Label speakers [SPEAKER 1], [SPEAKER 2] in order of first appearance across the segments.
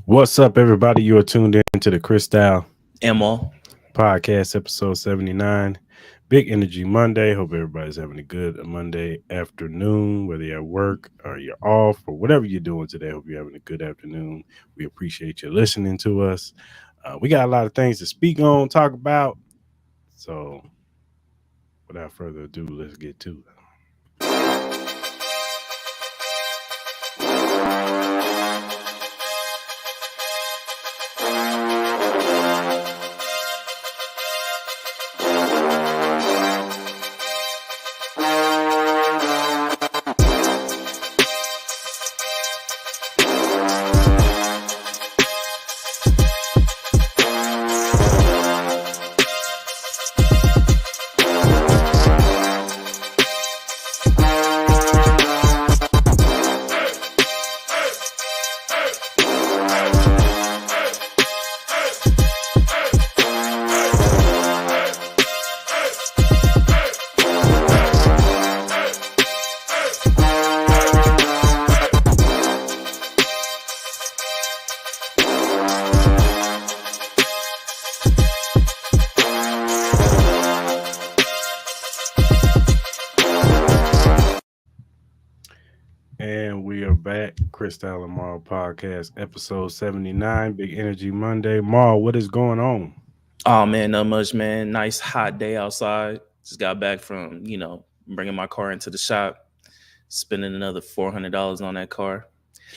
[SPEAKER 1] What's up, everybody? You are tuned in to the Cris
[SPEAKER 2] Ammo.
[SPEAKER 1] podcast, episode 79. Big Energy Monday. Hope everybody's having a good Monday afternoon, whether you're at work or you're off or whatever you're doing today. Hope you're having a good afternoon. We appreciate you listening to us. We got a lot of things to speak on, talk about. So, without further ado, let's get to it. And we are back. Cris and Maul podcast, episode 79, Big Energy Monday. Maul, what is going on?
[SPEAKER 2] Oh man, not much, man. Nice hot day outside. Just got back from, bringing my car into the shop, spending another $400 on that car.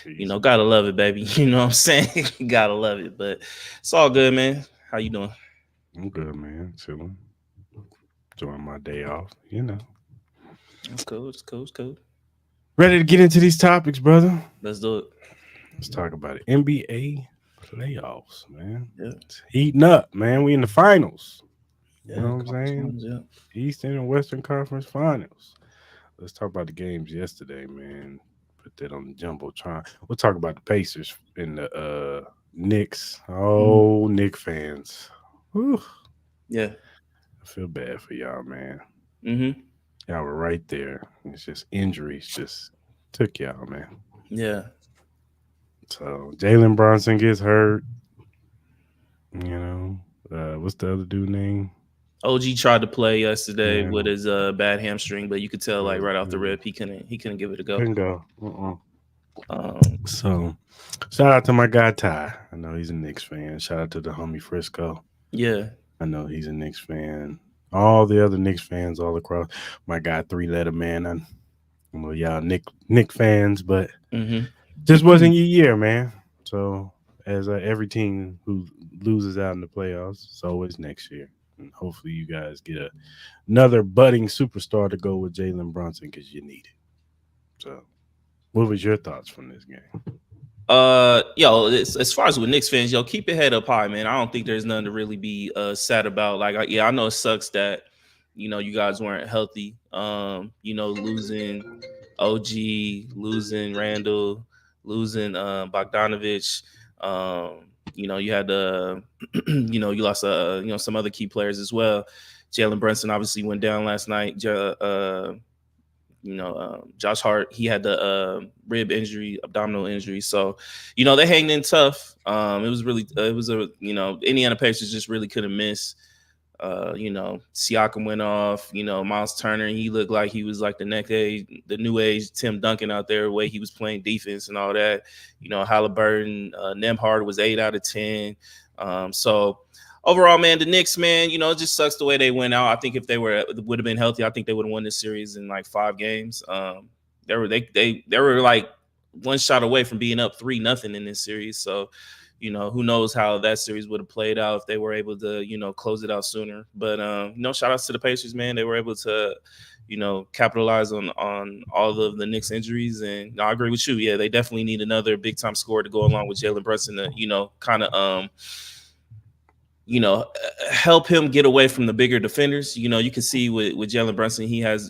[SPEAKER 1] Jeez.
[SPEAKER 2] Gotta love it, baby. You know what I'm saying? Gotta love it. But it's all good, man. How you doing?
[SPEAKER 1] I'm good, man. Chilling. Enjoying my day off.
[SPEAKER 2] It's cool. It's cool. It's cool.
[SPEAKER 1] Ready to get into these topics, brother?
[SPEAKER 2] Let's do it.
[SPEAKER 1] Let's talk about it. NBA playoffs, man.
[SPEAKER 2] Yeah.
[SPEAKER 1] It's heating up, man. We in the finals.
[SPEAKER 2] Yeah,
[SPEAKER 1] You know what I'm saying?
[SPEAKER 2] yeah.
[SPEAKER 1] Eastern and Western Conference finals. Let's talk about the games yesterday, man. Put that on the jumbotron. We'll talk about the Pacers and the Knicks. Oh, Knick fans. Whew.
[SPEAKER 2] Yeah.
[SPEAKER 1] I feel bad for y'all, man.
[SPEAKER 2] Mm-hmm.
[SPEAKER 1] Y'all were right there. It's just injuries just took y'all, man.
[SPEAKER 2] Yeah.
[SPEAKER 1] So Jalen Brunson gets hurt. What's the other dude name?
[SPEAKER 2] OG tried to play yesterday
[SPEAKER 1] Yeah.
[SPEAKER 2] with his bad hamstring, but you could tell like right off the rip he couldn't give it a go.
[SPEAKER 1] Couldn't go. So shout out to my guy Ty. I know he's a Knicks fan. Shout out to the homie Frisco.
[SPEAKER 2] Yeah.
[SPEAKER 1] I know he's a Knicks fan. All the other Knicks fans all across. My guy 3-letter man. I know y'all Knick fans, but just wasn't your year, man. So as every team who loses out in the playoffs, it's always next year. And hopefully you guys get another budding superstar to go with Jalen Brunson because you need it. So what was your thoughts from this game?
[SPEAKER 2] As far as with Knicks fans, keep your head up high, man. I don't think there's nothing to really be sad about. Like, I know it sucks that you guys weren't healthy. Losing OG, losing Randall, losing Bogdanovich. You had the, you lost some other key players as well. Jalen Brunson obviously went down last night. Josh Hart, he had the rib injury, abdominal injury. So, they hanged in tough. Indiana Pacers just really couldn't miss. Siakam went off. Miles Turner, he looked like he was like the new age Tim Duncan out there, the way he was playing defense and all that. Halliburton, Nembhard was 8 out of 10. So overall, man, the Knicks, man, it just sucks the way they went out. I think if they would have been healthy, I think they would have won this series in like 5 games. They were like one shot away from being up 3-0 in this series. So, who knows how that series would have played out if they were able to, close it out sooner. But shout outs to the Pacers, man. They were able to, capitalize on all of the Knicks injuries. And I agree with you. Yeah, they definitely need another big time scorer to go along with Jalen Brunson to, kind of help him get away from the bigger defenders. You can see with Jalen Brunson, he had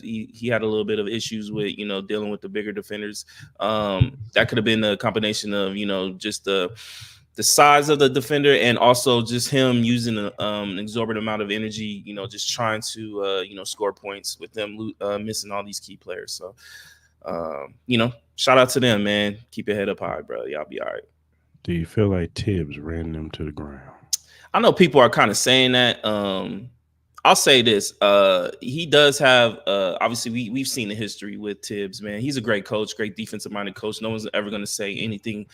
[SPEAKER 2] a little bit of issues with, dealing with the bigger defenders. That could have been a combination of, just the size of the defender and also just him using an exorbitant amount of energy, just trying to, score points with them missing all these key players. So, shout out to them, man. Keep your head up high, bro. Y'all be all right.
[SPEAKER 1] Do you feel like Tibbs ran them to the ground?
[SPEAKER 2] I know people are kind of saying that. I'll say this. He does have obviously we've seen the history with Tibbs, man. He's a great coach, great defensive minded coach. No one's ever gonna say anything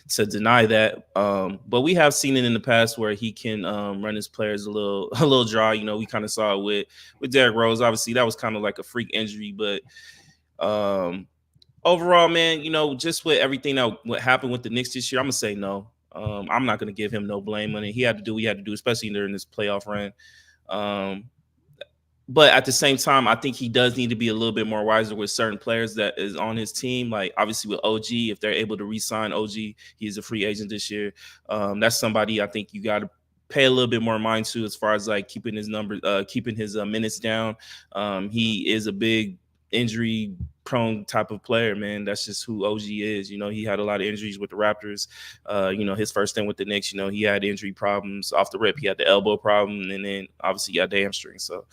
[SPEAKER 2] to deny that. But we have seen it in the past where he can run his players a little a little dry. You know, we kind of saw it with Derrick Rose. Obviously, that was kind of like a freak injury, but um overall, man, you know, just with everything that what happened with the Knicks this year, I'm gonna say no. I'm not gonna give him no blame on it. He had to do what he had to do, especially during this playoff run. Um, but at the same time, I think he does need to be a little bit more wiser with certain players that is on his team. Like obviously with OG, if they're able to re-sign OG, he's a free agent this year. That's somebody I think you got to pay a little bit more mind to as far as like keeping his numbers, keeping his minutes down. He is a big injury prone type of player, man. That's just who OG is. You know, he had a lot of injuries with the Raptors. You know, his first stint with the Knicks, you know, he had injury problems off the rip. He had the elbow problem, and then obviously he got the hamstring. So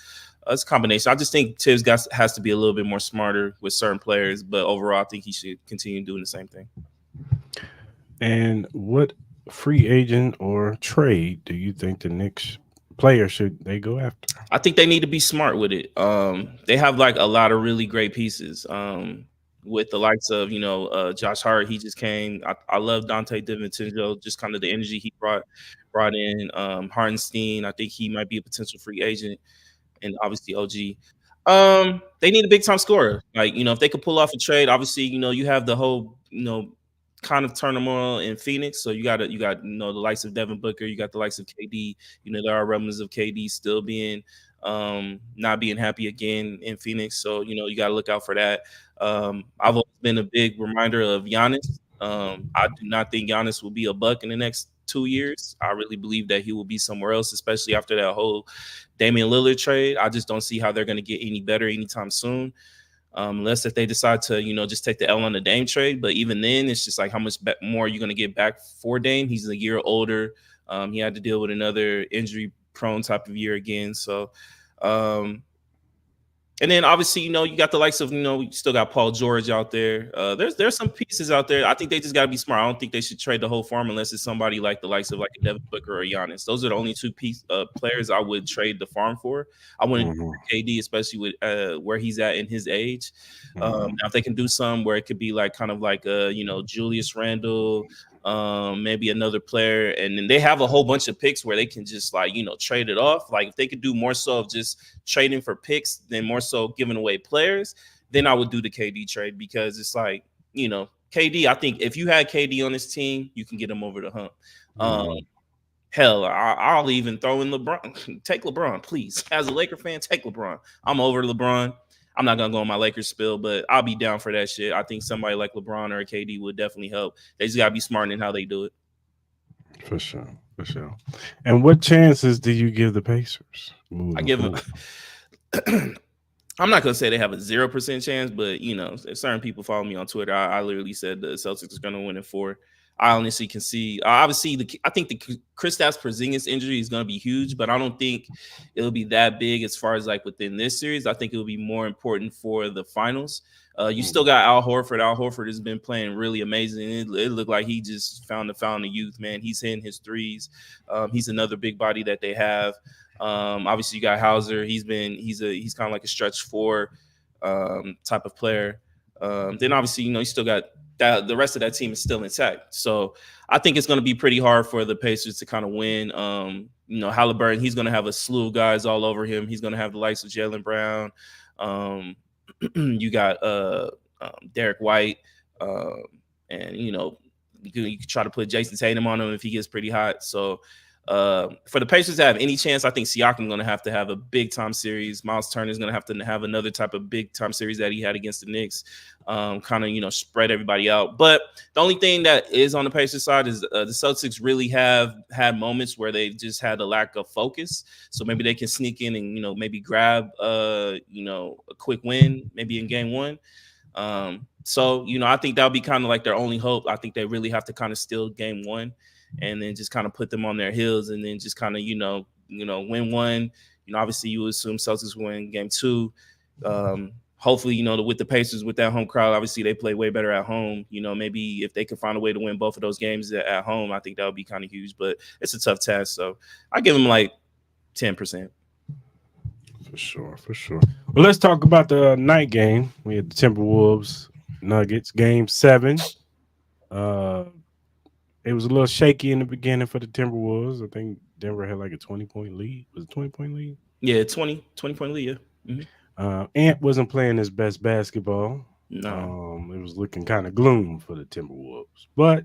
[SPEAKER 2] it's a combination. I just think Tibbs has to be a little bit more smarter with certain players, but overall, I think he should continue doing the same thing.
[SPEAKER 1] And what free agent or trade do you think the Knicks player should they go after?
[SPEAKER 2] I think they need to be smart with it. They have like a lot of really great pieces. With the likes of Josh Hart, he just came. I love Dante DiVincenzo, just kind of the energy he brought in. Hartenstein, I think he might be a potential free agent, and obviously OG. They need a big time scorer. Like, if they could pull off a trade, obviously, you have the whole, kind of turmoil in Phoenix. So you got the likes of Devin Booker, you got the likes of KD. There are rumors of KD still being not being happy again in Phoenix. So, you got to look out for that. I've always been a big reminder of Giannis. I do not think Giannis will be a Buck in the next 2 years. I really believe that he will be somewhere else, especially after that whole Damian Lillard trade. I just don't see how they're going to get any better anytime soon. Unless if they decide to, just take the L on the Dame trade. But even then, it's just like how much more are you going to get back for Dame? He's a year older. He had to deal with another injury-prone type of year again. So, and then obviously, you got the likes of, we still got Paul George out there. There's some pieces out there. I think they just got to be smart. I don't think they should trade the whole farm unless it's somebody like the likes of like a Devin Booker or Giannis. Those are the only two players I would trade the farm for. I wouldn't do KD, especially with where he's at in his age. Now, if they can do some where it could be like kind of like Julius Randle, maybe another player, and then they have a whole bunch of picks where they can just like trade it off. Like if they could do more so of just trading for picks than more so giving away players, then I would do the KD trade, because it's like KD. I think if you had KD on this team, you can get him over the hump. Hell, I'll even throw in LeBron. Take LeBron, please. As a Laker fan, take LeBron. I'm over LeBron. I'm not gonna go on my Lakers spill, but I'll be down for that shit. I think somebody like LeBron or KD would definitely help. They just gotta be smart in how they do it.
[SPEAKER 1] For sure. And what chances do you give the Pacers?
[SPEAKER 2] I give them. I'm not gonna say they have a 0% chance, but if certain people follow me on Twitter, I literally said the Celtics are gonna win in 4. I honestly can see. Obviously, I think the Kristaps Porzingis injury is going to be huge, but I don't think it'll be that big as far as like within this series. I think it'll be more important for the finals. You still got Al Horford. Al Horford has been playing really amazing. It looked like he just found the youth, man. He's hitting his threes. He's another big body that they have. Obviously, you got Hauser. He's kind of like a stretch 4 type of player. Then obviously, you still got. The rest of that team is still intact. So I think it's going to be pretty hard for the Pacers to kind of win. Halliburton, he's going to have a slew of guys all over him. He's going to have the likes of Jaylen Brown. You got Derek White. And, you can try to put Jason Tatum on him if he gets pretty hot. So for the Pacers to have any chance, I think Siakam's going to have a big time series. Miles Turner is going to have another type of big time series that he had against the Knicks. Kind of, spread everybody out. But the only thing that is on the Pacers side is the Celtics really have had moments where they've just had a lack of focus. So maybe they can sneak in and, maybe grab, a quick win, maybe in game 1. So, I think that'll be kind of like their only hope. I think they really have to kind of steal game 1 and then just kind of put them on their heels and then just kind of, win 1. Obviously you assume Celtics win game 2. hopefully, with the Pacers, with that home crowd, obviously they play way better at home. Maybe if they could find a way to win both of those games at home, I think that would be kind of huge. But it's a tough task, so I give them like 10%.
[SPEAKER 1] For sure, for sure. Well, let's talk about the night game. We had the Timberwolves Nuggets game 7. Uh, it was a little shaky in the beginning for the Timberwolves. I think Denver had like a 20-point lead. Was it 20-point lead?
[SPEAKER 2] Yeah, 20-point lead. Yeah.
[SPEAKER 1] Ant wasn't playing his best basketball.
[SPEAKER 2] No.
[SPEAKER 1] It was looking kind of gloom for the Timberwolves, but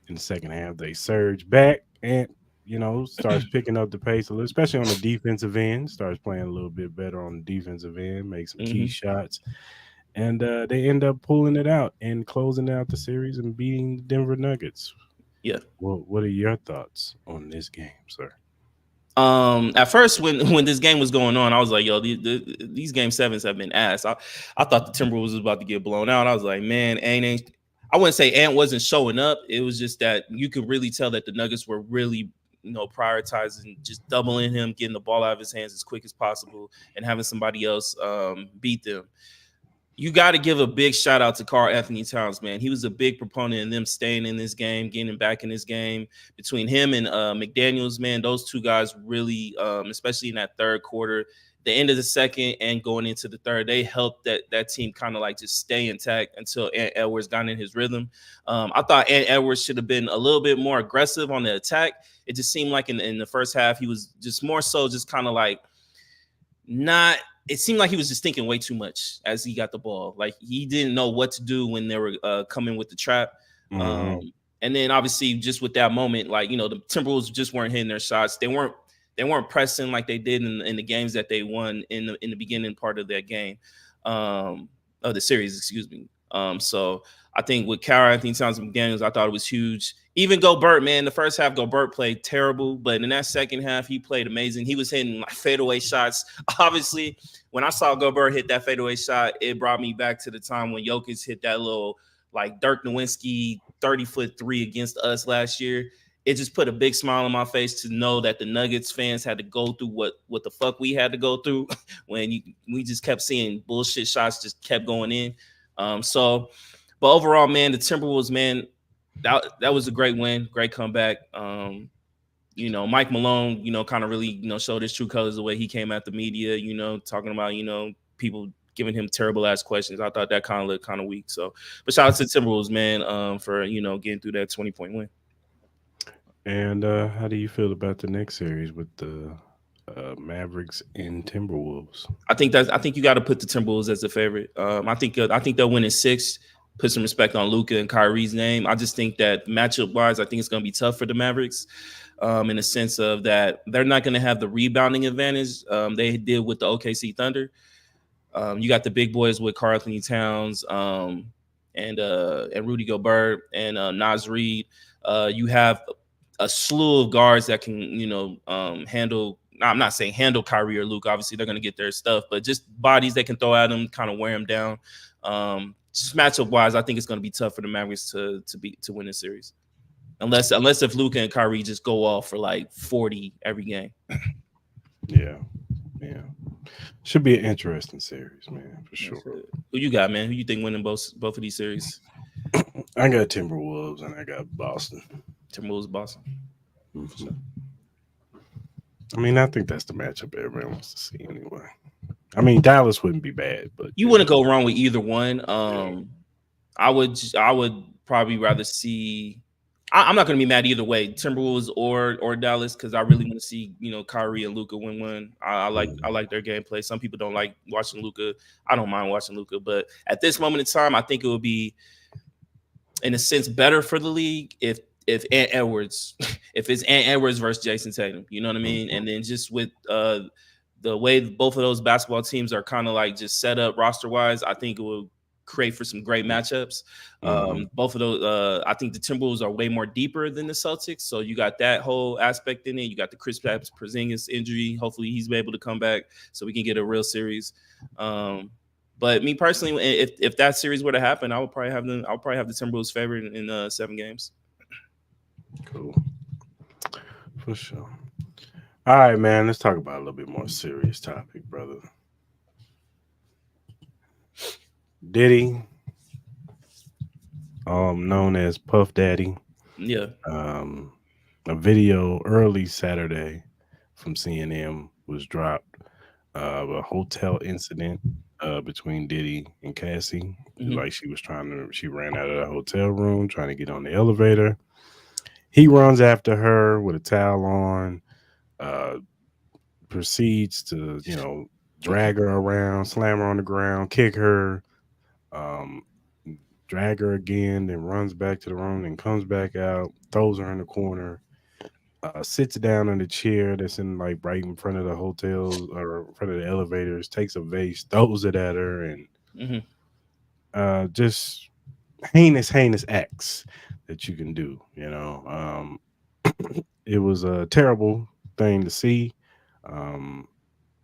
[SPEAKER 1] in the second half they surged back. Ant, starts picking up the pace a little, especially on the defensive end. Starts playing a little bit better on the defensive end, make some key shots, and they end up pulling it out and closing out the series and beating the Denver Nuggets.
[SPEAKER 2] Yeah.
[SPEAKER 1] Well, what are your thoughts on this game, sir?
[SPEAKER 2] At first when this game was going on, I was like, yo, these game 7s have been ass. I thought the Timberwolves was about to get blown out. I was like, man, I wouldn't say Ant wasn't showing up. It was just that you could really tell that the Nuggets were really, prioritizing just doubling him, getting the ball out of his hands as quick as possible, and having somebody else beat them. You got to give a big shout out to Karl-Anthony Towns, man. He was a big proponent in them staying in this game, getting back in this game. Between him and McDaniels, man, those two guys really, especially in that third quarter, the end of the second and going into the third, they helped that team kind of like just stay intact until Ant Edwards got in his rhythm. I thought Ant Edwards should have been a little bit more aggressive on the attack. It just seemed like in the first half, he was just more so just kind of like not – it seemed like he was just thinking way too much as he got the ball. Like he didn't know what to do when they were coming with the trap. And then obviously just with that moment, like, the Timberwolves just weren't hitting their shots. They weren't pressing like they did in the games that they won in the beginning part of that game, of the series, excuse me. So I think with Karl-Anthony Towns and McDaniels, I thought it was huge. Even Gobert, man, the first half Gobert played terrible, but in that second half he played amazing. He was hitting like fadeaway shots. Obviously, when I saw Gobert hit that fadeaway shot, it brought me back to the time when Jokic hit that little like Dirk Nowitzki 30-foot three against us last year. It just put a big smile on my face to know that the Nuggets fans had to go through what the fuck we had to go through when we just kept seeing bullshit shots just kept going in. But overall, man, the Timberwolves, man, that was a great win, great comeback. Mike Malone, kind of really, showed his true colors the way he came at the media, talking about, people giving him terrible ass questions. I thought that kind of looked kind of weak. So, but shout out to the Timberwolves, man, for, getting through that 20-point win.
[SPEAKER 1] And how do you feel about the next series with the Mavericks and Timberwolves?
[SPEAKER 2] I think you got to put the Timberwolves as the favorite. I think they'll win in 6. Put some respect on Luka and Kyrie's name. I just think that matchup wise, I think it's going to be tough for the Mavericks, in the sense of that they're not going to have the rebounding advantage they did with the OKC Thunder. You got the big boys with Karl-Anthony Towns and Rudy Gobert and Naz Reid. You have a slew of guards that can, handle. I'm not saying handle Kyrie or Luke. Obviously, they're going to get their stuff, but just bodies they can throw at them, kind of wear them down. Just matchup wise, I think it's going to be tough for the Mavericks to win this series, unless if Luka and Kyrie just go off for like 40 every game.
[SPEAKER 1] Yeah. Should be an interesting series, man, for sure.
[SPEAKER 2] Who you got, man? Who you think winning both of these series?
[SPEAKER 1] I got Timberwolves and I got Boston.
[SPEAKER 2] Timberwolves, Boston.
[SPEAKER 1] Mm-hmm. I mean, I think that's the matchup everybody wants to see anyway. I mean, Dallas wouldn't be bad, but
[SPEAKER 2] you wouldn't go wrong with either one. I would probably rather see. I'm not going to be mad either way, Timberwolves or Dallas, because I really want to see Kyrie and Luka win one. I like their gameplay. Some people don't like watching Luka. I don't mind watching Luka, but at this moment in time, I think it would be, in a sense, better for the league if Ant Edwards, if it's Ant Edwards versus Jason Tatum, you know what I mean? And then just with the way both of those basketball teams are kind of like just set up roster wise, I think it will create for some great matchups. Both of those, I think the Timberwolves are way more deeper than the Celtics, so you got that whole aspect in it. You got the Chris Porzingis injury. Hopefully, he's able to come back so we can get a real series. But me personally, if that series were to happen, I'll probably have the Timberwolves favored in 7 games.
[SPEAKER 1] Cool. For sure. All right, man. Let's talk about a little bit more serious topic, brother. Diddy, known as Puff Daddy,
[SPEAKER 2] Yeah.
[SPEAKER 1] um, a video early Saturday from CNN was dropped of a hotel incident between Diddy and Cassie.
[SPEAKER 2] Hmm.
[SPEAKER 1] Like she ran out of the hotel room trying to get on the elevator. He runs after her with a towel on, uh, proceeds to, drag her around, slam her on the ground, kick her, um, drag her again, then runs back to the room, then comes back out, throws her in the corner, sits down in the chair that's in like right in front of the hotels or in front of the elevators, takes a vase, throws it at her, and
[SPEAKER 2] Hmm.
[SPEAKER 1] just heinous acts that you can do. It was a terrible thing to see, um,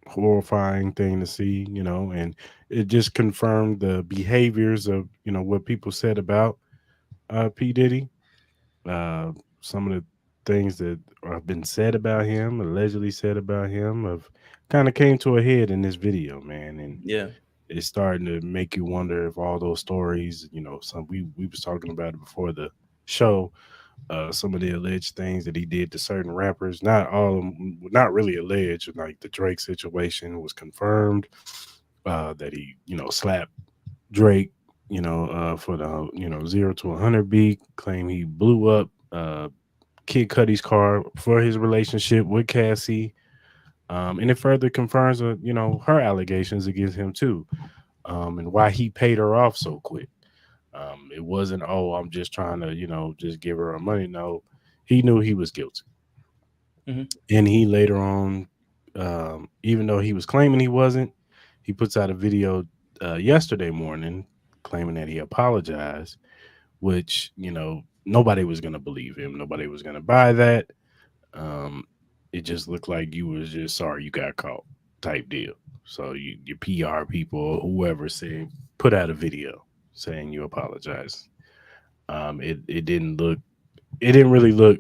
[SPEAKER 1] horrifying thing to see, and it just confirmed the behaviors of what people said about P Diddy. Uh, some of the things that have been said about him, allegedly said about him, have kind of came to a head in this video, man, and
[SPEAKER 2] Yeah.
[SPEAKER 1] it's starting to make you wonder if all those stories, some we was talking about it before the show, some of the alleged things that he did to certain rappers, not all of them, not really alleged, like the Drake situation was confirmed, that he, slapped Drake, for the, 0 to 100 beat, claim he blew up Kid Cudi's car for his relationship with Cassie. And it further confirms, her allegations against him too, and why he paid her off so quick. It wasn't, oh, I'm just trying to, just give her money. No, he knew he was guilty.
[SPEAKER 2] Hmm.
[SPEAKER 1] And he later on, even though he was claiming he wasn't, he puts out a video yesterday morning claiming that he apologized, which, nobody was going to believe him. Nobody was going to buy that. Um, it just looked like you was just sorry you got caught type deal. So your PR people, whoever said, put out a video saying you apologize. It didn't look, it didn't really look,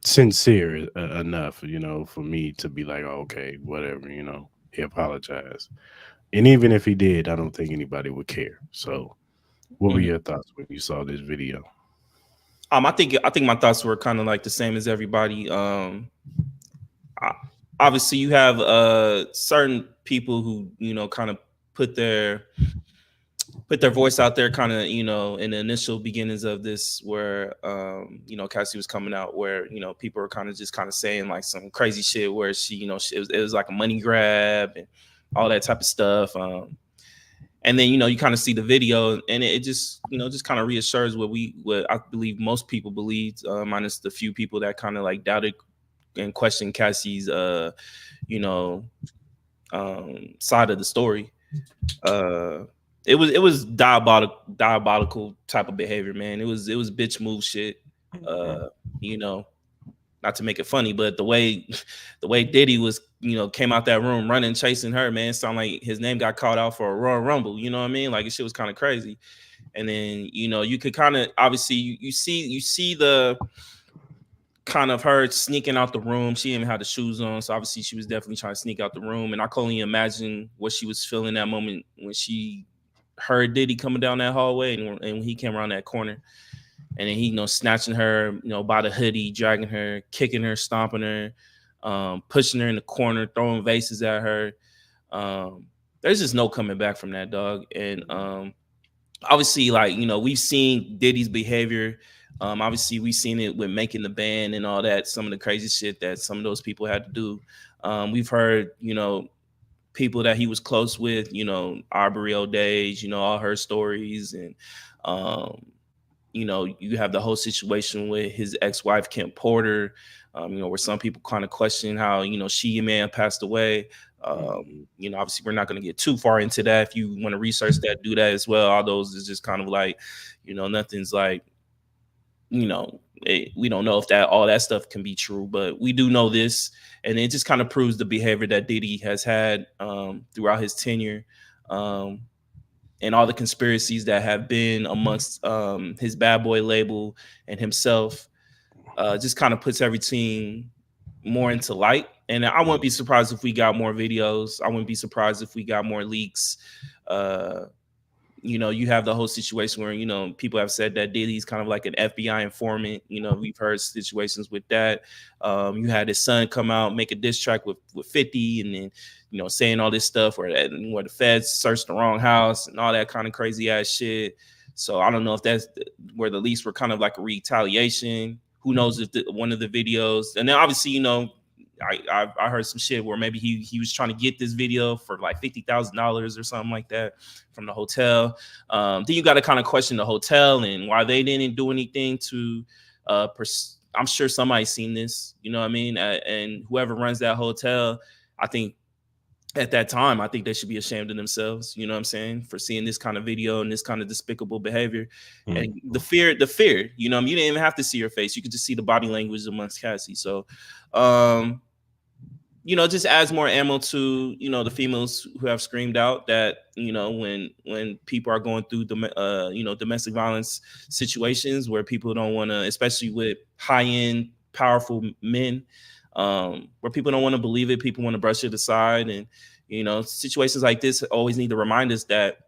[SPEAKER 1] sincere enough, for me to be like, oh, okay, whatever, he apologized. And even if he did, I don't think anybody would care. So, what were
[SPEAKER 2] Hmm.
[SPEAKER 1] your thoughts when you saw this video?
[SPEAKER 2] I think my thoughts were kind of like the same as everybody. I, Obviously, you have certain people who kind of put their put their voice out there, kind of in the initial beginnings of this, where Cassie was coming out, where people are kind of just kind of saying like some crazy shit, where it was like a money grab and all that type of stuff. And then you kind of see the video, and it just just kind of reassures what I believe most people believed, minus the few people that kind of like doubted and questioned Cassie's you know side of the story. uh it was diabolical type of behavior, man. It was bitch move shit. uh you know Not to make it funny, but the way Diddy was, came out that room running, chasing her, man, sound like his name got called out for a Royal Rumble. You know what I mean? Like, this shit was kind of crazy. And then, you could kind of obviously you see the kind of her sneaking out the room. She didn't even have the shoes on, so obviously she was definitely trying to sneak out the room. And I can only imagine what she was feeling that moment when she heard Diddy coming down that hallway, and when he came around that corner, and then he, snatching her, by the hoodie, dragging her, kicking her, stomping her, pushing her in the corner, throwing vases at her. Um, there's just no coming back from that, dog. And obviously, like, we've seen Diddy's behavior. Obviously, we've seen it with making the band and all that. Some of the crazy shit that some of those people had to do. We've heard, people that he was close with, Aubrey O'Days, all her stories. And um, you have the whole situation with his ex-wife Kim Porter, where some people kind of question how she may have passed away.
[SPEAKER 1] Mhm.
[SPEAKER 2] Obviously we're not going to get too far into that. If you want to research that, do that as well. All those is just kind of like, nothing's like, we don't know if that all that stuff can be true, but we do know this, and it just kind of proves the behavior that Diddy has had throughout his tenure. Um, and all the conspiracies that have been amongst his Bad Boy label and himself, just kind of puts everything more into light. And I wouldn't be surprised if we got more videos. I wouldn't be surprised if we got more leaks. Uh, you have the whole situation where, people have said that Diddy's kind of like an FBI informant. We've heard situations with that. You had his son come out, make a diss track with 50, and then, saying all this stuff where the feds searched the wrong house and all that kind of crazy ass shit. So I don't know if that's where the leaks were kind of like a retaliation. Who knows if one of the videos, and then obviously, I heard some shit where maybe he was trying to get this video for like $50,000 or something like that from the hotel. Then you got to kind of question the hotel and why they didn't do anything to. I'm sure somebody's seen this, you know what I mean? And whoever runs that hotel, I think at that time, I think they should be ashamed of themselves, you know what I'm saying, for seeing this kind of video and this kind of despicable behavior. And the fear, you didn't even have to see her face. You could just see the body language amongst Cassie. So, just adds more ammo to, the females who have screamed out that, when people are going through, domestic violence situations where people don't want to, especially with high-end, powerful men, where people don't want to believe it, people want to brush it aside. And, situations like this always need to remind us that,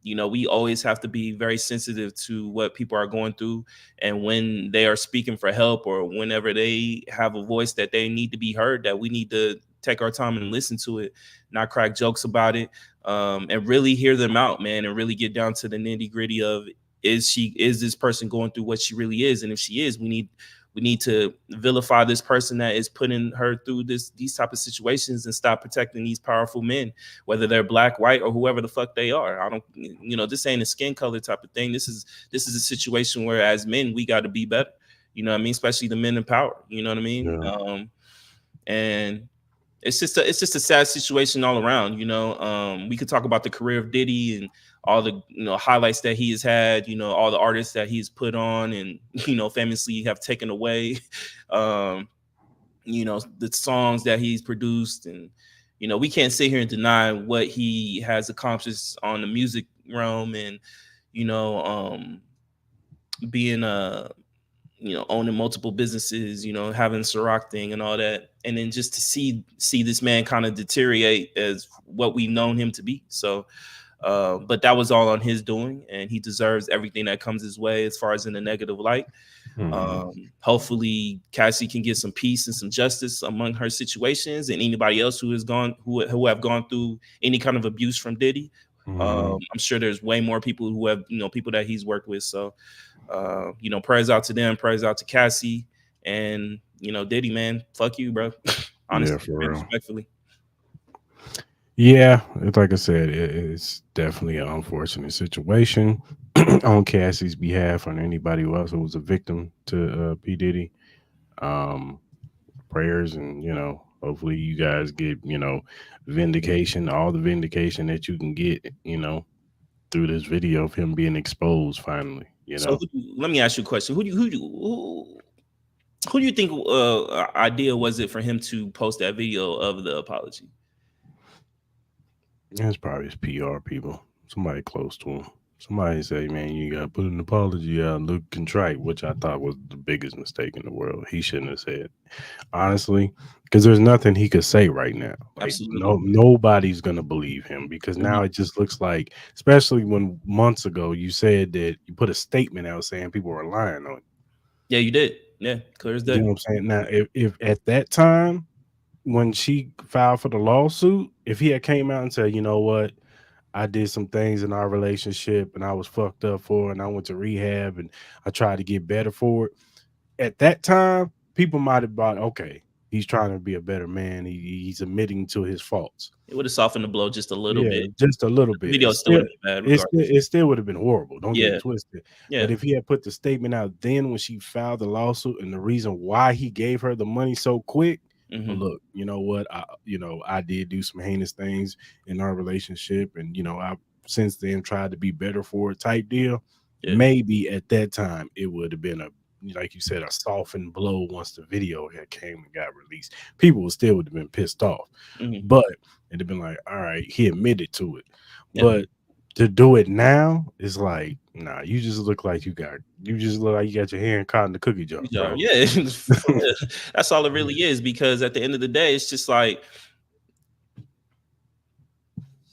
[SPEAKER 2] we always have to be very sensitive to what people are going through. And when they are speaking for help or whenever they have a voice that they need to be heard, that we need to take our time and listen to it, not crack jokes about it, and really hear them out, man, and really get down to the nitty gritty of, is this person going through what she really is? And if she is, we need to vilify this person that is putting her through these type of situations and stop protecting these powerful men, whether they're black, white, or whoever the fuck they are. I don't, this ain't a skin color type of thing. This is a situation where as men, we got to be better. You know what I mean? Especially the men in power. You know what I mean?
[SPEAKER 1] Yeah.
[SPEAKER 2] And it's just a sad situation all around. We could talk about the career of Diddy and all the highlights that he has had, all the artists that he's put on and famously have taken away, the songs that he's produced. And we can't sit here and deny what he has accomplished on the music realm and being owning multiple businesses, having Ciroc thing and all that. And then just to see this man kind of deteriorate as what we've known him to be. So, but that was all on his doing, and he deserves everything that comes his way as far as in a negative light. Hopefully Cassie can get some peace and some justice among her situations and anybody else who have gone through any kind of abuse from Diddy. I'm sure there's way more people who have, people that he's worked with. So, prayers out to them, prayers out to Cassie, and, Diddy, man, fuck you, bro. Honestly,
[SPEAKER 1] yeah, for real.
[SPEAKER 2] respectfully.
[SPEAKER 1] Yeah, it's like I said, it's definitely an unfortunate situation on Cassie's behalf, on anybody else who was a victim to P. Diddy. Prayers, and hopefully you guys get vindication, all the vindication that you can get, through this video of him being exposed finally.
[SPEAKER 2] So let me ask you a question: Who do you think idea was it for him to post that video of the apology?
[SPEAKER 1] It's probably his PR people, somebody close to him. Somebody say, man, you got to put an apology out, look contrite, which I thought was the biggest mistake in the world. He shouldn't have said, honestly, because there's nothing he could say right now. Like,
[SPEAKER 2] Absolutely.
[SPEAKER 1] Nobody's going to believe him, because now it just looks like, especially when months ago you said that you put a statement out saying people were lying on you.
[SPEAKER 2] Yeah, you did. Yeah, clear as day.
[SPEAKER 1] You know what I'm saying? Now, if at that time, when she filed for the lawsuit, if he had came out and said, you know what, I did some things in our relationship and I was fucked up for it, and I went to rehab and I tried to get better for it. At that time, people might have thought, okay, he's trying to be a better man. He's admitting to his faults.
[SPEAKER 2] It would have softened the blow just a little bit.
[SPEAKER 1] Just a little bit.
[SPEAKER 2] The video still would have been bad.
[SPEAKER 1] It still would have been horrible. Don't get it twisted.
[SPEAKER 2] Yeah.
[SPEAKER 1] But if he had put the statement out then when she filed the lawsuit, and the reason why he gave her the money so quick, well, look, you know what? I did do some heinous things in our relationship, and I've since then tried to be better for it type deal. Yeah. Maybe at that time it would have been like you said, a softened blow once the video had came and got released. People still would have been pissed off, but it'd have been like, all right, he admitted to it. Yeah. But to do it now is like, nah, you just look like you got your hand caught in the cookie jar,
[SPEAKER 2] You know,
[SPEAKER 1] bro.
[SPEAKER 2] yeah, for real. That's all it really is. Because at the end of the day, it's just like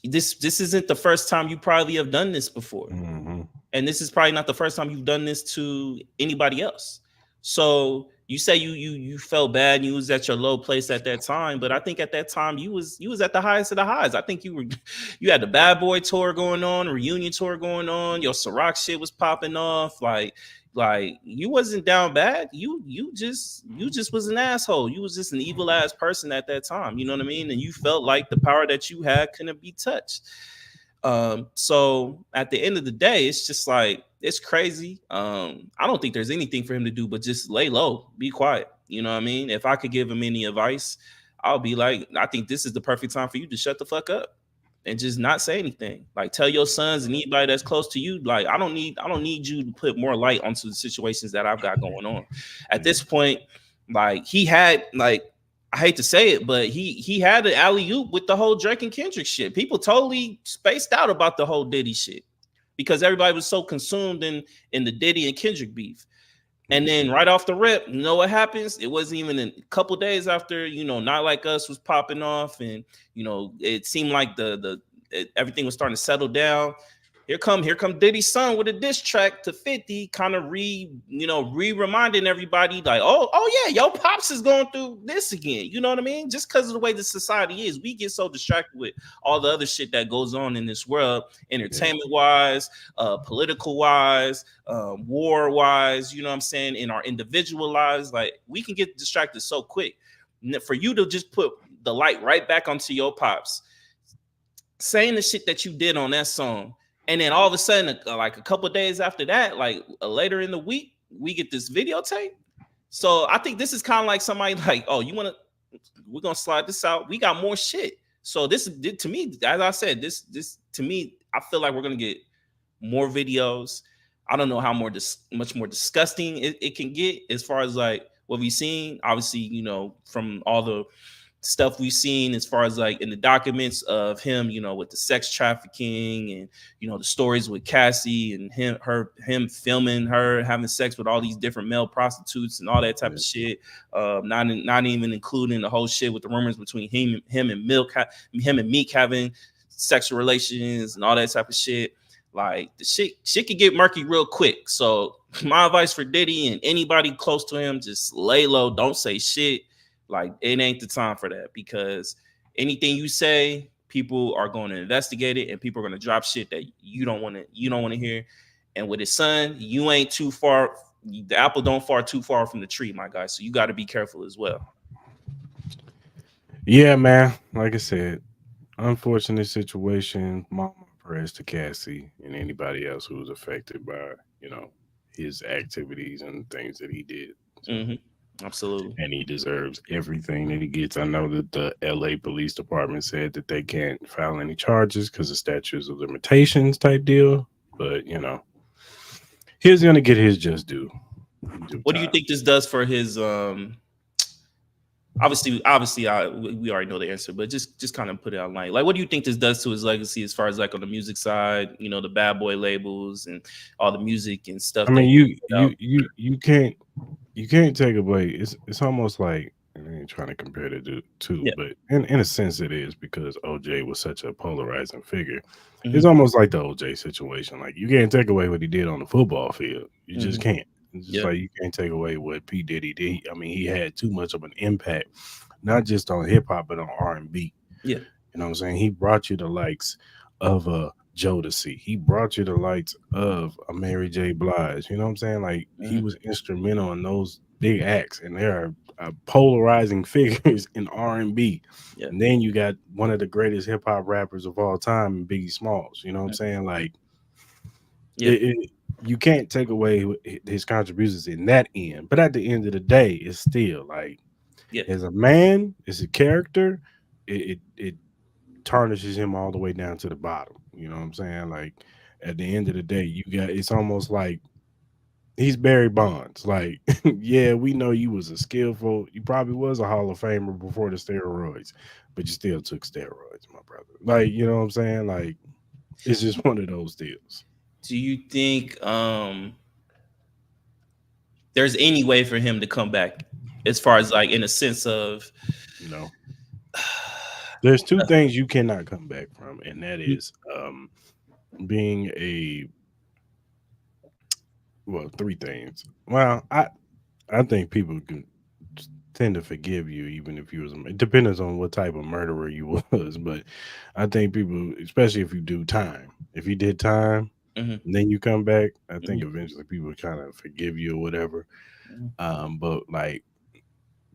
[SPEAKER 2] this isn't the first time you probably have done this before.
[SPEAKER 1] Mm-hmm.
[SPEAKER 2] And this is probably not the first time you've done this to anybody else. So you say you felt bad and you was at your low place at that time, but I think at that time you was at the highest of the highs. I think you had the Bad Boy tour going on, reunion tour going on, your Ciroc shit was popping off, like you wasn't down bad. You just was an asshole. You was just an evil ass person at that time. You know what I mean? And you felt like the power that you had couldn't be touched. So at the end of the day, it's just like it's crazy. I don't think there's anything for him to do but just lay low, be quiet. You know what I mean? If I could give him any advice, I'll be like, I think this is the perfect time for you to shut the fuck up and just not say anything. Like tell your sons and anybody that's close to you, like I don't need you to put more light onto the situations that I've got going on. At this point, like he had like I hate to say it, but he had an alley oop with the whole Drake and Kendrick shit. People totally spaced out about the whole Diddy shit because everybody was so consumed in the Diddy and Kendrick beef. And then right off the rip, you know what happens? It wasn't even a couple days after, Not Like Us was popping off, and it seemed like everything was starting to settle down. Here come Diddy's son with a diss track to 50, kind of reminding everybody like, oh yeah, yo, pops is going through this again. You know what I mean? Just because of the way the society is, we get so distracted with all the other shit that goes on in this world, entertainment wise, political wise, war wise. You know what I'm saying? In our individual lives, like we can get distracted so quick. For you to just put the light right back onto your pops, saying the shit that you did on that song. And then all of a sudden, like a couple of days after that, like later in the week, we get this videotape. So I think this is kind of like somebody like, oh, we're going to slide this out. We got more shit. So this to me, as I said, this to me, I feel like we're going to get more videos. I don't know how much more disgusting it can get as far as like what we've seen. Obviously, from all the stuff we've seen as far as like in the documents of him, with the sex trafficking and the stories with Cassie and him filming her having sex with all these different male prostitutes and all that type of shit. Not even including the whole shit with the rumors between him and Meek having sexual relations and all that type of shit. Like the shit could get murky real quick. So my advice for Diddy and anybody close to him, just lay low, don't say shit. Like it ain't the time for that, because anything you say, people are going to investigate it and people are going to drop shit that you don't want to hear. And with his son, you ain't too far. The apple don't fall too far from the tree, my guy. So you got to be careful as well.
[SPEAKER 1] Yeah, man. Like I said, unfortunate situation. Mama prayers to Cassie and anybody else who was affected by, his activities and things that he did. So,
[SPEAKER 2] absolutely.
[SPEAKER 1] And he deserves everything that he gets. I know that the LA Police Department said that they can't file any charges because of statutes of limitations type deal. But, he's going to get his just due.
[SPEAKER 2] What do you think this does for his obviously we already know the answer, but just kind of put it online. Like what do you think this does to his legacy as far as like on the music side, the Bad Boy labels and all the music and stuff?
[SPEAKER 1] I mean, you can't take away. It's almost like, I ain't trying to compare it to but in a sense it is, because OJ was such a polarizing figure. It's almost like the OJ situation. Like you can't take away what he did on the football field. You just can't. It's just like you can't take away what P. Diddy did. I mean, he had too much of an impact, not just on hip hop, but on R&B.
[SPEAKER 2] Yeah.
[SPEAKER 1] You know what I'm saying? He brought you the likes of Jodeci. He brought you the likes of a Mary J. Blige. You know what I'm saying? Like he was instrumental in those big acts, and there are polarizing figures in R&B.
[SPEAKER 2] Yeah.
[SPEAKER 1] And then you got one of the greatest hip hop rappers of all time, Biggie Smalls. You know what I'm saying? Like, you can't take away his contributions in that end. But at the end of the day, it's still like, as a man, as a character, it tarnishes him all the way down to the bottom. You know what I'm saying? Like at the end of the day, it's almost like he's Barry Bonds. Like, yeah, we know you probably was a Hall of Famer before the steroids, but you still took steroids, my brother. Like, you know what I'm saying? Like, It's just one of those deals.
[SPEAKER 2] Do you think there's any way for him to come back, as far as like in a sense of
[SPEAKER 1] No, there's two things you cannot come back from, and that is being a well, three things. Well, I think people can tend to forgive you even if you was it depends on what type of murderer you was, but I think people, especially if you do time, if you did time
[SPEAKER 2] mhm,
[SPEAKER 1] and then you come back, I think
[SPEAKER 2] mhm,
[SPEAKER 1] eventually people kind of forgive you or whatever.
[SPEAKER 2] mhm,
[SPEAKER 1] But like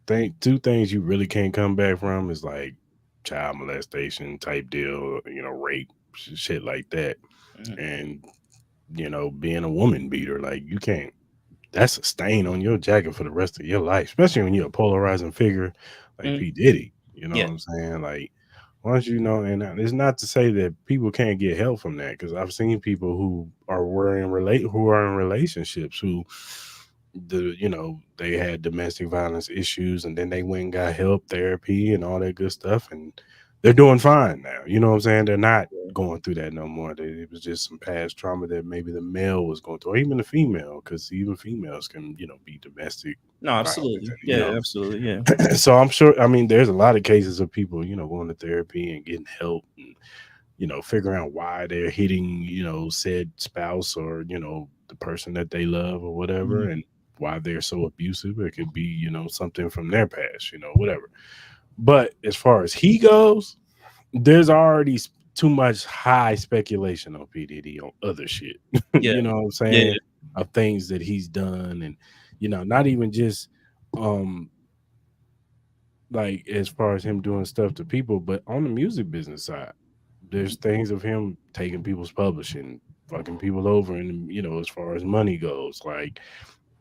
[SPEAKER 1] think two things you really can't come back from is like child molestation type deal, rape, shit like that,
[SPEAKER 2] mhm,
[SPEAKER 1] and being a woman beater, like you can't. That's a stain on your jacket for the rest of your life, especially when you're a polarizing figure like
[SPEAKER 2] mhm.
[SPEAKER 1] P Diddy. You know
[SPEAKER 2] Yeah.
[SPEAKER 1] what I'm saying? Like once you know, and it's not to say that people can't get help from that, because I've seen people who are in relationships who they had domestic violence issues, and then they went and got help, therapy, and all that good stuff, and they're doing fine now. You know what I'm saying? They're not going through that no more. It was just some past trauma that maybe the male was going through, or even the female, because even females can be domestic
[SPEAKER 2] No,
[SPEAKER 1] violence.
[SPEAKER 2] absolutely. Yeah, absolutely. Yeah.
[SPEAKER 1] So I'm sure. I mean, there's a lot of cases of people going to therapy and getting help, and figuring out why they're hitting said spouse, or the person that they love or whatever,
[SPEAKER 2] Mhm.
[SPEAKER 1] and why they're so abusive. It could be something from their past, whatever. But as far as he goes, there's already too much high speculation on PDD on other shit.
[SPEAKER 2] Yeah.
[SPEAKER 1] You know what I'm
[SPEAKER 2] Yeah.
[SPEAKER 1] saying? Of things that he's done, and not even just um like as far as him doing stuff to people, but on the music business side, there's things of him taking people's publishing, fucking people over, and as far as money goes, like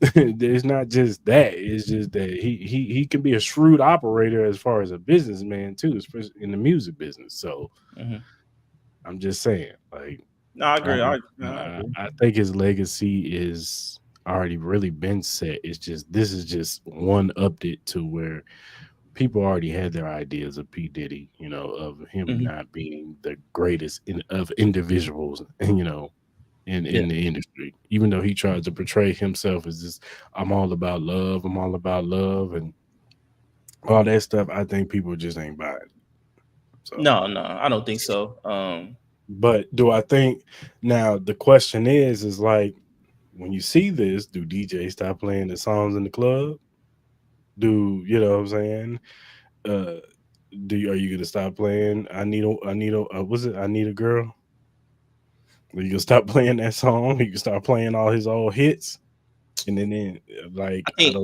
[SPEAKER 1] it's not just that. It's just that he can be a shrewd operator as far as a businessman too, especially in the music business. So
[SPEAKER 2] Mhm.
[SPEAKER 1] I'm just saying, like,
[SPEAKER 2] No, I agree. I
[SPEAKER 1] I
[SPEAKER 2] agree.
[SPEAKER 1] I think his legacy is already really been set. It's just this is just one update to where people already had their ideas of P Diddy, of him
[SPEAKER 2] Mhm.
[SPEAKER 1] not being the greatest of individuals, and
[SPEAKER 2] Yeah.
[SPEAKER 1] in the industry. Even though he tried to portray himself as this, I'm all about love, and all that stuff. I think people just ain't buying it. So.
[SPEAKER 2] No, no, I don't think so.
[SPEAKER 1] But do I think now the question is like when you see this, do DJs stop playing the songs in the club? Do you know what I'm saying? Uh, are you gonna stop playing? Was it I Need a Girl? Are you gonna stop playing that song? You can start playing all his old hits, and then like
[SPEAKER 2] I think
[SPEAKER 1] I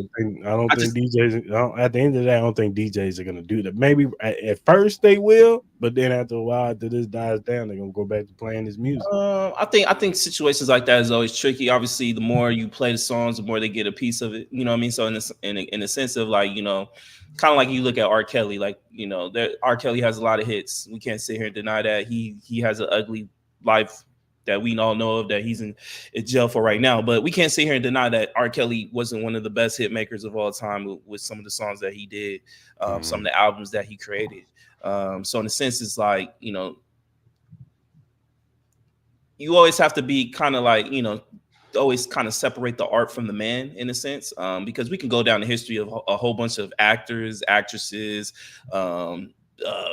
[SPEAKER 1] don't
[SPEAKER 2] I
[SPEAKER 1] think
[SPEAKER 2] just
[SPEAKER 1] DJs. At the end of the day, I don't think DJs are gonna do that. Maybe at first they will, but then after a while, after this dies down, they're gonna go back to playing his music.
[SPEAKER 2] I think situations like that is always tricky. Obviously, the more you play the songs, the more they get a piece of it. You know what I mean? So in the sense of like, kind of like you look at R. Kelly, like, R. Kelly has a lot of hits. We can't sit here and deny that. He has an ugly life that we all know of, that he's in jail for right now. But we can't sit here and deny that R. Kelly wasn't one of the best hit makers of all time with some of the songs that he did, some of
[SPEAKER 1] Mhm.
[SPEAKER 2] the albums that he created. So in a sense, it's like, you always have to be kind of like, always kind of separate the art from the man in a sense, because we can go down the history of a whole bunch of actors, actresses,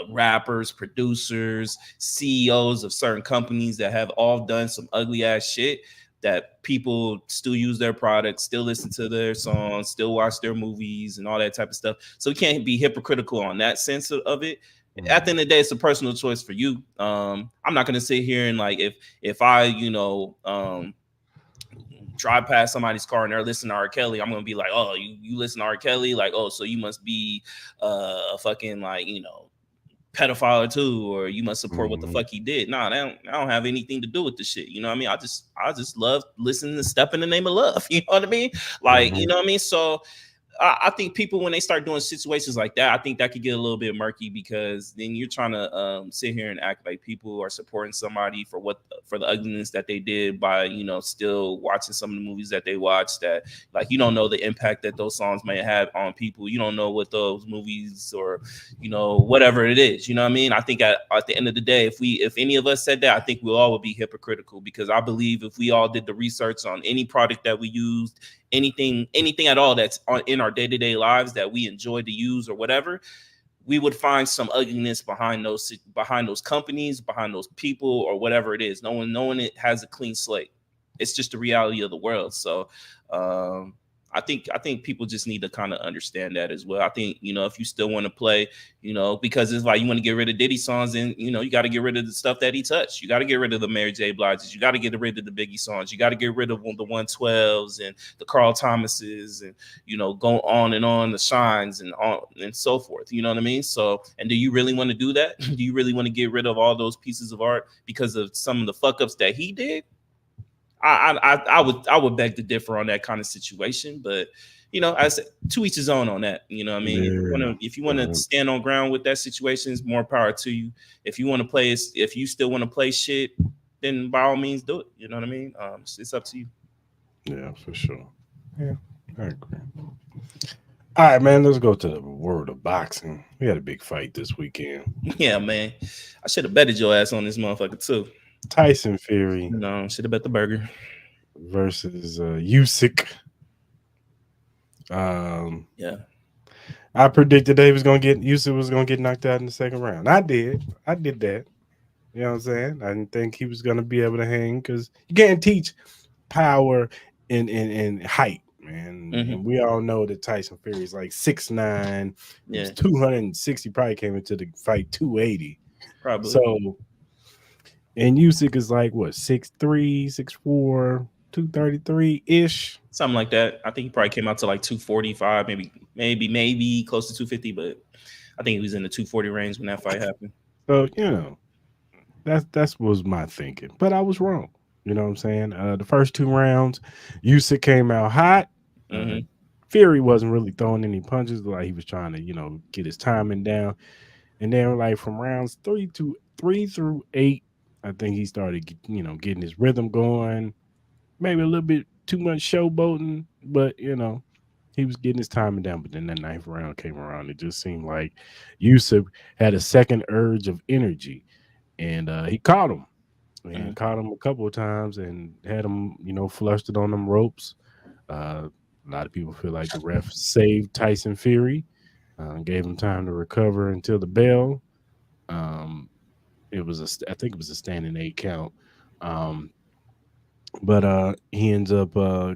[SPEAKER 2] rappers, producers, CEOs of certain companies that have all done some ugly ass shit, that people still use their products, still listen to their songs, still watch their movies and all that type of stuff. So we can't be hypocritical on that sense of it. At the
[SPEAKER 1] Mhm.
[SPEAKER 2] end of the day, it's a personal choice for you. I'm not gonna sit here and like, if I drive past somebody's car and they're listening to R. Kelly, I'm gonna be like, oh, you listen to R. Kelly, like, oh, so you must be a fucking, like, pedophile too, or you must support what the
[SPEAKER 1] Mhm.
[SPEAKER 2] fuck he did. Nah, I don't have anything to do with the shit. You know what I mean? I just love listening to Step in the Name of Love. You know what I mean? Like, you
[SPEAKER 1] Mhm.
[SPEAKER 2] know what I mean? So I think people, when they start doing situations like that, I think that could get a little bit murky, because then you're trying to sit here and act like people are supporting somebody for the ugliness that they did by, you know, still watching some of the movies that they watched, that like you don't know the impact that those songs may have on people. You don't know what those movies, or you know, whatever it is. You know what I mean? I think at the end of the day, if any of us said that, I think we all would be hypocritical, because I believe if we all did the research on any product that we used, anything at all that's in our day-to-day lives that we enjoy to use or whatever, we would find some ugliness behind those companies, behind those people, or whatever it is. No one it has a clean slate. It's just the reality of the world. So I think people just need to kind of understand that as well. I think, you know, if you still want to play, you know, because it's like you want to get rid of Diddy songs, and you know, you got to get rid of the stuff that he touched. You got to get rid of the Mary J. Blige's. You got to get rid of the Biggie songs. You got to get rid of the 112s and the Carl Thomases, and you know, go on, the Shines and on and so forth. You know what I mean? So, and do you really want to do that? Do you really want to get rid of all those pieces of art because of some of the fuck ups that he did? I would beg to differ on that kind of situation, but you know, I said, to each his own on that. You know what I mean?
[SPEAKER 1] Yeah.
[SPEAKER 2] If you want to stand on ground with that situation, it's more power to you. If you want to play, if you still want to play shit, then by all means do it. You know what I mean? It's up to you.
[SPEAKER 1] Yeah, for sure. Yeah, I agree. All right, man. Let's go to the world of boxing. We had a big fight this weekend.
[SPEAKER 2] Yeah, man. I should have betted your ass on this motherfucker too.
[SPEAKER 1] Tyson Fury.
[SPEAKER 2] No, should have bet the burger
[SPEAKER 1] versus Usyk.
[SPEAKER 2] Yeah,
[SPEAKER 1] I predicted they was gonna get Usyk was gonna get knocked out in the second round. I did that. You know what I'm saying? I didn't think he was gonna be able to hang, because you can't teach power and height, man.
[SPEAKER 2] Mm-hmm.
[SPEAKER 1] And we all know that Tyson Fury is like 6'9".
[SPEAKER 2] Yeah,
[SPEAKER 1] He's 260. Probably came into the fight 280.
[SPEAKER 2] probably.
[SPEAKER 1] So, and Usyk is like what, 6'3", 6'4", 233 ish,
[SPEAKER 2] something like that. I think he probably came out to like 245, maybe close to 250, but I think he was in the 240 range when that fight happened.
[SPEAKER 1] So, you know, that's was my thinking, but I was wrong. You know what I'm saying? The first two rounds, Usyk came out hot.
[SPEAKER 2] Mm-hmm.
[SPEAKER 1] Fury wasn't really throwing any punches, like he was trying to, you know, get his timing down. And then, like from rounds 3 through 8, I think he started, you know, getting his rhythm going. Maybe a little bit too much showboating, but you know, he was getting his timing down. But then that ninth round came around. It just seemed like Usyk had a second urge of energy, and he caught him. And caught him a couple of times and had him, you know, flushed it on them ropes. A lot of people feel like the ref saved Tyson Fury, gave him time to recover until the bell. I think it was a standing 8 count. But he ends up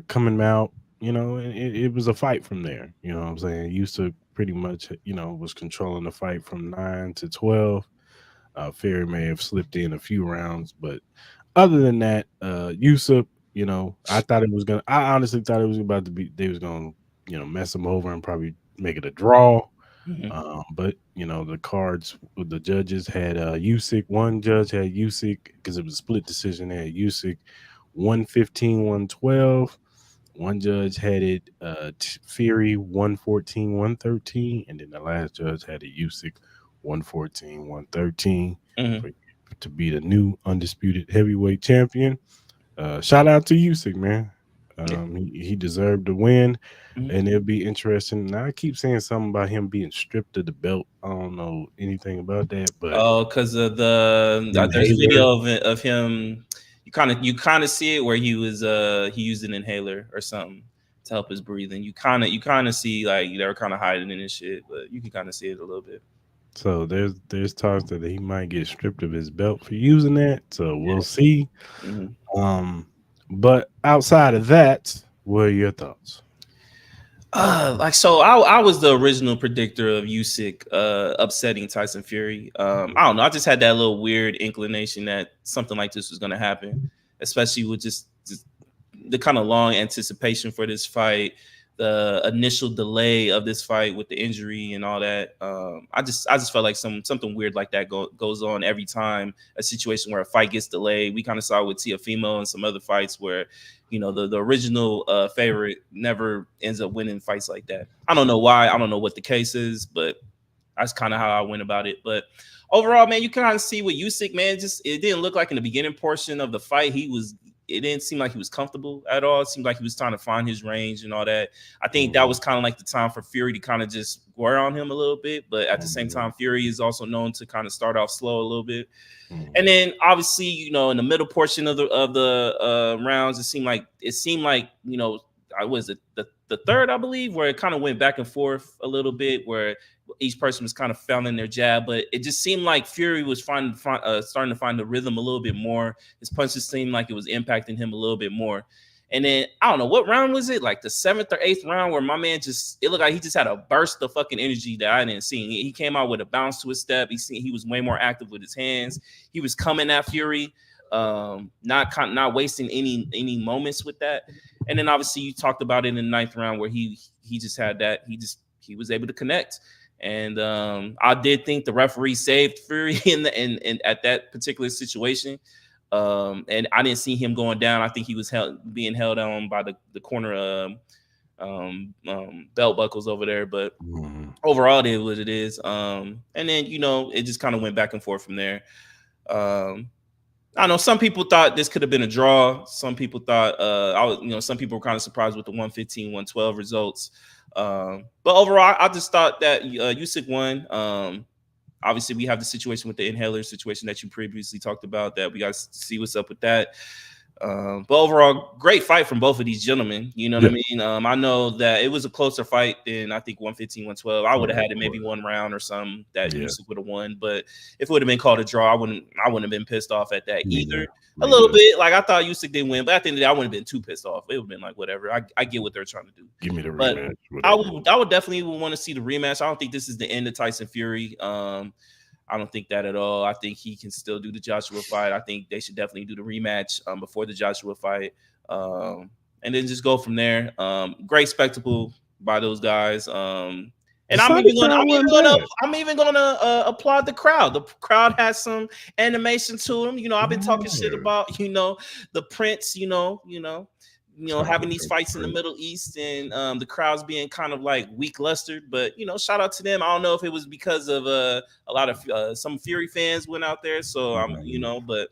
[SPEAKER 1] coming out, you know, and it was a fight from there. You know what I'm saying? Usyk pretty much, you know, was controlling the fight from 9 to 12. Fury may have slipped in a few rounds, but other than that, Usyk, you know, I honestly thought it was about to be, they was going to, you know, mess him over and probably make it a draw.
[SPEAKER 2] Mm-hmm.
[SPEAKER 1] But you know, the judges had Usyk. One judge had Usyk, because it was a split decision. They had Usyk 115, 112. One judge had it Fury 114, 113, and then the last judge had it Usyk 114, 113 to be the new undisputed heavyweight champion. Shout out to Usyk, man. He deserved the win, and it'll be interesting. Now, I keep saying something about him being stripped of the belt. I don't know anything about that, but
[SPEAKER 2] because of there's a video of him. You kind of see it where he used an inhaler or something to help his breathing. You kind of see like they were kind of hiding in his shit, but you can kind of see it a little bit.
[SPEAKER 1] So there's talks that he might get stripped of his belt for using that. So we'll see.
[SPEAKER 2] Mm-hmm.
[SPEAKER 1] But outside of that, what are your thoughts?
[SPEAKER 2] I was the original predictor of Usyk upsetting Tyson Fury. I don't know. I just had that little weird inclination that something like this was going to happen, especially with just the kind of long anticipation for this fight. the initial delay of this fight with the injury and all that. I just felt like something weird like that goes on every time a situation where a fight gets delayed. We kind of saw it with Teofimo and some other fights where, the original favorite never ends up winning fights like that. I don't know why. I don't know what the case is, but that's kind of how I went about it. But overall, man, you kind of see with Uysk, man, just it didn't look like in the beginning portion of the fight it didn't seem like he was comfortable at all. It seemed like he was trying to find his range and all that. I think that was kind of like the time for Fury to kind of just wear on him a little bit. But at the same time, Fury is also known to kind of start off slow a little bit. And then obviously, in the middle portion of the rounds, it seemed like I was it the third, I believe, where it kind of went back and forth a little bit, where each person was kind of fouling their jab, but it just seemed like Fury was starting to find the rhythm a little bit more. His punches seemed like it was impacting him a little bit more. And then I don't know what round was it, like the 7th or 8th round, where my man it looked like he just had a burst of fucking energy that I didn't see. He came out with a bounce to his step. He was way more active with his hands. He was coming at Fury, not wasting any moments with that. And then obviously you talked about it in the 9th round where he just had that. He was able to connect. And I did think the referee saved Fury in at that particular situation. And I didn't see him going down. I think he was being held on by the corner belt buckles over there. But overall, it is what it is. And then it just kind of went back and forth from there. I know some people thought this could have been a draw. Some people thought some people were kind of surprised with the 115-112 results. But overall, I just thought that Uysk won. Obviously, we have the situation with the inhaler situation that you previously talked about, that we got to see what's up with that. But overall, great fight from both of these gentlemen. You know what I mean? I know that it was a closer fight than I think 115-112. I would have had it maybe one round or something that Uysk would have won. But if it would have been called a draw, I wouldn't have been pissed off at that either. A little bit. Like, I thought Uysk didn't win, but at the end of the day, I wouldn't have been too pissed off. It would have been like, whatever. I get what they're trying to do.
[SPEAKER 1] Give me the rematch.
[SPEAKER 2] I would definitely want to see the rematch. I don't think this is the end of Tyson Fury. I don't think that at all. I think he can still do the Joshua fight. I think they should definitely do the rematch before the Joshua fight, and then just go from there. Great spectacle by those guys. And I'm even gonna applaud the crowd. The crowd has some animation to them. I've been talking shit about the Prince. Having these fights in the Middle East and the crowds being kind of like weak lustered, but shout out to them. I don't know if it was because of a lot of some Fury fans went out there, so but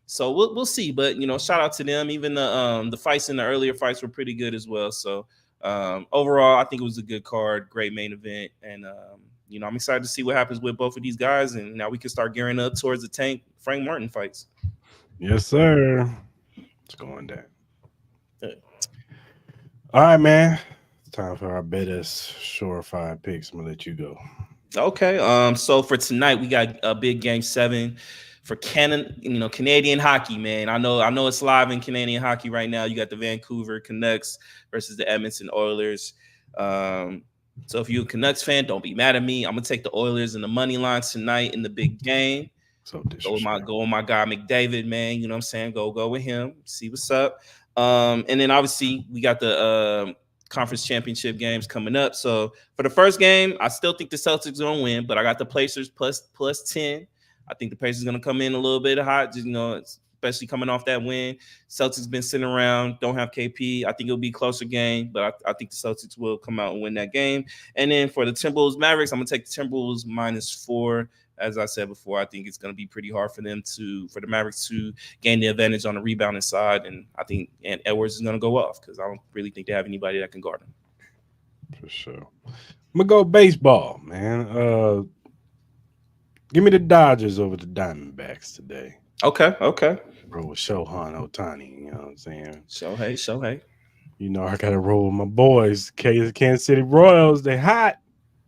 [SPEAKER 2] so we'll see. But shout out to them. Even the fights in the earlier fights were pretty good as well. So overall, I think it was a good card, great main event, and I'm excited to see what happens with both of these guys, and now we can start gearing up towards the Tank Frank Martin fights.
[SPEAKER 1] Yes, sir. It's going down. All right, man. It's time for our biggest surefire picks. I'm gonna let you go.
[SPEAKER 2] Okay. So for tonight, we got a big game 7 for Canadian hockey, man. I know it's live in Canadian hockey right now. You got the Vancouver Canucks versus the Edmonton Oilers. So if you're a Canucks fan, don't be mad at me. I'm gonna take the Oilers in the money line tonight in the big game.
[SPEAKER 1] So
[SPEAKER 2] go with my guy McDavid, man. You know what I'm saying? Go with him. See what's up. And then obviously we got the conference championship games coming up. So for the first game, I still think the Celtics are gonna win, but I got the Pacers plus 10. I think the Pacers are gonna come in a little bit hot, especially coming off that win. Celtics been sitting around, don't have KP. I think it'll be a closer game, but I think the Celtics will come out and win that game. And then for the Timberwolves Mavericks, I'm gonna take the Timberwolves -4. As I said before, I think it's going to be pretty hard for the Mavericks to gain the advantage on the rebounding side, and I think Edwards is going to go off because I don't really think they have anybody that can guard him.
[SPEAKER 1] For sure. I'm gonna go baseball, man. Give me the Dodgers over the Diamondbacks today.
[SPEAKER 2] Okay.
[SPEAKER 1] Roll with Shohei Ohtani, you know what I'm saying?
[SPEAKER 2] Shohei.
[SPEAKER 1] I got to roll with my boys, Kansas City Royals. They hot.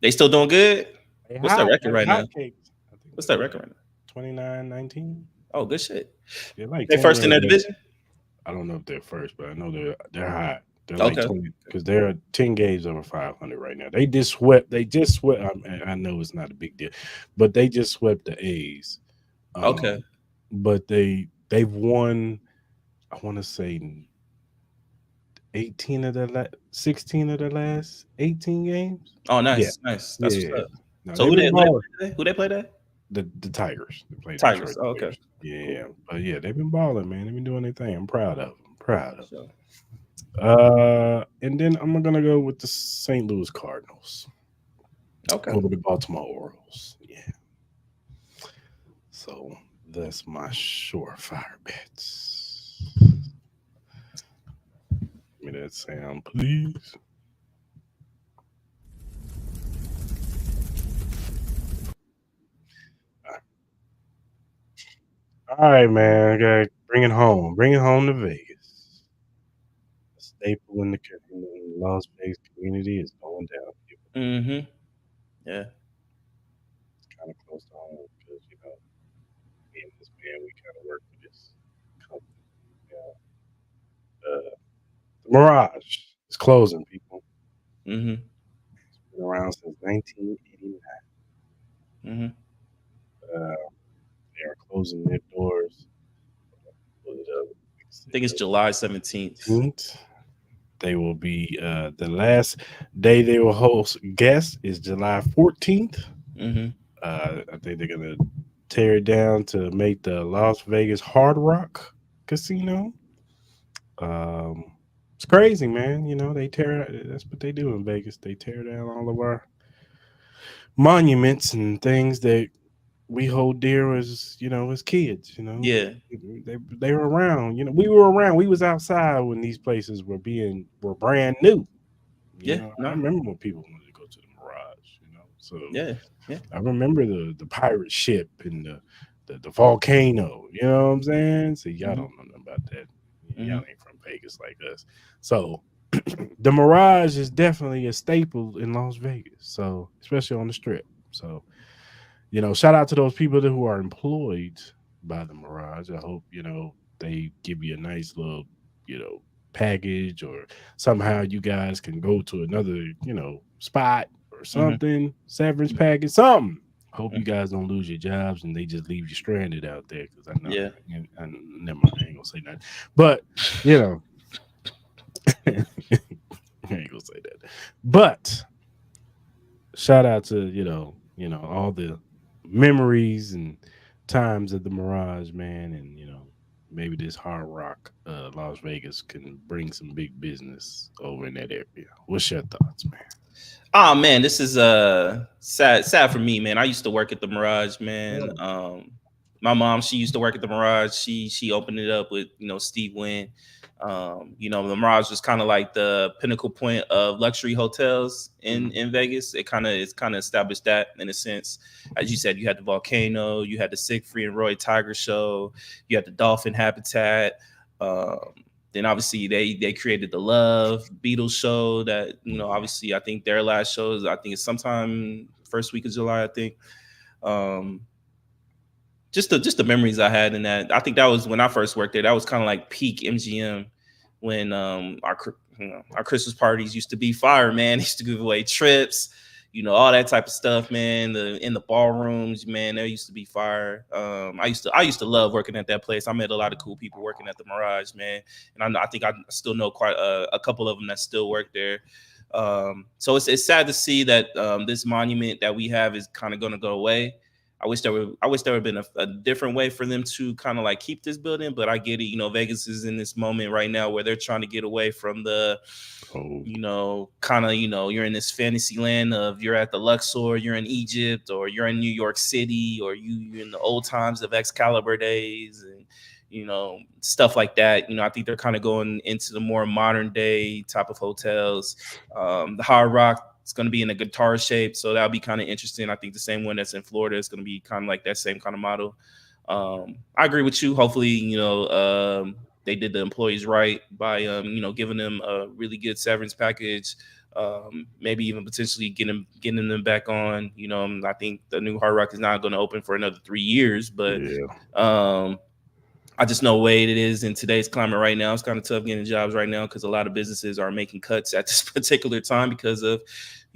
[SPEAKER 2] They still doing good? What's
[SPEAKER 1] that
[SPEAKER 2] record right now? What's that record right now?
[SPEAKER 1] 29-19.
[SPEAKER 2] Oh, good shit.
[SPEAKER 1] They
[SPEAKER 2] first in their division?
[SPEAKER 1] I don't know if they're first, but I know they're hot. They're like 20 because they're 10 games over 500 right now. They just swept. I know it's not a big deal, but they just swept the A's. But they've won. I want to say 16 of the last 18 games.
[SPEAKER 2] Oh,
[SPEAKER 1] Yeah,
[SPEAKER 2] nice. That's what's
[SPEAKER 1] yeah.
[SPEAKER 2] up.
[SPEAKER 1] No,
[SPEAKER 2] So
[SPEAKER 1] they've been
[SPEAKER 2] who they
[SPEAKER 1] balling.
[SPEAKER 2] play today? Who they play today?
[SPEAKER 1] The Tigers. They play Detroit
[SPEAKER 2] Tigers. Oh, okay.
[SPEAKER 1] Tigers. Yeah,
[SPEAKER 2] Cool.
[SPEAKER 1] but yeah, they've been balling, man. They've been doing their thing. I'm proud of them. Proud of
[SPEAKER 2] So,
[SPEAKER 1] them. And then I'm gonna go with the St. Louis Cardinals
[SPEAKER 2] okay.
[SPEAKER 1] over the Baltimore Orioles. Yeah. So that's my surefire bets. Give me that sound, please. All right, man. Okay, bring it home. Bring it home to Vegas. A staple in the Las Vegas community is going down.
[SPEAKER 2] Mm-hmm. Yeah.
[SPEAKER 1] It's kind of close to home because me and this man, we kind of work for this company. The Mirage is closing. People,
[SPEAKER 2] Mm-hmm.
[SPEAKER 1] it's been around since 1989.
[SPEAKER 2] Mm-hmm.
[SPEAKER 1] They are closing their doors. Pull it up.
[SPEAKER 2] I think it's July 17th.
[SPEAKER 1] 17th. They will be the last day they will host guests is July 14th.
[SPEAKER 2] Mm-hmm.
[SPEAKER 1] I think they're gonna tear it down to make the Las Vegas Hard Rock Casino. Um, it's crazy, man. They tear. That's what they do in Vegas. They tear down all of our monuments and things that we hold dear as kids.
[SPEAKER 2] Yeah.
[SPEAKER 1] They were around. We were around. We was outside when these places were brand new.
[SPEAKER 2] Yeah.
[SPEAKER 1] I
[SPEAKER 2] No.
[SPEAKER 1] remember when people wanted to go to the Mirage. So
[SPEAKER 2] Yeah. Yeah.
[SPEAKER 1] I remember the pirate ship and the volcano. You know what I'm saying? See, y'all
[SPEAKER 2] Mm-hmm.
[SPEAKER 1] don't know nothing about that. Y'all
[SPEAKER 2] Mm-hmm.
[SPEAKER 1] ain't from Vegas like us. So the Mirage is definitely a staple in Las Vegas. So especially on the strip. So shout out to those people who are employed by the Mirage. I hope they give you a nice little you know package, or somehow you guys can go to another spot or
[SPEAKER 2] Mm-hmm.
[SPEAKER 1] something, severance package, something. Hope you
[SPEAKER 2] Mm-hmm.
[SPEAKER 1] guys don't lose your jobs and they just leave you stranded out there, because I know
[SPEAKER 2] Yeah.
[SPEAKER 1] I never mind, I ain't gonna say nothing. But you know, I ain't gonna say that. But shout out to all the memories and times of the Mirage, man, and maybe this Hard Rock, Las Vegas can bring some big business over in that area. What's your thoughts, man?
[SPEAKER 2] Oh man, this is sad for me, man. I used to work at the Mirage, man. My mom, she used to work at the Mirage. She opened it up with Steve Wynn. The Mirage was kind of like the pinnacle point of luxury hotels in Vegas. It's kind of established that in a sense. As you said, you had the volcano, you had the Siegfried and Roy Tiger show, you had the dolphin habitat. Um, then obviously they created the Love Beatles show that obviously I think their last show is, I think it's sometime first week of July, I think. Um, just the memories I had in that. I think that was when I first worked there. That was kind of like peak MGM when our Christmas parties used to be fire, man. They used to give away trips, all that type of stuff, man. In the ballrooms, man, there used to be fire. I used to love working at that place. I met a lot of cool people working at the Mirage, man, and I think I still know quite a couple of them that still work there. So it's sad to see that this monument that we have is kind of going to go away. I wish there would have been a different way for them to kind of like keep this building, but I get it. Vegas is in this moment right now where they're trying to get away from the,
[SPEAKER 1] Oh,
[SPEAKER 2] kind of, you're in this fantasy land of you're at the Luxor, you're in Egypt, or you're in New York City, or you're in the old times of Excalibur days, and stuff like that. I think they're kind of going into the more modern day type of hotels. The Hard Rock, it's going to be in a guitar shape, so that'll be kind of interesting. I think the same one that's in Florida is going to be kind of like that same kind of model. I agree with you. Hopefully, they did the employees right by giving them a really good severance package. Maybe even potentially getting them back on. I think the new Hard Rock is not going to open for another 3 years, but
[SPEAKER 1] yeah.
[SPEAKER 2] I just know the way it is in today's climate right now. It's kind of tough getting jobs right now because a lot of businesses are making cuts at this particular time because of,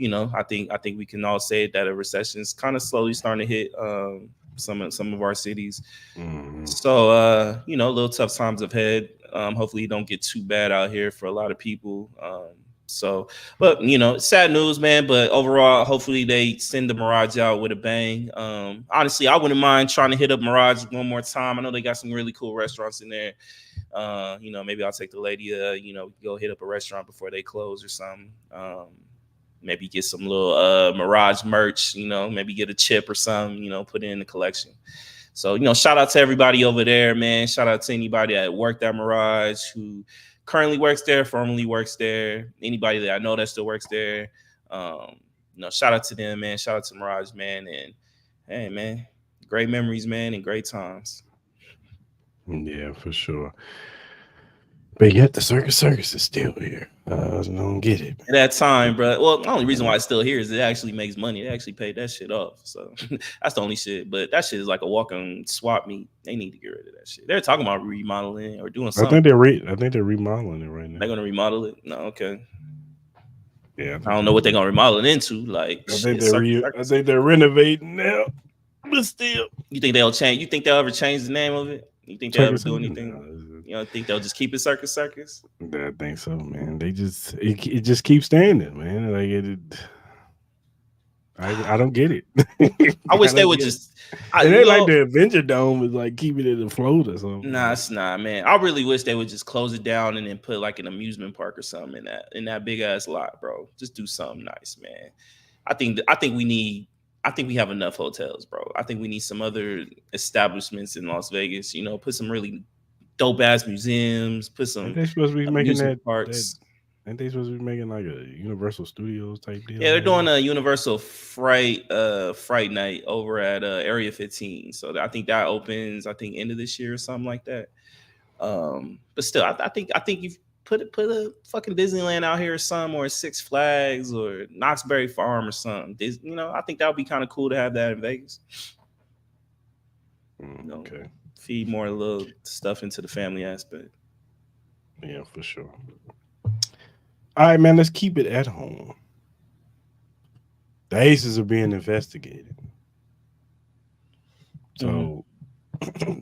[SPEAKER 2] I think we can all say that a recession is kind of slowly starting to hit some of our cities.
[SPEAKER 1] Mm.
[SPEAKER 2] So a little tough times ahead. Hopefully, it don't get too bad out here for a lot of people. So, but sad news, man. But overall, hopefully they send the Mirage out with a bang. Honestly, I wouldn't mind trying to hit up Mirage one more time. I know they got some really cool restaurants in there. Maybe I'll take the lady. Go hit up a restaurant before they close or something. Maybe get some little Mirage merch. Maybe get a chip or something. Put it in the collection. So shout out to everybody over there, man. Shout out to anybody that worked at Mirage who currently works there, formerly works there, anybody that I know that still works there. Shout out to them, man. Shout out to Mirage, man. And hey, man, great memories, man, and great times.
[SPEAKER 1] Yeah, for sure. But yet the Circus is still here. I don't get it.
[SPEAKER 2] At that time, bro. Well, the only reason why it's still here is it actually makes money. They actually paid that shit off. So that's the only shit. But that shit is like a walk-on swap meet. They need to get rid of that shit. They're talking about remodeling or doing something.
[SPEAKER 1] I think they're remodeling it right now.
[SPEAKER 2] They're gonna remodel it? No, okay.
[SPEAKER 1] Yeah.
[SPEAKER 2] I don't know what they're gonna remodel it into. Like
[SPEAKER 1] I think they're renovating now. But still.
[SPEAKER 2] You think they'll change? You think they'll ever change the name of it? You think they'll ever do anything? Think they'll just keep it Circus?
[SPEAKER 1] I think so, man. It just keeps standing, man. Like I don't get it.
[SPEAKER 2] I wish they would just.
[SPEAKER 1] They like the Avenger Dome is like keeping it afloat or something.
[SPEAKER 2] Nah, it's not, man. I really wish they would just close it down and then put like an amusement park or something in that big ass lot, bro. Just do something nice, man. I think we have enough hotels, bro. I think we need some other establishments in Las Vegas. Put some really dope ass museums. Put some.
[SPEAKER 1] They're supposed to be making that
[SPEAKER 2] parks.
[SPEAKER 1] Ain't they supposed to be making like a Universal Studios type deal?
[SPEAKER 2] Yeah, they're doing a Universal Fright Night over at Area 15. So I think that opens end of this year or something like that. But still, I think you've put a fucking Disneyland out here or something, or Six Flags or Knoxbury Farm or something. I think that would be kind of cool to have that in Vegas.
[SPEAKER 1] Okay.
[SPEAKER 2] Feed more little stuff into the family aspect.
[SPEAKER 1] Yeah, for sure. All right, man, let's keep it at home. The Aces are being investigated. So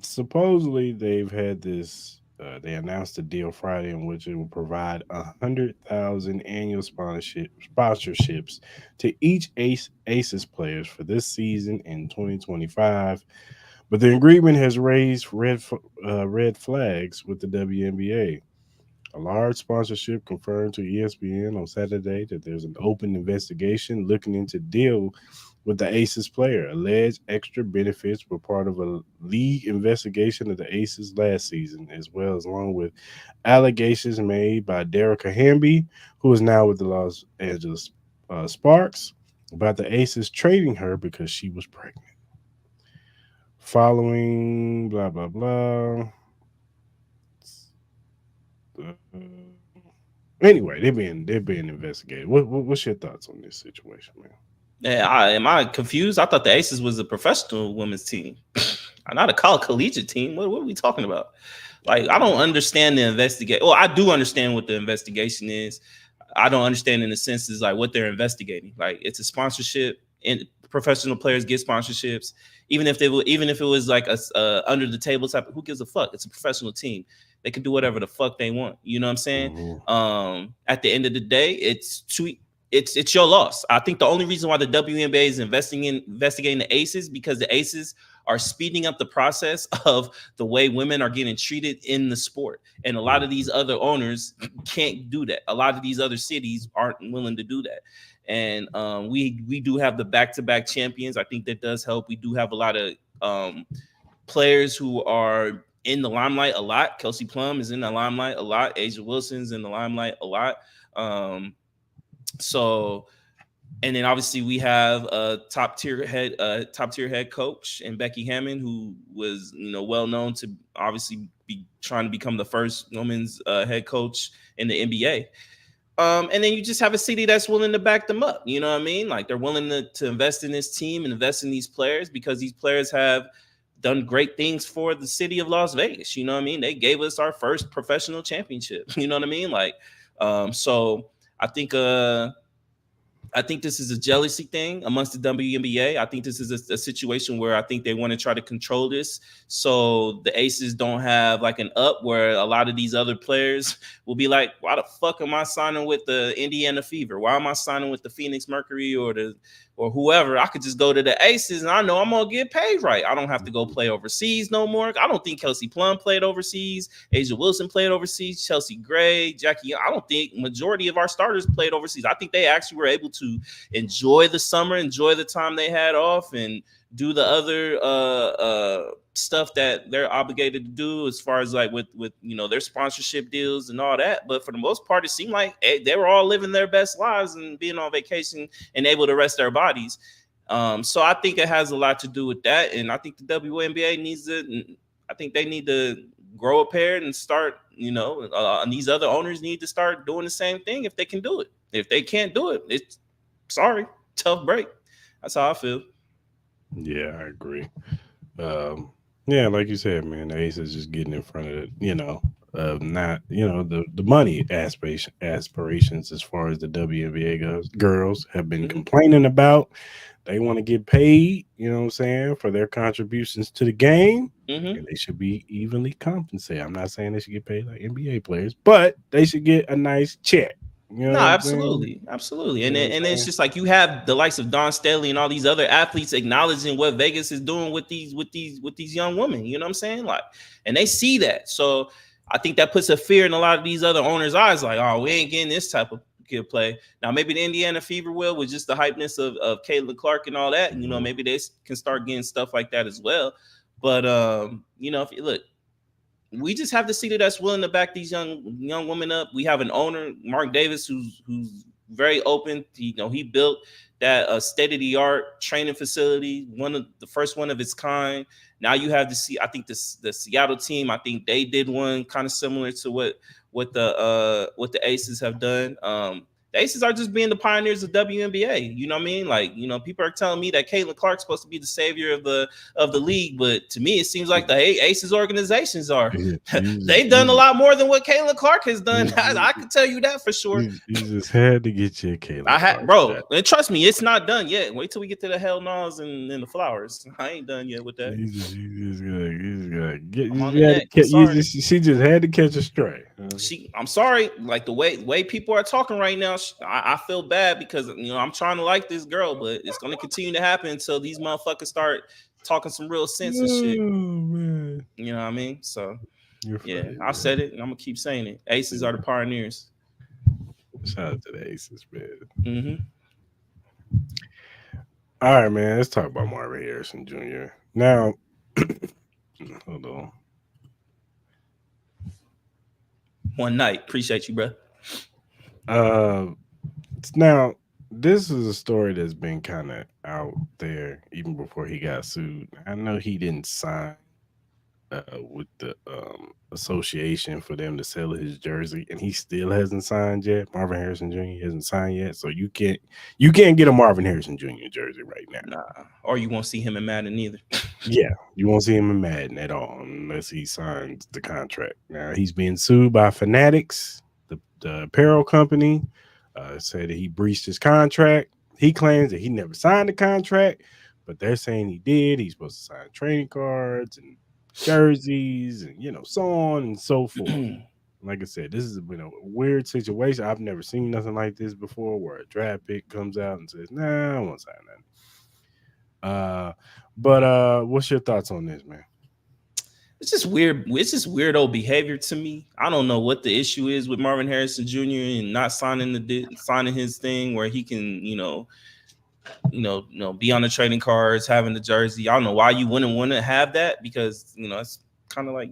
[SPEAKER 1] supposedly they've had this, they announced a deal Friday in which it will provide 100,000 annual sponsorships to each Aces players for this season in 2025. But the agreement has raised red flags with the WNBA. A large sponsorship confirmed to ESPN on Saturday that there's an open investigation looking into deal with the Aces player. Alleged extra benefits were part of a league investigation of the Aces last season, as well as along with allegations made by Derica Hamby, who is now with the Los Angeles Sparks, about the Aces trading her because she was pregnant. Following blah blah blah. Anyway, they're being investigated. What's your thoughts on this situation, man?
[SPEAKER 2] Yeah, am I confused? I thought the Aces was a professional women's team, not a collegiate team. What are we talking about? Like, I don't understand the investigation. Well, I do understand what the investigation is. I don't understand in the sense is like what they're investigating. Like, it's a sponsorship, and professional players get sponsorships, even if it was like a under the table type. Who gives a fuck? It's a professional team. They can do whatever the fuck they want. You know what I'm saying? Mm-hmm. At the end of the day, it's your loss. I think the only reason why the WNBA is investigating the Aces because the Aces are speeding up the process of the way women are getting treated in the sport. And a lot of these other owners can't do that. A lot of these other cities aren't willing to do that. And we do have the back-to-back champions. I think that does help. We do have a lot of players who are in the limelight a lot. Kelsey Plum is in the limelight a lot. Asia Wilson's in the limelight a lot. So, and then obviously we have a top tier head coach in Becky Hammond, who was well known to obviously be trying to become the first women's head coach in the NBA. And then you just have a city that's willing to back them up. You know what I mean? Like, they're willing to invest in this team and invest in these players because these players have done great things for the city of Las Vegas. You know what I mean? They gave us our first professional championship. You know what I mean? Like, so I think I think this is a jealousy thing amongst the WNBA. I think this is a situation where I think they want to try to control this, so the Aces don't have like an up where a lot of these other players will be like, "Why the fuck am I signing with the Indiana Fever? Why am I signing with the Phoenix Mercury or whoever? I could just go to the Aces and I know I'm gonna get paid right. I don't have to go play overseas no more. I don't think Kelsey Plum played overseas. Asia Wilson played overseas. Chelsea Gray, Jackie. I don't think majority of our starters played overseas. I think they actually were able to enjoy the summer, enjoy the time they had off, and do the other stuff that they're obligated to do as far as like with their sponsorship deals and all that. But for the most part, it seemed like they were all living their best lives and being on vacation and able to rest their bodies. So I think it has a lot to do with that, and I think the WNBA needs to. I think they need to grow a pair and start. And these other owners need to start doing the same thing if they can do it. If they can't do it, it's sorry, tough break. That's how I feel.
[SPEAKER 1] Yeah, I agree. Yeah, like you said, man, the Aces just getting in front of it, not the money aspirations as far as the WNBA girls have been complaining about. They want to get paid, you know what I'm saying, for their contributions to the game, and they should be evenly compensated. I'm not saying they should get paid like NBA players, but they should get a nice check. You know
[SPEAKER 2] No, absolutely. And it's just like you have the likes of Don Staley and all these other athletes acknowledging what Vegas is doing with these young women. You know what I'm saying? Like, and they see that. So I think that puts a fear in a lot of these other owners' eyes. Like, oh, we ain't getting this type of kid play. Now maybe the Indiana Fever will, with just the hypeness of Caitlin Clark and all that. Maybe they can start getting stuff like that as well. But if you look. We just have the city that's willing to back these young women up. We have an owner, Mark Davis, who's very open. He built that state-of-the-art training facility, the first one of its kind. Now you have I think the Seattle team. I think they did one kind of similar to what the Aces have done. The Aces are just being the pioneers of WNBA. You know what I mean? Like, people are telling me that Caitlin Clark's supposed to be the savior of the league, but to me, it seems like the Aces organizations are. They've done a lot more than what Caitlin Clark has done. I can tell you that for sure.
[SPEAKER 1] You just had to get your Caitlin.
[SPEAKER 2] Bro, and trust me, it's not done yet. Wait till we get to the Hell No's and the Flowers. I ain't done yet with that.
[SPEAKER 1] She just had to catch a stray.
[SPEAKER 2] I'm sorry, like the way people are talking right now, I feel bad because I'm trying to like this girl, but it's going to continue to happen until these motherfuckers start talking some real sense and shit. Man. You know what I mean? So yeah, I said it and I'm gonna keep saying it. Aces are the pioneers.
[SPEAKER 1] Shout out to the Aces, man. All right, man. Let's talk about Marvin Harrison Jr. Now, hold on.
[SPEAKER 2] One night. Appreciate you, bro.
[SPEAKER 1] Now, this is a story that's been kind of out there even before he got sued. I know he didn't sign with the association for them to sell his jersey, and he still hasn't signed yet. Marvin Harrison Jr. hasn't signed yet, so you can't get a Marvin Harrison Jr. jersey right now.
[SPEAKER 2] Nah, or you won't see him in Madden either.
[SPEAKER 1] Yeah, you won't see him in Madden at all unless he signs the contract. Now he's being sued by Fanatics, the apparel company. Said that he breached his contract. He claims that he never signed the contract, but they're saying he did. He's supposed to sign trading cards and jerseys and so on and so forth. Like I said, this has been a weird situation. I've never seen nothing like this before, where a draft pick comes out and says, "Nah, I won't sign that." But what's your thoughts on this, man?
[SPEAKER 2] It's just weird. It's just weirdo behavior to me. I don't know what the issue is with Marvin Harrison Jr. and not signing his thing where he can, be on the trading cards, having the jersey. I don't know why you wouldn't want to have that, because it's kind of like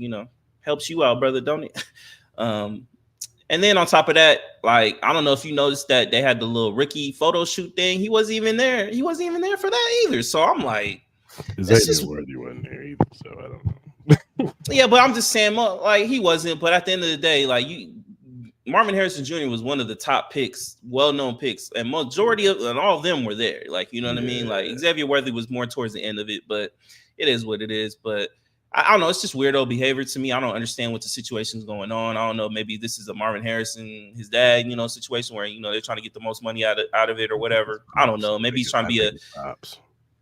[SPEAKER 2] helps you out, brother, don't it? And then on top of that, like, I don't know if you noticed that they had the little Ricky photo shoot thing. He wasn't even there. He wasn't even there for that either. So I'm like,
[SPEAKER 1] Xavier Worthy wasn't there either. So I don't know.
[SPEAKER 2] Yeah, but I'm just saying, like, he wasn't. But at the end of the day, like, Marvin Harrison Jr. was one of the top picks, well-known picks, and majority of and all of them were there. Like, you know what I mean? Like, Xavier Worthy was more towards the end of it, but it is what it is. But I don't know. It's just weirdo behavior to me. I don't understand what the situation's going on. I don't know. Maybe this is a Marvin Harrison, his dad, situation where they're trying to get the most money out of it or whatever. I don't know. Maybe he's trying to be a
[SPEAKER 1] pops.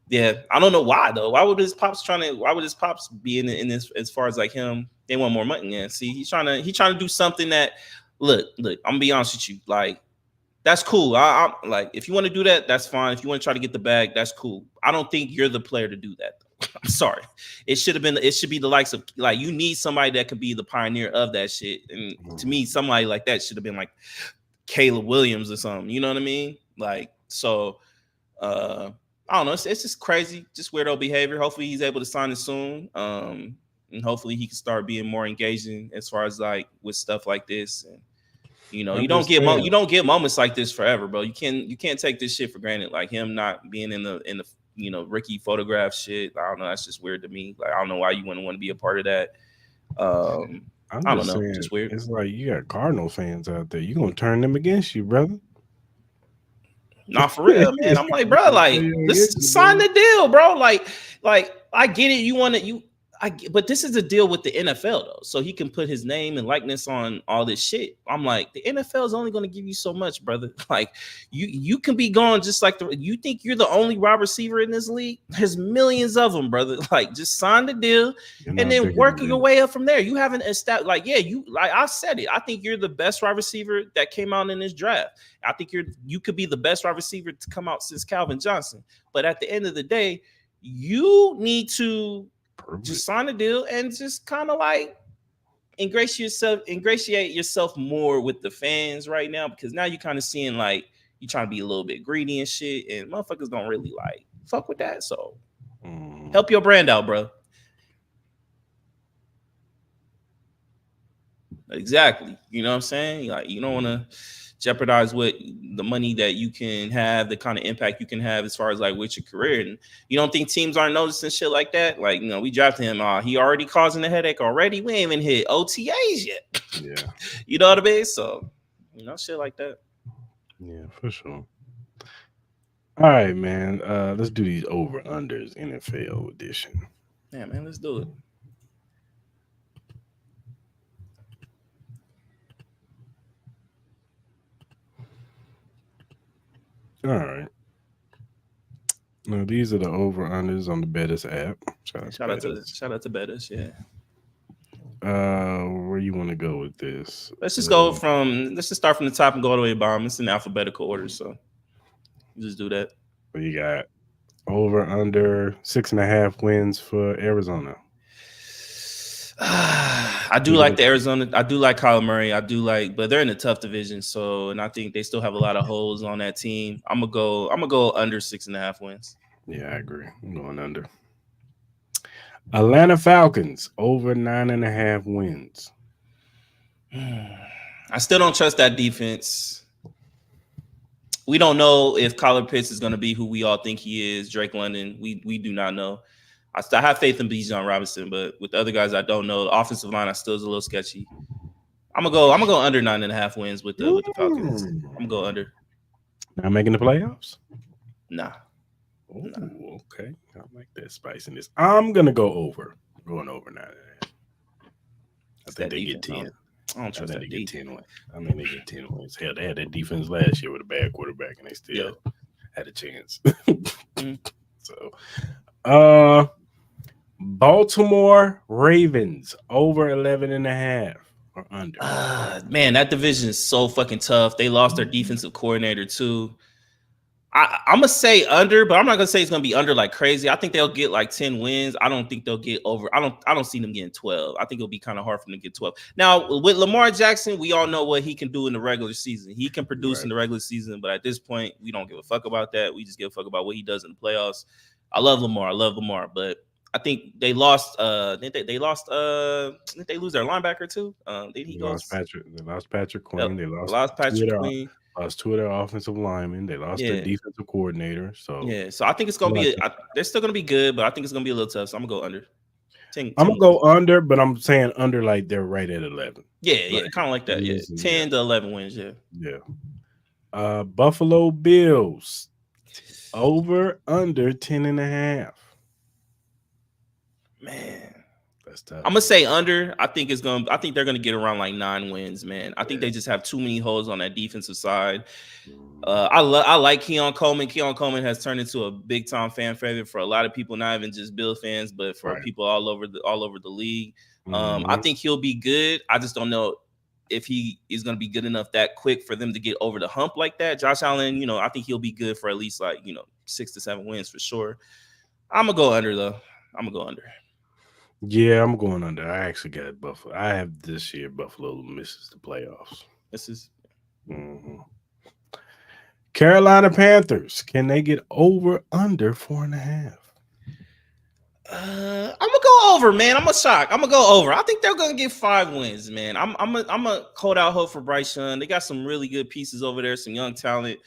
[SPEAKER 2] Yeah, I don't know why though. Why would his pops be in this as far as like him? They want more money. Yeah, see, he's trying to do something that look. I'm gonna be honest with you. Like, that's cool. I'm like, if you want to do that, that's fine. If you want to try to get the bag, that's cool. I don't think you're the player to do that. I'm sorry. It should be the likes of like you need somebody that could be the pioneer of that shit. And to me, somebody like that should have been like Caleb Williams or something. You know what I mean? Like, so I don't know. It's just crazy, just weirdo behavior. Hopefully he's able to sign it soon. And hopefully he can start being more engaging as far as like with stuff like this. And you don't get moments like this forever, bro. You can't take this shit for granted. Like him not being in the Ricky photograph shit. I don't know. That's just weird to me. Like I don't know why you wouldn't want to be a part of that. I don't know. Just weird.
[SPEAKER 1] It's like you got Cardinal fans out there. You gonna turn them against you, brother?
[SPEAKER 2] Nah, for real, man. I'm like, bro, like, let's sign the deal, bro. Like, I get it. But this is a deal with the NFL though, so he can put his name and likeness on all this shit. I'm like, the NFL is only going to give you so much, brother. Like, you can be gone just like you think you're the only wide receiver in this league. There's millions of them, brother. Like, just sign the deal and then work your way up from there. You haven't established, like I said it. I think you're the best wide receiver that came out in this draft. I think you could be the best wide receiver to come out since Calvin Johnson. But at the end of the day, you need to just sign a deal and just kind of like ingratiate yourself more with the fans right now, because now you're kind of seeing like you trying to be a little bit greedy and shit, and motherfuckers don't really like fuck with that. So help your brand out, bro. Exactly. You know what I'm saying? Like, you don't want to jeopardize what the money that you can have, the kind of impact you can have as far as like with your career. And you don't think teams aren't noticing shit like that? Like, we drafted him. He already causing a headache already. We ain't even hit OTAs yet.
[SPEAKER 1] Yeah.
[SPEAKER 2] You know what I mean? So, shit like that.
[SPEAKER 1] Yeah, for sure. All right, man. Let's do these over-unders NFL edition.
[SPEAKER 2] Yeah, man, let's do it.
[SPEAKER 1] All right. Now these are the over-unders on the Bettis app.
[SPEAKER 2] Shout out to Bettis, yeah.
[SPEAKER 1] Where you want to go with this?
[SPEAKER 2] Let's just start from the top and go all the way to the bottom. It's in alphabetical order, so just do that.
[SPEAKER 1] So you got over under 6.5 wins for Arizona.
[SPEAKER 2] I do like the Arizona. I do like Kyler Murray. But they're in a tough division. So, and I think they still have a lot of holes on that team. I'm gonna go under 6.5 wins.
[SPEAKER 1] Yeah, I agree. I'm going under. Atlanta Falcons over 9.5 wins.
[SPEAKER 2] I still don't trust that defense. We don't know if Kyler Pitts is going to be who we all think he is. Drake London, we do not know. I have faith in Bijan Robinson, but with the other guys, I don't know. The offensive line, I still is a little sketchy. I'm gonna go under 9.5 wins with the Falcons. I'm gonna go under.
[SPEAKER 1] Not making the playoffs?
[SPEAKER 2] Nah.
[SPEAKER 1] Oh, nah. Okay. I like that spiciness. I'm gonna go over. I'm going over 9.5. I think they get 10.
[SPEAKER 2] I don't trust that. They
[SPEAKER 1] get 10 wins. I mean, they get 10 wins. Hell, they had that defense last year with a bad quarterback, and they still had a chance. So, Baltimore Ravens over 11.5 or under.
[SPEAKER 2] Man, that division is so fucking tough. They lost their defensive coordinator too. I'm gonna say under, but I'm not gonna say it's gonna be under like crazy. I think they'll get like 10 wins. I don't think they'll get over. I don't see them getting 12. I think it'll be kind of hard for them to get 12. Now with Lamar Jackson, we all know what he can do in the regular season. He can produce in the regular season, but at this point, we don't give a fuck about that. We just give a fuck about what he does in the playoffs. I love Lamar, but I think they lost. Did they lose their linebacker too?
[SPEAKER 1] They lost Patrick Queen. They
[SPEAKER 2] lost Patrick Queen.
[SPEAKER 1] Lost two of their offensive linemen. They lost their defensive coordinator. So
[SPEAKER 2] I think it's gonna be. They're still gonna be good, but I think it's gonna be a little tough. So I'm gonna go under.
[SPEAKER 1] 10 I'm gonna go under, but I'm saying under like they're right at 11.
[SPEAKER 2] Yeah, kind of like that. Yeah, 10 to 11 wins.
[SPEAKER 1] Yeah. Buffalo Bills over under 10.5.
[SPEAKER 2] Man,
[SPEAKER 1] That's tough.
[SPEAKER 2] I'm gonna say under. I think they're gonna get around like 9 wins, man. I think they just have too many holes on that defensive side. I like Keon Coleman. Keon Coleman has turned into a big time fan favorite for a lot of people, not even just Bill fans, but for people all over the league. I think he'll be good. I just don't know if he is going to be good enough that quick for them to get over the hump like that. Josh Allen, I think he'll be good for at least 6 to 7 wins for sure. I'm gonna go under though. I'm gonna go under.
[SPEAKER 1] Yeah, I'm going under. I actually got Buffalo. I have this year Buffalo misses the playoffs.
[SPEAKER 2] This is.
[SPEAKER 1] Carolina Panthers. Can they get over under 4.5?
[SPEAKER 2] I'm gonna go over, man. I'm a shock. I'm gonna go over. I think they're gonna get 5 wins, man. I'm a hold out hope for Bryce Young. They got some really good pieces over there, some young talent.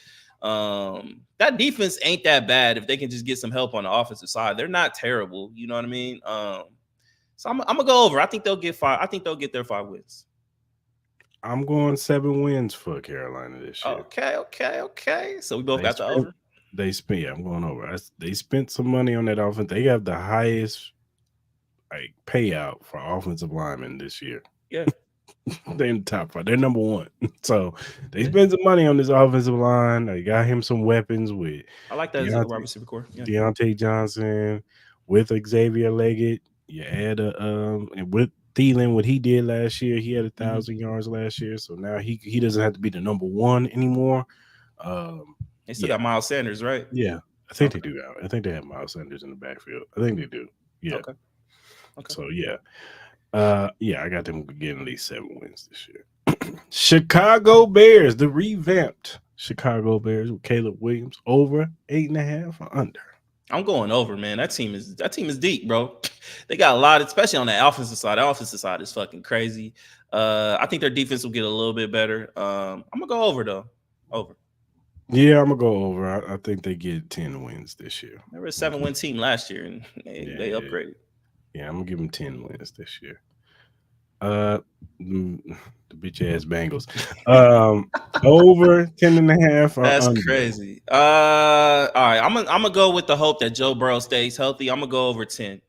[SPEAKER 2] That defense ain't that bad if they can just get some help on the offensive side. They're not terrible, you know what I mean? So I'm gonna go over. I think they'll get 5. I think they'll get their 5 wins.
[SPEAKER 1] I'm going 7 wins for Carolina this year.
[SPEAKER 2] Okay. So we both got the over.
[SPEAKER 1] I'm going over. They spent some money on that offense. They have the highest payout for offensive linemen this year.
[SPEAKER 2] Yeah.
[SPEAKER 1] They're in the top 5. They're number 1. So they spent some money on this offensive line. They got him some weapons with.
[SPEAKER 2] I like that as a wide receiver core. Yeah.
[SPEAKER 1] Deontay Johnson with Xavier Leggett. You add and with Thielen, what he did last year, he had 1,000 yards last year. So now he doesn't have to be the number 1 anymore.
[SPEAKER 2] They still got Miles Sanders, right?
[SPEAKER 1] Yeah, I think they do. I think they have Miles Sanders in the backfield. I think they do. Yeah.
[SPEAKER 2] Okay.
[SPEAKER 1] So yeah, I got them getting at least 7 wins this year. Chicago Bears, the revamped Chicago Bears with Caleb Williams, over 8.5 or under.
[SPEAKER 2] I'm going over, man. That team is deep, bro. They got a lot, especially on the offensive side. The offensive side is fucking crazy. I think their defense will get a little bit better. I'm gonna go over though. Over.
[SPEAKER 1] Yeah, I'm gonna go over. I think they get 10 wins this year.
[SPEAKER 2] They were a 7-win team last year, and they upgraded.
[SPEAKER 1] Yeah, I'm gonna give them 10 wins this year. The bitch ass Bengals. Over 10.5.
[SPEAKER 2] That's
[SPEAKER 1] under.
[SPEAKER 2] crazy. All right, I'm gonna go with the hope that Joe Burrow stays healthy. I'm gonna go over 10.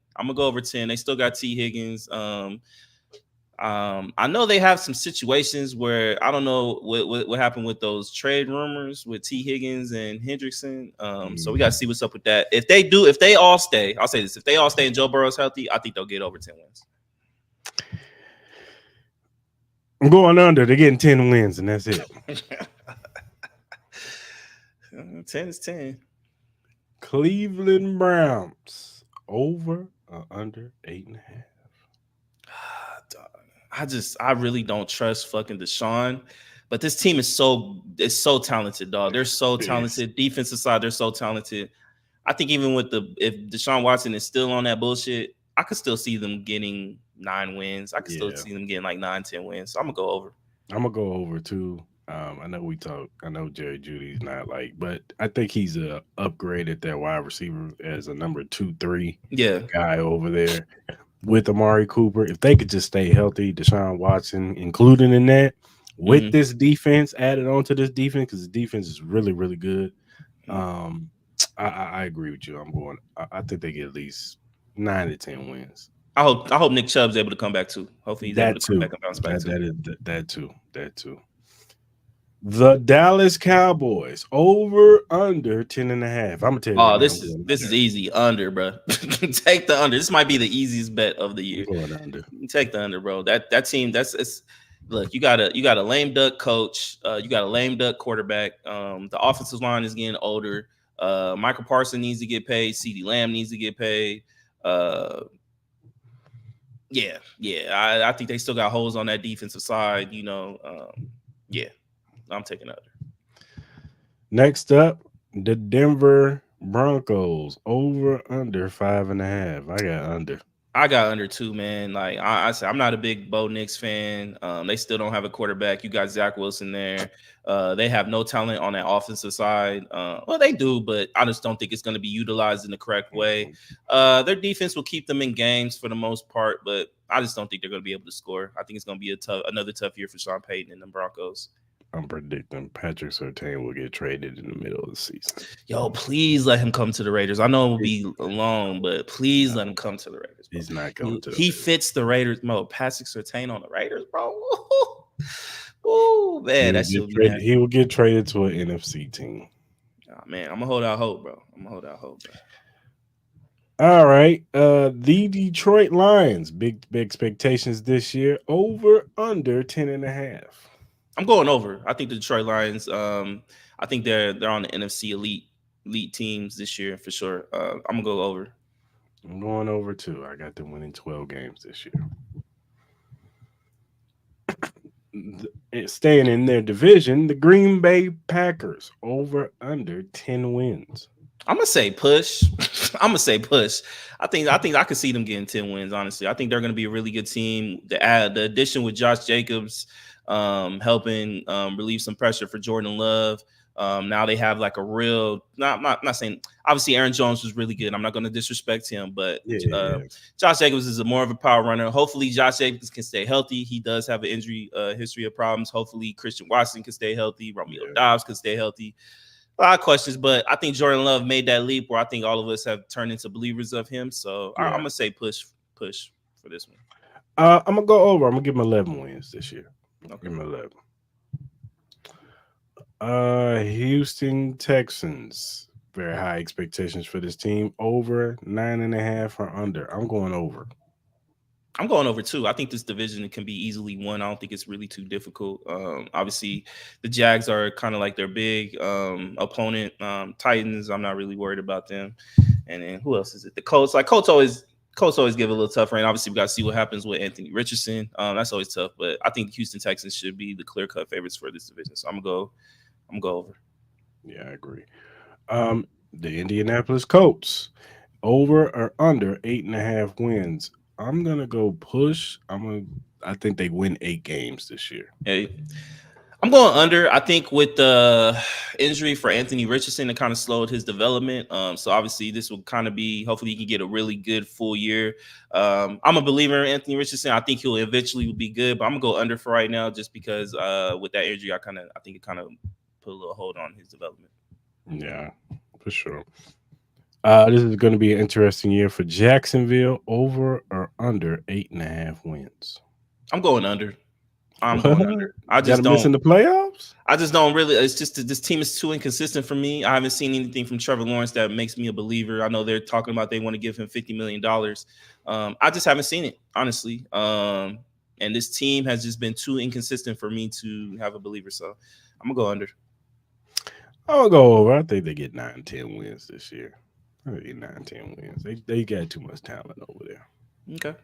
[SPEAKER 2] They still got T. Higgins. I know they have some situations where I don't know what happened with those trade rumors with T. Higgins and Hendrickson. So we got to see what's up with that. If they all stay, I'll say this: if they all stay and Joe Burrow's healthy, I think they'll get over 10 wins.
[SPEAKER 1] I'm going under. They're getting 10 wins, and that's it.
[SPEAKER 2] 10 is 10.
[SPEAKER 1] Cleveland Browns, over or under 8.5.
[SPEAKER 2] I really don't trust fucking Deshaun, but this team is so talented, dog. They're so talented. Defensive side, they're so talented. I think even if Deshaun Watson is still on that bullshit, I could still see them getting 9 wins. I could still see them getting like 9, 10 wins. So I'm gonna go over.
[SPEAKER 1] I'm gonna go over too. I know Jerry Judy's not but I think he's a upgrade at that wide receiver as a number 2, 3 guy over there. With Amari Cooper, if they could just stay healthy, Deshaun Watson included in that, with this defense added onto this defense, because the defense is really, really good. I agree with you. I think they get at least 9 to 10 wins.
[SPEAKER 2] I hope Nick Chubb's able to come back too. Hopefully he's able to come back and bounce back
[SPEAKER 1] too. That too. The Dallas Cowboys, over under 10.5. I'm gonna tell you.
[SPEAKER 2] Oh, this is easy. Under, bro. Take the under. This might be the easiest bet of the year.
[SPEAKER 1] I'm going under.
[SPEAKER 2] Take the under, bro. That team. Look. You got a lame duck coach. You got a lame duck quarterback. The offensive line is getting older. Michael Parsons needs to get paid. CeeDee Lamb needs to get paid. I think they still got holes on that defensive side. I'm taking under.
[SPEAKER 1] Next up, the Denver Broncos, over under 5.5. I got under
[SPEAKER 2] too, man. Like I said, I'm not a big Bo Nix fan. They still don't have a quarterback. You got Zach Wilson there. They have no talent on that offensive side. Well, they do, but I just don't think it's going to be utilized in the correct way. Their defense will keep them in games for the most part, but I just don't think they're going to be able to score. I think it's going to be another tough year for Sean Payton and the Broncos.
[SPEAKER 1] I'm predicting Patrick Surtain will get traded in the middle of the season.
[SPEAKER 2] Yo, please let him come to the Raiders. I know it will
[SPEAKER 1] He-
[SPEAKER 2] be long, but please
[SPEAKER 1] no,
[SPEAKER 2] let him come to the Raiders, bro.
[SPEAKER 1] he's not coming to the
[SPEAKER 2] He
[SPEAKER 1] Raiders.
[SPEAKER 2] fits the Raiders. Mo, Patrick Surtain on the Raiders, bro. Ooh, man, that shit would be nasty.
[SPEAKER 1] He will get traded to an NFC team.
[SPEAKER 2] Oh, man, I'm gonna hold out hope, bro. I'm gonna hold out hope, bro.
[SPEAKER 1] All right. The Detroit Lions, big expectations this year. Over under 10.5.
[SPEAKER 2] I'm going over. I think the Detroit Lions. I think they're on the NFC elite teams this year for sure. I'm gonna go over.
[SPEAKER 1] I'm going over too. I got them winning 12 games this year. Staying in their division, the Green Bay Packers over under 10 wins.
[SPEAKER 2] I'm gonna say push. I'm gonna say push. I think I could see them getting 10 wins. Honestly, I think they're gonna be a really good team. The addition with Josh Jacobs, helping relieve some pressure for Jordan Love. Now they have like a real. Not saying obviously Aaron Jones was really good. I'm not gonna disrespect him, but Josh Jacobs is more of a power runner. Hopefully Josh Jacobs can stay healthy. He does have an injury history of problems. Hopefully Christian Watson can stay healthy. Romeo Dobbs can stay healthy. A lot of questions, but I think Jordan Love made that leap where I think all of us have turned into believers of him. So I'm gonna say push for this one.
[SPEAKER 1] I'm gonna go over. I'm gonna give him 11 wins this year.
[SPEAKER 2] Okay.
[SPEAKER 1] Give him 11. Houston Texans. Very high expectations for this team. Over 9.5 or under. I'm going over.
[SPEAKER 2] I'm going over too. I think this division can be easily won. I don't think it's really too difficult. Obviously, the Jags are kind of like their big opponent. Titans, I'm not really worried about them. And then who else is it? The Colts. Like Colts always give a little tough rain. Obviously, we got to see what happens with Anthony Richardson. That's always tough. But I think the Houston Texans should be the clear-cut favorites for this division. So I'm gonna go over.
[SPEAKER 1] Yeah, I agree. The Indianapolis Colts. Over or under 8.5 wins. I'm gonna go push. I think they win 8 games this year.
[SPEAKER 2] Hey, I'm going under. I think with the injury for Anthony Richardson, it kind of slowed his development. So obviously this will kind of be. Hopefully he can get a really good full year. I'm a believer in Anthony Richardson. I think he'll eventually be good, but I'm gonna go under for right now just because with that injury, I think it kind of put a little hold on his development.
[SPEAKER 1] Yeah, for sure. This is going to be an interesting year for Jacksonville. Over or under 8.5 wins.
[SPEAKER 2] I'm going under. I'm going under. I just
[SPEAKER 1] don't miss in the playoffs.
[SPEAKER 2] I just don't really. It's just this team is too inconsistent for me. I haven't seen anything from Trevor Lawrence that makes me a believer. I know they're talking about they want to give him $50 million. I just haven't seen it, honestly. And this team has just been too inconsistent for me to have a believer. So I'm gonna go under.
[SPEAKER 1] I'll go over. I think they get 9-10 wins this year. I think 9-10 wins. They got too much talent over there.
[SPEAKER 2] Okay.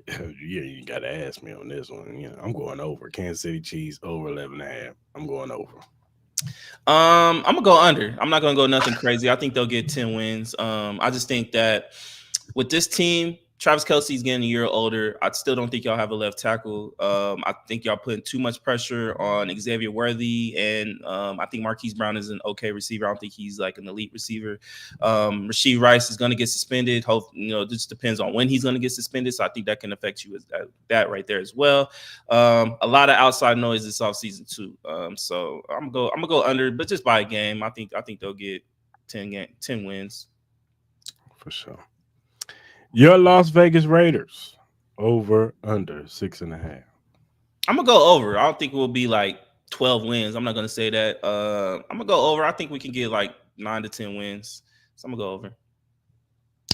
[SPEAKER 1] Yeah, you got to ask me on this one. You know, I'm going over. Kansas City Chiefs over 11.5. I'm going over.
[SPEAKER 2] I'm gonna go under. I'm not gonna go nothing crazy. I think they'll get 10 wins. I just think that with this team, Travis Kelce's getting a year older. I still don't think y'all have a left tackle. I think y'all putting too much pressure on Xavier Worthy, and I think Marquise Brown is an okay receiver. I don't think he's like an elite receiver. Rashee Rice is going to get suspended. It just depends on when he's going to get suspended. So I think that can affect you as that right there as well. A lot of outside noise this offseason too. So I'm gonna go under, but just by a game. I think they'll get 10 wins
[SPEAKER 1] for sure. Your Las Vegas Raiders over under 6.5.
[SPEAKER 2] I'm gonna go over. I don't think it will be like 12 wins. I'm not gonna say that. I'm gonna go over. I think we can get like 9 to 10 wins. So I'm gonna go over.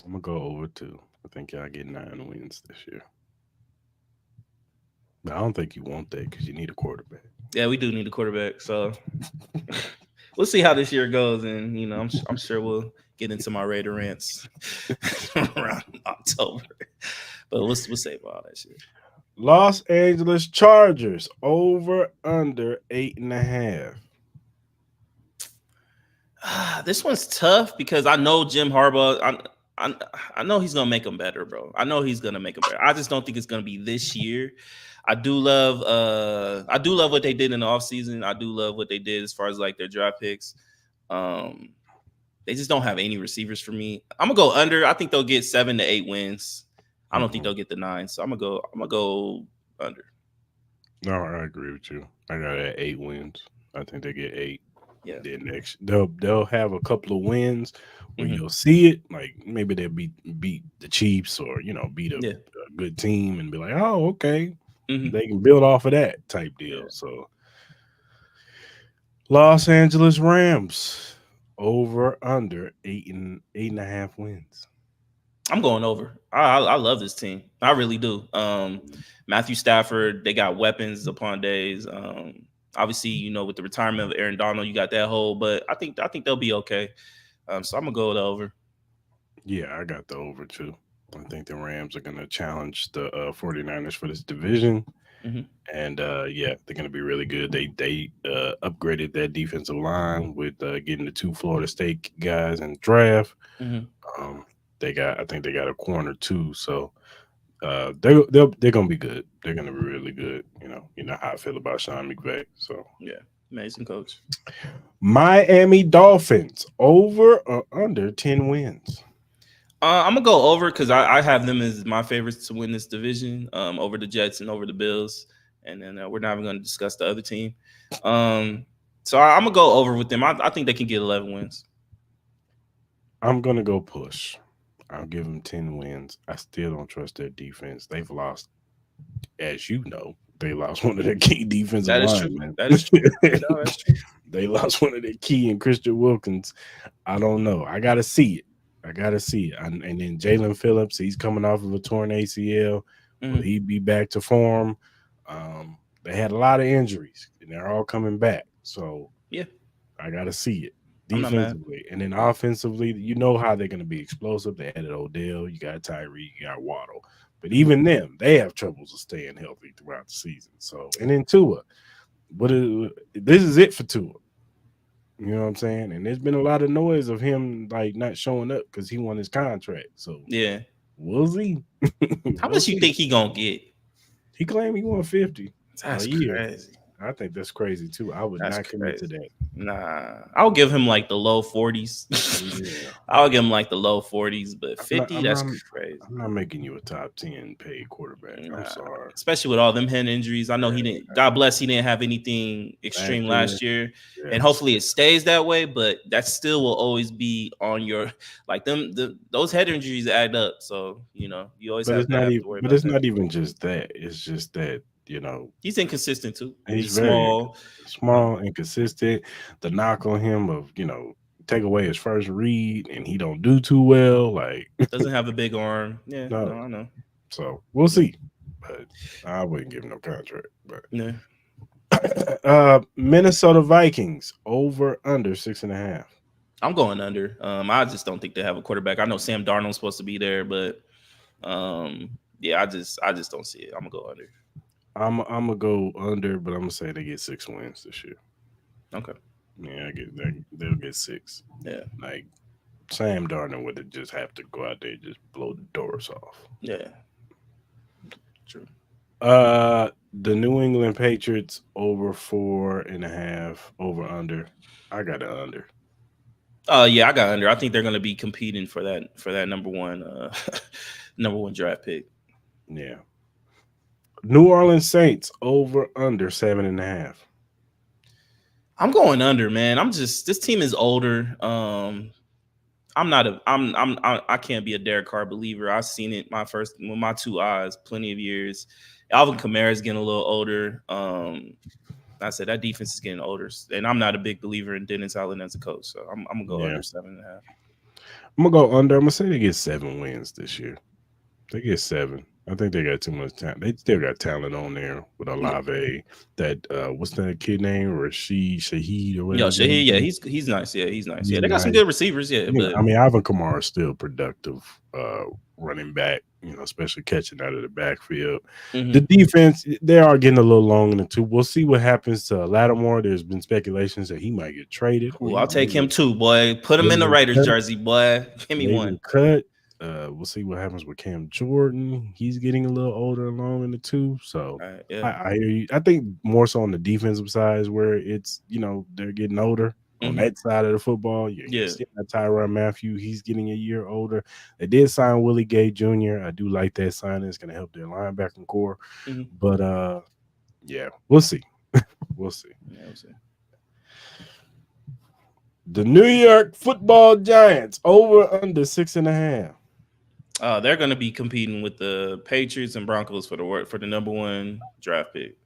[SPEAKER 1] I'm gonna go over too. I think y'all get 9 wins this year. But I don't think you want that because you need a quarterback.
[SPEAKER 2] Yeah, we do need a quarterback. So we'll see how this year goes, and I'm sure we'll get into my Raider rants around October. But we'll save all that shit.
[SPEAKER 1] Los Angeles Chargers over under 8.5.
[SPEAKER 2] This one's tough because I know Jim Harbaugh. I know he's gonna make them better, bro. I know he's gonna make them better. I just don't think it's gonna be this year. I do love what they did in the offseason. I do love what they did as far as like their draft picks. They just don't have any receivers for me. I'm gonna go under. I think they'll get 7 to 8 wins. I don't think they'll get the 9, so I'm gonna go under.
[SPEAKER 1] No, I agree with you. I got it at 8 wins. I think they get 8.
[SPEAKER 2] Yeah.
[SPEAKER 1] Then next, they'll have a couple of wins where
[SPEAKER 2] Hmm.
[SPEAKER 1] you'll see it. Like maybe they'll beat the Chiefs or beat
[SPEAKER 2] Yeah.
[SPEAKER 1] a good team and be like, oh, okay,
[SPEAKER 2] Hmm.
[SPEAKER 1] they can build off of that type deal.
[SPEAKER 2] Yeah.
[SPEAKER 1] So Los Angeles Rams over under 8.5 wins.
[SPEAKER 2] I'm going over. I love this team. I really do. Matthew Stafford, they got weapons upon days. Obviously, with the retirement of Aaron Donald, you got that hole, but I think they'll be okay. So I'm gonna go with the over.
[SPEAKER 1] Yeah, I got the over too. I think the Rams are going to challenge the 49ers for this division.
[SPEAKER 2] Hmm.
[SPEAKER 1] And yeah, they're going to be really good. They upgraded that defensive line with getting the two Florida State guys in the draft.
[SPEAKER 2] Hmm.
[SPEAKER 1] Um, I think they got a corner too. So they're going to be good. They're going to be really good. You know how I feel about Sean McVay. So
[SPEAKER 2] Yeah, amazing coach.
[SPEAKER 1] Miami Dolphins over or under 10 wins.
[SPEAKER 2] I'm gonna go over because I have them as my favorites to win this division, over the Jets and over the Bills, and then we're not even gonna discuss the other team. So I'm gonna go over with them. I think they can get 11 wins.
[SPEAKER 1] I'm going to go push. I'll give them 10 wins. I still don't trust their defense. They've lost, as you know, they lost one of their key defensive
[SPEAKER 2] That is true.
[SPEAKER 1] linemen.
[SPEAKER 2] That is true. No, that's true.
[SPEAKER 1] They lost one of their key in Christian Wilkins. I don't know. I got to see it. I got to see it. And then Jalen Phillips, he's coming off of a torn ACL. Will
[SPEAKER 2] Mhm.
[SPEAKER 1] he be back to form? They had a lot of injuries, and they're all coming back. So
[SPEAKER 2] Yeah,
[SPEAKER 1] I got to see it
[SPEAKER 2] I'm not mad.
[SPEAKER 1] defensively. And then offensively, you know how they're going to be explosive. They added Odell, you got Tyree, you got Waddle. But
[SPEAKER 2] Mhm.
[SPEAKER 1] even them, they have troubles of staying healthy throughout the season. So, and then Tua, this is it for Tua. You know what I'm saying? And there's been a lot of noise of him like not showing up because he won his contract. So
[SPEAKER 2] Yeah.
[SPEAKER 1] we'll see.
[SPEAKER 2] How
[SPEAKER 1] We'll
[SPEAKER 2] much you
[SPEAKER 1] see.
[SPEAKER 2] think he gonna get?
[SPEAKER 1] He claimed he won 50 a
[SPEAKER 2] That's
[SPEAKER 1] year.
[SPEAKER 2] crazy.
[SPEAKER 1] I think that's crazy too. I would
[SPEAKER 2] That's
[SPEAKER 1] not commit to
[SPEAKER 2] crazy.
[SPEAKER 1] that.
[SPEAKER 2] Nah, I'll give him like the low 40s.
[SPEAKER 1] Yeah.
[SPEAKER 2] I'll give him like the low 40s, but
[SPEAKER 1] I'm not
[SPEAKER 2] 50,
[SPEAKER 1] I'm
[SPEAKER 2] that's
[SPEAKER 1] not
[SPEAKER 2] crazy.
[SPEAKER 1] I'm not making you a top 10 paid quarterback. I'm
[SPEAKER 2] Nah,
[SPEAKER 1] sorry.
[SPEAKER 2] especially with all them hand injuries. I know he didn't. God bless, he didn't have anything extreme
[SPEAKER 1] Last year,
[SPEAKER 2] last year, and
[SPEAKER 1] yes.
[SPEAKER 2] hopefully it stays that way. But that still will always be on your like them. Those head injuries add up, so you always
[SPEAKER 1] But
[SPEAKER 2] have
[SPEAKER 1] it's
[SPEAKER 2] to
[SPEAKER 1] not
[SPEAKER 2] have
[SPEAKER 1] even
[SPEAKER 2] to worry
[SPEAKER 1] but
[SPEAKER 2] about
[SPEAKER 1] it's
[SPEAKER 2] that.
[SPEAKER 1] not even just that. It's just that,
[SPEAKER 2] He's inconsistent too.
[SPEAKER 1] he's
[SPEAKER 2] He's
[SPEAKER 1] very
[SPEAKER 2] small.
[SPEAKER 1] small, inconsistent. The knock on him of, take away his first read and he don't do too well. Like
[SPEAKER 2] Doesn't have a big arm. Yeah, no,
[SPEAKER 1] no.
[SPEAKER 2] I know.
[SPEAKER 1] So we'll
[SPEAKER 2] Yeah,
[SPEAKER 1] see. But I wouldn't give him no contract. But
[SPEAKER 2] yeah.
[SPEAKER 1] Minnesota Vikings over under 6.5.
[SPEAKER 2] I'm going under. I just don't think they have a quarterback. I know Sam Darnold's supposed to be there, but yeah, I just don't see it. I'm gonna go under.
[SPEAKER 1] I'm gonna go under, but I'm gonna say they get 6 wins this year.
[SPEAKER 2] Okay.
[SPEAKER 1] Yeah, they'll get 6.
[SPEAKER 2] Yeah.
[SPEAKER 1] Like Sam Darnold would just have to go out there and just blow the doors off.
[SPEAKER 2] Yeah. True.
[SPEAKER 1] The New England Patriots over 4.5 over under. I got it under.
[SPEAKER 2] Yeah, I got under. I think they're gonna be competing for that number one number one draft pick.
[SPEAKER 1] Yeah. New Orleans Saints over under 7.5.
[SPEAKER 2] I'm going under, man. This team is older. I'm not a I can't be a Derek Carr believer. I've seen it with my two eyes plenty of years. Alvin Kamara is getting a little older. I said that defense is getting older, and I'm not a big believer in Dennis Allen as a coach. So I'm gonna go
[SPEAKER 1] Yeah.
[SPEAKER 2] under 7.5.
[SPEAKER 1] I'm gonna go under. I'm gonna say they get 7 wins this year. They get 7. I think they got too much talent. They still got talent on there with
[SPEAKER 2] Yeah.
[SPEAKER 1] Olave. That what's that kid name? Rashid Shaheed or whatever
[SPEAKER 2] Yo,
[SPEAKER 1] his name
[SPEAKER 2] Shahid, yeah,
[SPEAKER 1] is.
[SPEAKER 2] he's nice. Yeah, he's nice. Yeah,
[SPEAKER 1] He's
[SPEAKER 2] they got some
[SPEAKER 1] nice.
[SPEAKER 2] good receivers. Yeah, but
[SPEAKER 1] I mean, Alvin Kamara is still productive running back, especially catching out of the backfield. The
[SPEAKER 2] mhm.
[SPEAKER 1] defense, they are getting a little long in the tooth. We'll see what happens to Lattimore. There's been speculations that he might get traded or
[SPEAKER 2] Ooh, I'll take him too, boy. Put him in
[SPEAKER 1] maybe
[SPEAKER 2] the
[SPEAKER 1] get
[SPEAKER 2] Raiders
[SPEAKER 1] cut.
[SPEAKER 2] jersey, boy. Give me
[SPEAKER 1] Maybe
[SPEAKER 2] one.
[SPEAKER 1] get cut. We'll see what happens with Cam Jordan. He's getting a little older and long in the tooth. So
[SPEAKER 2] All right, yeah.
[SPEAKER 1] I hear you. I think more so on the defensive side is where it's, they're getting older on
[SPEAKER 2] Mhm.
[SPEAKER 1] that side of the football. You
[SPEAKER 2] Yeah.
[SPEAKER 1] still got Tyrann Matthew. He's getting a year older. They did sign Willie Gay Jr. I do like that signing. It's going to help their linebacking core.
[SPEAKER 2] Mhm.
[SPEAKER 1] But Yeah, we'll see. We'll see.
[SPEAKER 2] Yeah, we'll see.
[SPEAKER 1] The New York Football Giants over under 6.5.
[SPEAKER 2] They're going to be competing with the Patriots and Broncos for the number one draft pick.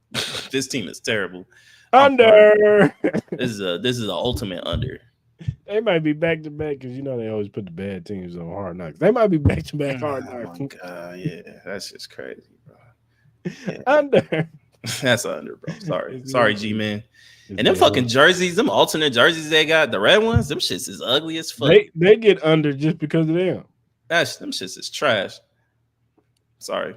[SPEAKER 2] This team is terrible.
[SPEAKER 1] Under.
[SPEAKER 2] This is the ultimate under.
[SPEAKER 1] They might be back to back because they always put the bad teams on Hard Knocks. They might be back to back Hard Knocks.
[SPEAKER 2] Oh my God, yeah, that's just crazy, bro. Yeah.
[SPEAKER 1] Under.
[SPEAKER 2] That's under, bro. Sorry, G man. And them fucking jerseys, them alternate jerseys they got, the red ones, them shits is ugly as fuck.
[SPEAKER 1] They get under just because of them.
[SPEAKER 2] Them shits is trash. Sorry.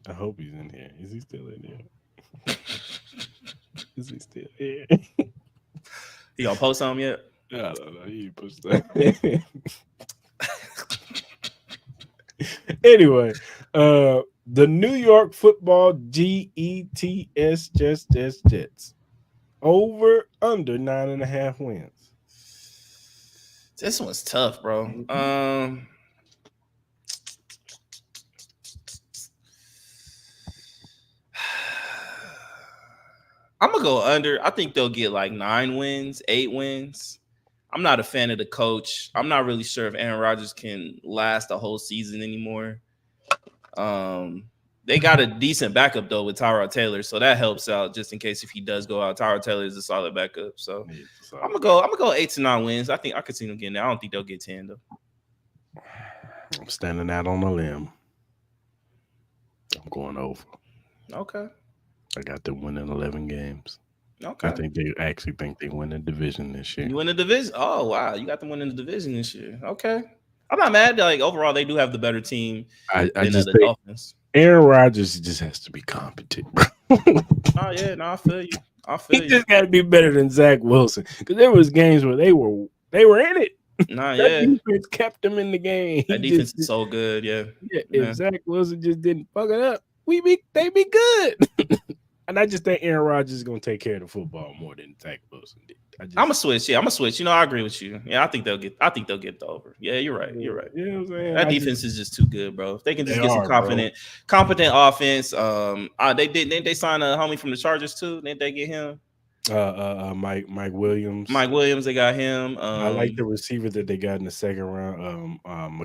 [SPEAKER 1] I hope he's in here. Is he still in here? Is he still here?
[SPEAKER 2] You gonna post something yet?
[SPEAKER 1] I don't know. He pushed that. Anyway, the New York Football Jets over under 9.5 wins.
[SPEAKER 2] This one's tough, bro. I'm gonna go under. I think they'll get like 9 wins, 8 wins. I'm not a fan of the coach. I'm not really sure if Aaron Rodgers can last a whole season anymore. They got a decent backup though with Tyrod Taylor, so that helps out just in case if he does go out. Tyrod Taylor is a solid backup, so I'm gonna go 8 to 9 wins. I think I could see them getting there. I don't think they'll get 10 though.
[SPEAKER 1] I'm standing out on a limb. I'm going over.
[SPEAKER 2] Okay.
[SPEAKER 1] I got them winning 11 games.
[SPEAKER 2] Okay.
[SPEAKER 1] I think they actually think they win the division this year.
[SPEAKER 2] You win the division? Oh wow, you got them winning the division this year. Okay. I'm not mad. Like overall, they do have the better team
[SPEAKER 1] I
[SPEAKER 2] than
[SPEAKER 1] just
[SPEAKER 2] the
[SPEAKER 1] think
[SPEAKER 2] Dolphins.
[SPEAKER 1] Aaron Rodgers just has to be competent, bro.
[SPEAKER 2] Oh yeah, no, I feel you.
[SPEAKER 1] He just got to be better than Zach Wilson because there was games where they were in it.
[SPEAKER 2] Nah,
[SPEAKER 1] that defense kept them in the game.
[SPEAKER 2] That defense is so good. Yeah.
[SPEAKER 1] If Zach Wilson just didn't fuck it up, they be good. And I just think Aaron Rodgers is gonna take care of the football more than Zach Wilson did.
[SPEAKER 2] I'm a switch. Yeah, I'm a switch. I agree with you. Yeah, I think they'll get the over. Yeah, you're right. You're right.
[SPEAKER 1] You know what I'm saying?
[SPEAKER 2] That defense is just too good, bro. If they can just get some competent offense. They sign a homie from the Chargers too. Didn't they get him?
[SPEAKER 1] Mike Williams.
[SPEAKER 2] Mike Williams, they got him.
[SPEAKER 1] I like the receiver that they got in the second round.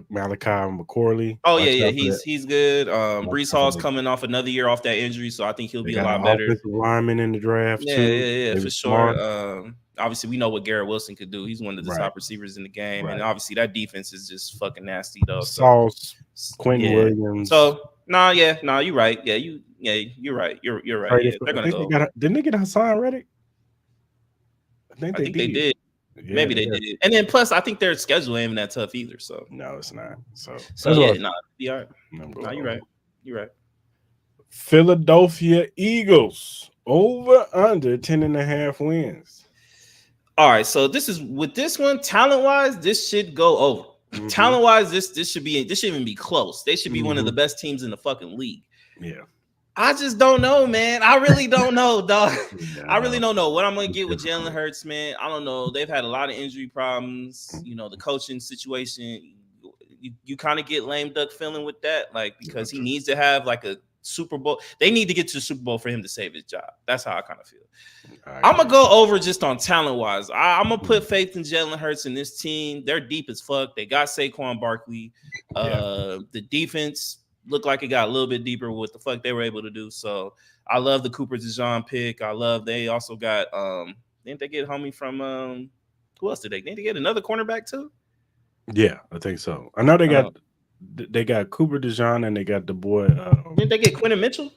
[SPEAKER 1] Malachi McCorley.
[SPEAKER 2] Oh yeah, he's good. Brees Hall's coming off another year off that injury, so I think he'll be a lot better.
[SPEAKER 1] Offensive lineman in the draft.
[SPEAKER 2] Yeah, for sure. Obviously, we know what Garrett Wilson could do. He's one of the top receivers in the game, and obviously that defense is just fucking nasty though.
[SPEAKER 1] Sauce, Quentin Williams.
[SPEAKER 2] So you're right. You're right. You're right. Yeah, they're gonna go.
[SPEAKER 1] Didn't they get Hassan Reddick? I think they did.
[SPEAKER 2] Yeah, maybe they did. And then plus, I think their schedule ain't even that tough either. So
[SPEAKER 1] no, it's not. So
[SPEAKER 2] be all right. No, you're right. You're right.
[SPEAKER 1] Philadelphia Eagles over under 10.5 wins.
[SPEAKER 2] All right, so this one, talent-wise, this should go over. Mm-hmm. Talent-wise, this shouldn't even be close. They should be one of the best teams in the fucking league.
[SPEAKER 1] Yeah.
[SPEAKER 2] I just don't know, man. I really don't know, dog. I really don't know what I'm gonna get with Jalen Hurts, man. I don't know. They've had a lot of injury problems. The coaching situation, you kind of get lame duck feeling with that, like because he needs to have like a Super Bowl. They need to get to the Super Bowl for him to save his job. That's how I kind of feel. I'm gonna go over just on talent wise. I'm gonna put faith in Jalen Hurts and this team. They're deep as fuck. They got Saquon Barkley. The defense looked like it got a little bit deeper with what the fuck they were able to do. So I love the Cooper DeJean pick. They also got didn't they get homie from who else did they? Didn't they get another cornerback too?
[SPEAKER 1] Yeah, I think so. I know they got Cooper DeJean and they got the boy.
[SPEAKER 2] Didn't they get Quentin Mitchell?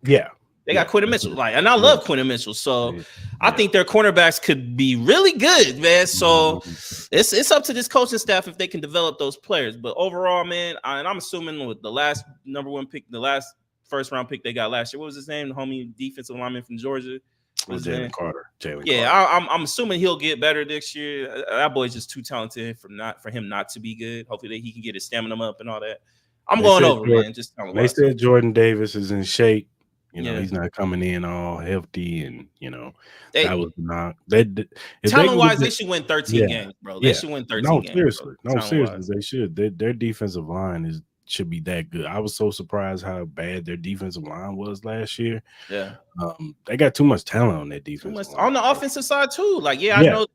[SPEAKER 1] Yeah.
[SPEAKER 2] They got Quentin Mitchell, and I love Quentin Mitchell, so I think their cornerbacks could be really good, man. So it's up to this coaching staff if they can develop those players. But overall, man, and I'm assuming with the last number one pick, the last first round pick they got last year, what was his name? The homie defensive lineman from Georgia.
[SPEAKER 1] Jalen Carter.
[SPEAKER 2] I'm assuming he'll get better next year. That boy's just too talented for him not to be good. Hopefully he can get his stamina up and all that. I'm going over, man. Just
[SPEAKER 1] they said Jordan Davis is in shape. He's not coming in all healthy, and that was not.
[SPEAKER 2] Talent-wise, they should win 13 games, bro. They should win 13 games.
[SPEAKER 1] Seriously, they should. Their defensive line is should be that good. I was so surprised how bad their defensive line was last year.
[SPEAKER 2] Yeah.
[SPEAKER 1] They got too much talent on that
[SPEAKER 2] Too
[SPEAKER 1] defensive
[SPEAKER 2] much
[SPEAKER 1] line.
[SPEAKER 2] on the offensive side too. Like, yeah, I
[SPEAKER 1] Yeah,
[SPEAKER 2] know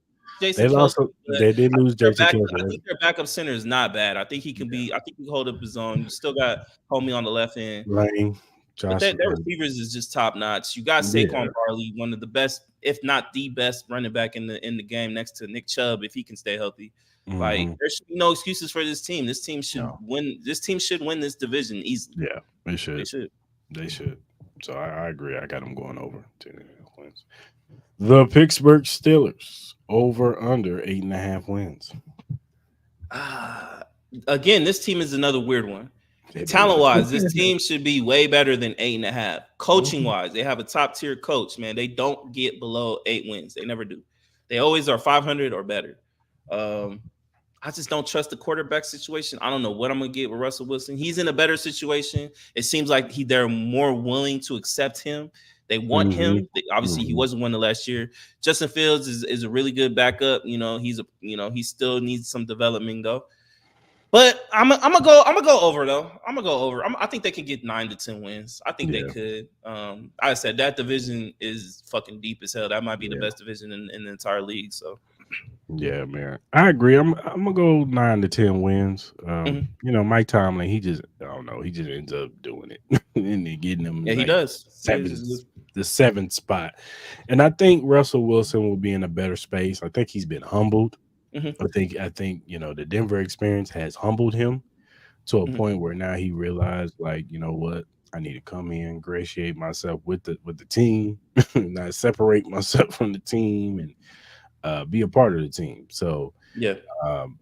[SPEAKER 1] they
[SPEAKER 2] Jason Kelsey,
[SPEAKER 1] lost.
[SPEAKER 2] but
[SPEAKER 1] They did
[SPEAKER 2] I
[SPEAKER 1] lose
[SPEAKER 2] think their
[SPEAKER 1] Jason
[SPEAKER 2] back,
[SPEAKER 1] Kelsey.
[SPEAKER 2] I think their backup center is not bad. I think he can be. I think he can hold up his own. You still got homie on the left end,
[SPEAKER 1] Lane,
[SPEAKER 2] but
[SPEAKER 1] Josh.
[SPEAKER 2] their receivers is just top notch. You got
[SPEAKER 1] Yeah.
[SPEAKER 2] Saquon Barkley, one of the best, if not the best, running back in the game, next to Nick Chubb, if he can stay healthy. Like,
[SPEAKER 1] Mm-hmm.
[SPEAKER 2] there should be no excuses for this team. This team should
[SPEAKER 1] No.
[SPEAKER 2] win. This team should win this division easily.
[SPEAKER 1] Yeah, they
[SPEAKER 2] They
[SPEAKER 1] should.
[SPEAKER 2] should.
[SPEAKER 1] They should. So I agree. I got them going over 10.5 wins. The Pittsburgh Steelers over under 8.5 wins.
[SPEAKER 2] Ah, again, this team is another weird one.
[SPEAKER 1] It
[SPEAKER 2] Talent
[SPEAKER 1] is.
[SPEAKER 2] wise, this team should be way better than 8.5. Coaching
[SPEAKER 1] Mhm.
[SPEAKER 2] wise, they have a top tier coach, man. They don't get below 8 wins. They never do. They always are 500 or better. Um, I just don't trust the quarterback situation. I don't know what I'm gonna get with Russell Wilson. He's in a better situation. It seems like they're more willing to accept him. They want
[SPEAKER 1] Mhm.
[SPEAKER 2] him. Obviously, he
[SPEAKER 1] Mhm.
[SPEAKER 2] wasn't one the last year. Justin Fields is a really good backup. He still needs some development though. But I'm gonna go over though. I'm gonna go over. I think they can get 9 to 10 wins. I think they
[SPEAKER 1] Yeah.
[SPEAKER 2] could. I said that division is fucking deep as hell. That might be the
[SPEAKER 1] Yeah.
[SPEAKER 2] best division in the entire league. So
[SPEAKER 1] Yeah, man. I agree. I'm gonna go 9 to 10 wins.
[SPEAKER 2] mhm.
[SPEAKER 1] Mike Tomlin, he just I don't know, he just ends up doing it and then getting them
[SPEAKER 2] Yeah, he
[SPEAKER 1] like
[SPEAKER 2] does.
[SPEAKER 1] seventh the seventh spot. And I think Russell Wilson will be in a better space. I think he's been humbled.
[SPEAKER 2] Mhm,
[SPEAKER 1] I think the Denver experience has humbled him to a
[SPEAKER 2] mhm.
[SPEAKER 1] point where now he realized, like, you know what, I need to come in, ingratiate myself with the team, not separate myself from the team, and be a part of the team. So
[SPEAKER 2] Yeah,
[SPEAKER 1] um,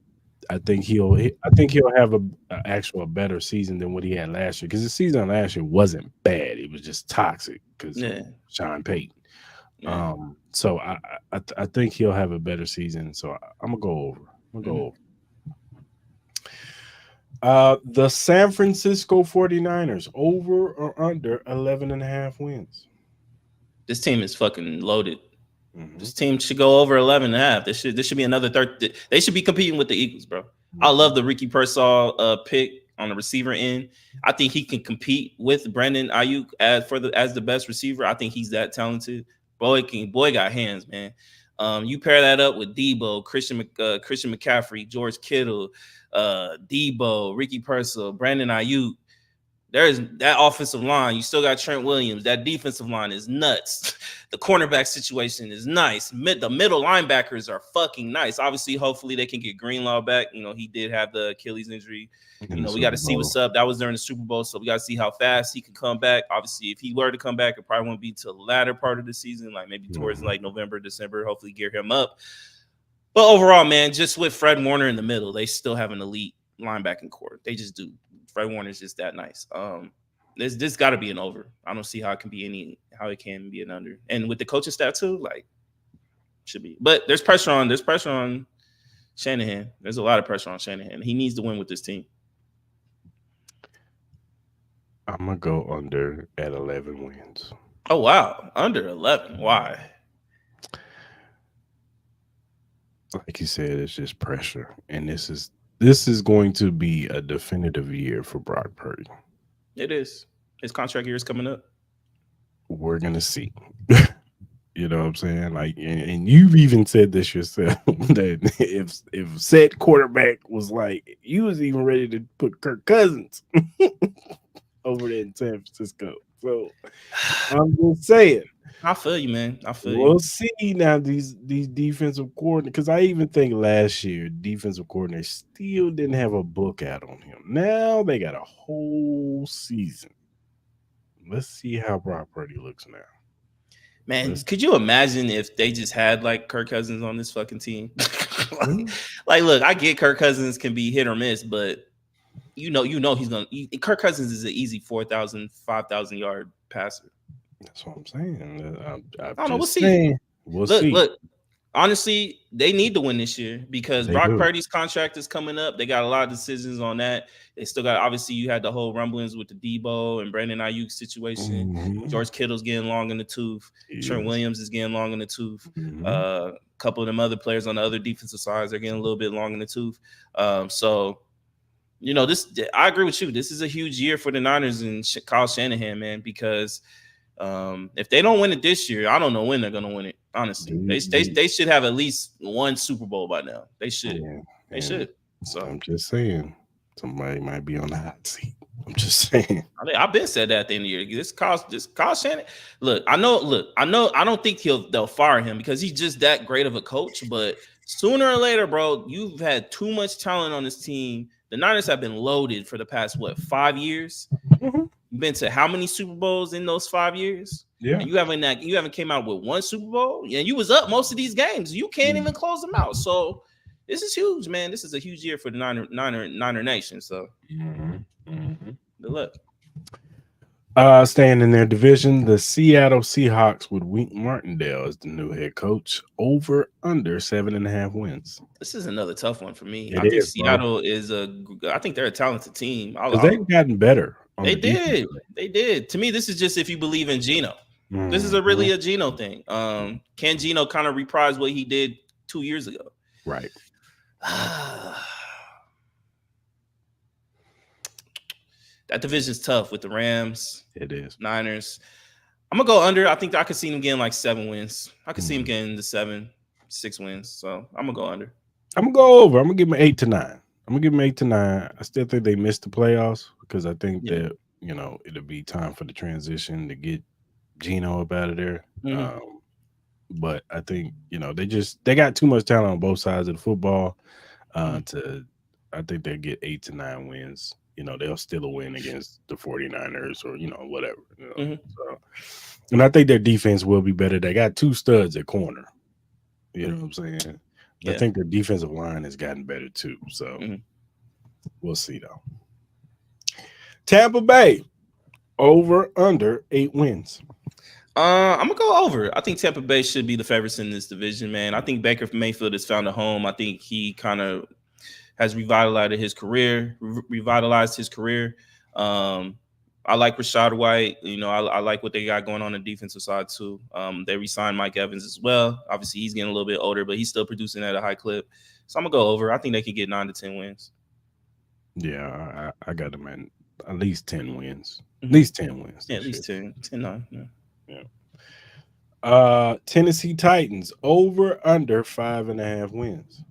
[SPEAKER 1] I think he'll have a better season than what he had last year, because the season last year wasn't bad. It was just toxic because
[SPEAKER 2] yeah,
[SPEAKER 1] Sean Payton.
[SPEAKER 2] yeah.
[SPEAKER 1] So I think he'll have a better season. So I'm gonna go over. I'm gonna go
[SPEAKER 2] Mhm.
[SPEAKER 1] over. The San Francisco 49ers over or under 11.5 wins.
[SPEAKER 2] This team is fucking loaded.
[SPEAKER 1] Hmm.
[SPEAKER 2] This team should go over 11.5. This should be another third. They should be competing with the Eagles, bro. I
[SPEAKER 1] Hmm.
[SPEAKER 2] love the Ricky Pearsall pick on the receiver end. I think he can compete with Brandon Ayuk as the best receiver. I think he's that talented. Boy got hands, man. You pair that up with Debo, Christian McCaffrey, George Kittle, Debo, Ricky Pearsall, Brandon Ayuk. There's that offensive line. You still got Trent Williams. That defensive line is nuts. The cornerback situation is nice. The middle linebackers are fucking nice. Obviously, hopefully they can get Greenlaw back. He did have the Achilles injury.
[SPEAKER 1] In the
[SPEAKER 2] We got
[SPEAKER 1] Super
[SPEAKER 2] to see
[SPEAKER 1] Bowl.
[SPEAKER 2] what's up. That was during the Super Bowl, so we got to see how fast he can come back. Obviously, if he were to come back, it probably won't be till the latter part of the season, like maybe towards
[SPEAKER 1] Mhm.
[SPEAKER 2] like November, December. Hopefully, gear him up. But overall, man, just with Fred Warner in the middle, they still have an elite linebacking core. They just do. Fred Warner's just that nice. This got to be an over. I don't see how it can be an under. And with the coaching staff too, like should be. But there's pressure on Shanahan. There's a lot of pressure on Shanahan. He needs to win with this team.
[SPEAKER 1] I'm gonna go under at 11 wins.
[SPEAKER 2] Oh wow, under 11. Why?
[SPEAKER 1] Like you said, it's just pressure, and this is going to be a definitive year for Brock Purdy.
[SPEAKER 2] It is. His contract year is coming up.
[SPEAKER 1] We're gonna see. You know what I'm saying? Like, and you've even said this yourself that if said quarterback was like, you was even ready to put Kirk Cousins over there in San Francisco. So I'm just saying,
[SPEAKER 2] I feel you, man. I feel you.
[SPEAKER 1] we'll see now these defensive coordinators. Because I even think last year defensive coordinators still didn't have a book out on him. Now they got a whole season. Let's see how Brock Purdy looks now.
[SPEAKER 2] Man, could you imagine if they just had like Kirk Cousins on this fucking team? Look, I get Kirk Cousins can be hit or miss, but he's gonna. Kirk Cousins is an easy 4,000, 5,000 yard passer.
[SPEAKER 1] That's what I'm saying. I'm
[SPEAKER 2] I don't know. We'll
[SPEAKER 1] just
[SPEAKER 2] see.
[SPEAKER 1] saying. We'll see.
[SPEAKER 2] Look. Honestly, they need to win this year because
[SPEAKER 1] They
[SPEAKER 2] Brock
[SPEAKER 1] do.
[SPEAKER 2] Purdy's contract is coming up. They got a lot of decisions on that. They still got, obviously, you had the whole rumblings with the Debo and Brandon Ayuk situation.
[SPEAKER 1] Mhm.
[SPEAKER 2] George Kittle's getting long in the tooth. Trent
[SPEAKER 1] Yes.
[SPEAKER 2] Williams is getting long in the tooth.
[SPEAKER 1] Mhm.
[SPEAKER 2] A couple of them other players on the other defensive sides are getting a little bit long in the tooth. So This I agree with you. This is a huge year for the Niners and Kyle Shanahan, man, because if they don't win it this year, I don't know when they're gonna win it. Honestly, they should have at least one Super Bowl by now. They should.
[SPEAKER 1] Yeah,
[SPEAKER 2] they should. So
[SPEAKER 1] I'm just saying, somebody might be on the hot seat. I'm just saying.
[SPEAKER 2] I've been said that at the end of the year. This Kyle Shannon. Look, I know. I don't think they'll fire him because he's just that great of a coach. But sooner or later, bro, you've had too much talent on this team. The Niners have been loaded for the past 5 years. Mm-hmm. You've been to how many Super Bowls in those 5 years?
[SPEAKER 1] Yeah,
[SPEAKER 2] and you haven't came out with one Super Bowl, and you was up most of these games. You can't even close them out. So this is huge, man. This is a huge year for the Niner Nation. So good luck.
[SPEAKER 1] Staying in their division, the Seattle Seahawks with Wink Martindale as the new head coach. Over under 7.5 wins.
[SPEAKER 2] This is another tough one for me. I think Seattle I think they're a talented team.
[SPEAKER 1] They've gotten better.
[SPEAKER 2] They did. To me, this is just if you believe in Geno. This is really a Geno thing. Can Geno kind of reprise what he did 2 years ago?
[SPEAKER 1] Right.
[SPEAKER 2] That division's tough with the Rams.
[SPEAKER 1] It is.
[SPEAKER 2] Niners. I'm gonna go under. I think I could see them getting like 7 wins. I could see them getting the 6 wins. So I'm gonna go under.
[SPEAKER 1] I'm gonna go over. I'm gonna give them 8 to 9. I'm gonna give them 8 to 9. I still think they missed the playoffs because I think that it'll be time for the transition to get Geno up out of there. But I think they got too much talent on both sides of the football. I think they'll get 8 to 9 wins. They'll still win against the 49ers or, whatever. So, and I think their defense will be better. They got 2 studs at corner. You know what I'm saying? Yeah. I think their defensive line has gotten better too. So we'll see though. Tampa Bay, over under 8 wins.
[SPEAKER 2] I'm gonna go over. I think Tampa Bay should be the favorites in this division, man. I think Baker Mayfield has found a home. I think he kind of has revitalized his career. I like Rashad White. I like what they got going on the defensive side too. They re-signed Mike Evans as well. Obviously, he's getting a little bit older, but he's still producing at a high clip. So I'm gonna go over. I think they could get 9 to 10 wins.
[SPEAKER 1] Yeah, I got them at least 10 wins. At least 10 wins.
[SPEAKER 2] Yeah, at least 10, 9.
[SPEAKER 1] Yeah. Tennessee Titans, over under 5.5 wins.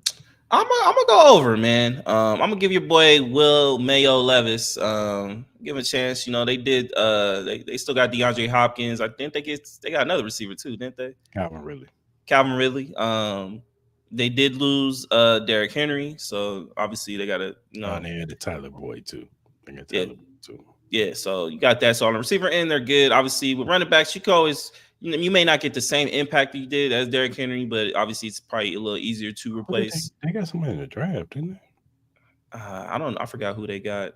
[SPEAKER 2] I'm gonna go over, man. I'm gonna give your boy Will Mayo Levis give him a chance. They did. They still got DeAndre Hopkins. I think they got another receiver too, didn't they? Calvin Ridley. They did lose Derrick Henry, so obviously they got to.
[SPEAKER 1] They had the Tyler Boyd too.
[SPEAKER 2] Yeah, so you got that. So on the receiver end, they're good. Obviously, with running backs, you can always. You may not get the same impact you did as Derrick Henry, but obviously it's probably a little easier to replace.
[SPEAKER 1] They got somebody in the draft, didn't they?
[SPEAKER 2] I don't. I forgot who they got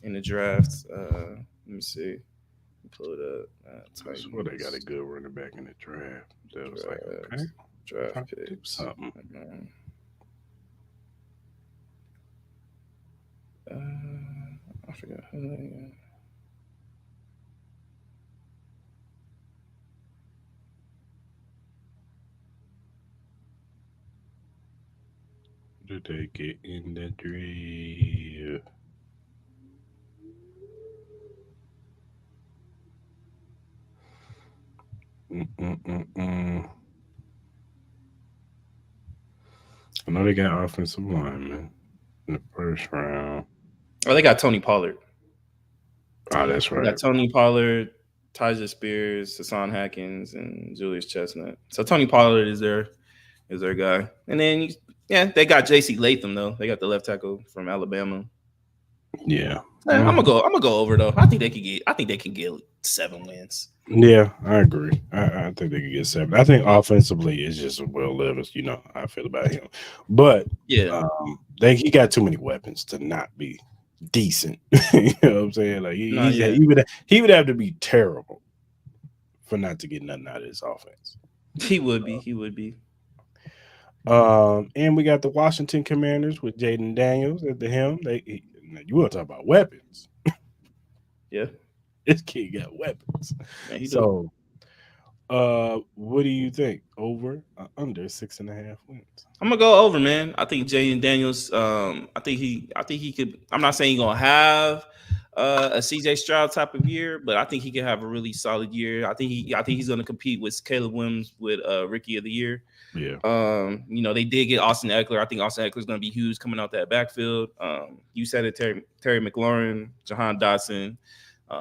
[SPEAKER 2] in the draft. Let me see. Pull it up.
[SPEAKER 1] Well, they got a good running back in the draft. That was like okay.
[SPEAKER 2] Draft picks.
[SPEAKER 1] Something.
[SPEAKER 2] I forgot who they got.
[SPEAKER 1] Did they get in the draft? I know they got offensive linemen in the first round.
[SPEAKER 2] Oh, they got Tony Pollard.
[SPEAKER 1] Oh, that's right.
[SPEAKER 2] They got Tony Pollard, Tyjae Spears, Hassan Haskins, and Julius Chestnut. So Tony Pollard is their guy. And then they got J.C. Latham though. They got the left tackle from Alabama.
[SPEAKER 1] Yeah.
[SPEAKER 2] I'm gonna go over though. I think they can get 7 wins.
[SPEAKER 1] Yeah, I agree. I think they could get 7. I think offensively it's just Will Levis. You know how I feel about him, but he got too many weapons to not be decent. You know what I'm saying? Like he would have to be terrible for not to get nothing out of his offense.
[SPEAKER 2] He would be.
[SPEAKER 1] And we got the Washington Commanders with Jaden Daniels at the helm. You want to talk about weapons?
[SPEAKER 2] Yeah,
[SPEAKER 1] this kid got weapons. So, What do you think? Over, under 6.5 wins?
[SPEAKER 2] I'm gonna go over, man. I think Jaden Daniels. I think he could. I'm not saying he's gonna have a CJ Stroud type of year, but I think he could have a really solid year. I think he's gonna compete with Caleb Williams with Rookie of the Year.
[SPEAKER 1] Yeah.
[SPEAKER 2] They did get Austin Eckler. I think Austin Eckler is gonna be huge coming out that backfield. You said it, Terry McLaurin, Jahan Dotson.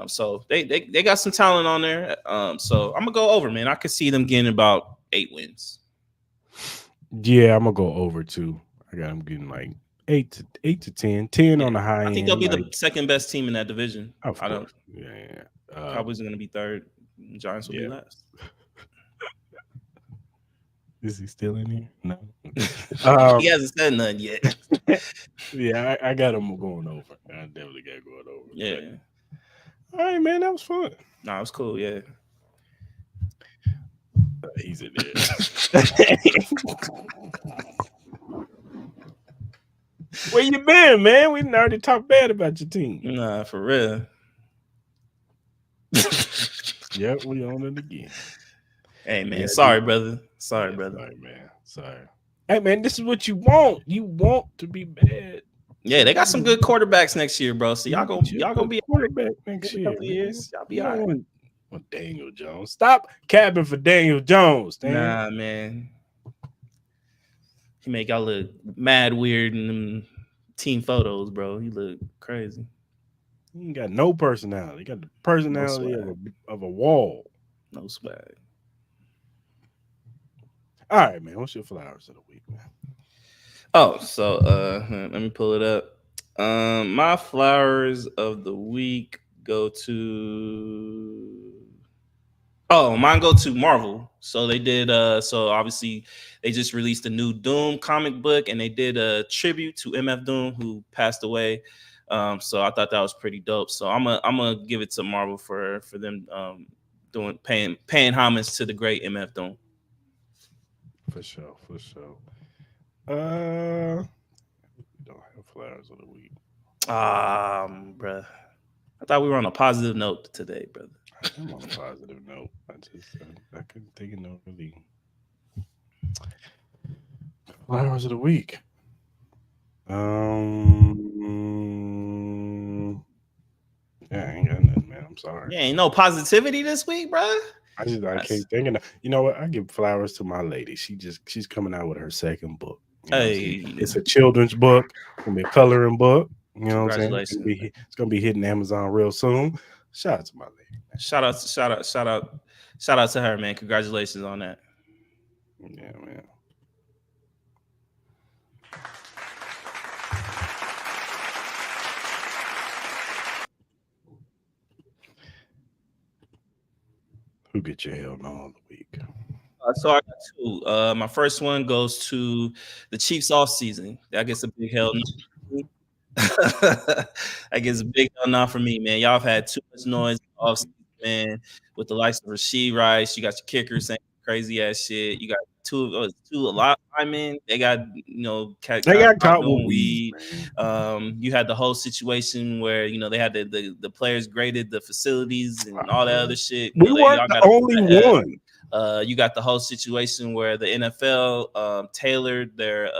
[SPEAKER 2] So they got some talent on there. So I'm gonna go over, man. I could see them getting about 8 wins.
[SPEAKER 1] Yeah, I'm gonna go over too. I got them getting like 8 to 10
[SPEAKER 2] Yeah.
[SPEAKER 1] on the high end.
[SPEAKER 2] I think they'll be the second best team in that division.
[SPEAKER 1] Of course. Yeah.
[SPEAKER 2] Cowboys are going to be third. Giants will be last.
[SPEAKER 1] Is he still in here? No.
[SPEAKER 2] He hasn't said nothing yet.
[SPEAKER 1] Yeah, I got him going over. I definitely got going over.
[SPEAKER 2] Yeah.
[SPEAKER 1] All right, man. That was fun.
[SPEAKER 2] Nah, it was cool. Yeah.
[SPEAKER 1] He's in there. Where you been, man? We already talked bad about your team.
[SPEAKER 2] Nah, for real.
[SPEAKER 1] Yep, we on it again.
[SPEAKER 2] Hey, man. Sorry, brother. Sorry, brother.
[SPEAKER 1] Sorry, man. Sorry. Hey, man, this is what you want. You want to be bad.
[SPEAKER 2] Yeah, they got some good quarterbacks next year, bro. So y'all gonna be a
[SPEAKER 1] quarterback next year.
[SPEAKER 2] Years. Y'all be all right.
[SPEAKER 1] Well, Daniel Jones. Stop capping for Daniel Jones. Dan.
[SPEAKER 2] Nah, man. He make y'all look mad weird in them team photos, bro. He look crazy.
[SPEAKER 1] He ain't got no personality. He got the personality of a wall.
[SPEAKER 2] No swag.
[SPEAKER 1] All right, man. What's your flowers of the week, man?
[SPEAKER 2] Oh, so let me pull it up. My flowers of the week go to mine go to Marvel. So they did so obviously they just released a new Doom comic book and they did a tribute to MF Doom who passed away. So I thought that was pretty dope. So I'm gonna give it to Marvel for them paying homage to the great MF Doom.
[SPEAKER 1] For sure. We don't have flowers of the week.
[SPEAKER 2] Bruh. I thought we were on a positive note today, brother.
[SPEAKER 1] I'm on a positive note. I couldn't think of no really flowers of the week. Yeah, I ain't got nothing, man. I'm sorry.
[SPEAKER 2] Yeah, ain't no positivity this week, bro.
[SPEAKER 1] I can't think of. You know what? I give flowers to my lady. She's coming out with her second book.
[SPEAKER 2] Hey,
[SPEAKER 1] it's a children's book. It's gonna be a coloring book. You know what I'm saying? It's gonna be hitting Amazon real soon. Shout out to my lady. Man.
[SPEAKER 2] Shout out to her, man. Congratulations on that.
[SPEAKER 1] Yeah, man. Who get your hell no of the week?
[SPEAKER 2] So I got two. My first one goes to the Chiefs off season. That gets a big hell no. That gets a big hell no for me, man. Y'all have had too much noise off season, man. With the likes of Rasheed Rice, you got your kickers saying crazy ass shit. You got two a lot of linemen. They got
[SPEAKER 1] they got caught with weed.
[SPEAKER 2] You had the whole situation where they had the players graded the facilities and all that other shit.
[SPEAKER 1] We weren't the only one.
[SPEAKER 2] You got the whole situation where the NFL tailored their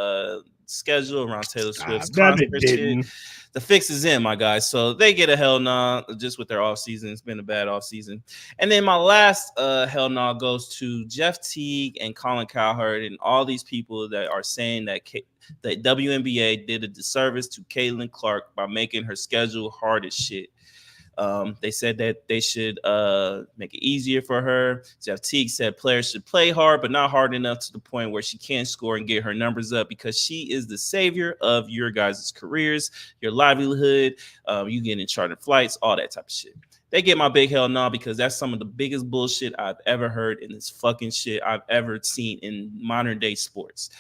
[SPEAKER 2] schedule around Taylor Swift's concert shit. The fix is in, my guys. So they get a hell no just with their offseason. It's been a bad offseason. And then my last hell no goes to Jeff Teague and Colin Cowherd and all these people that are saying that that WNBA did a disservice to Caitlin Clark by making her schedule hard as shit. They said that they should make it easier for her. Jeff Teague said players should play hard, but not hard enough to the point where she can't score and get her numbers up because she is the savior of your guys' careers, your livelihood, you getting chartered flights, all that type of shit. They get my big hell no because that's some of the biggest bullshit I've ever heard in this fucking shit I've ever seen in modern day sports.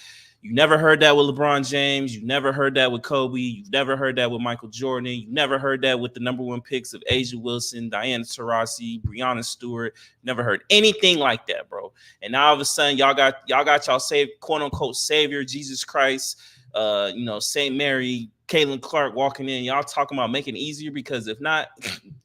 [SPEAKER 2] You never heard that with LeBron James. You never heard that with Kobe. You've never heard that with Michael Jordan. You never heard that with the number one picks of Asia Wilson, Diana Taurasi, Breonna Stewart. Never heard anything like that, bro. And now all of a sudden, y'all got y'all quote unquote savior, Jesus Christ, Saint Mary, Caitlin Clark walking in. Y'all talking about making it easier because if not,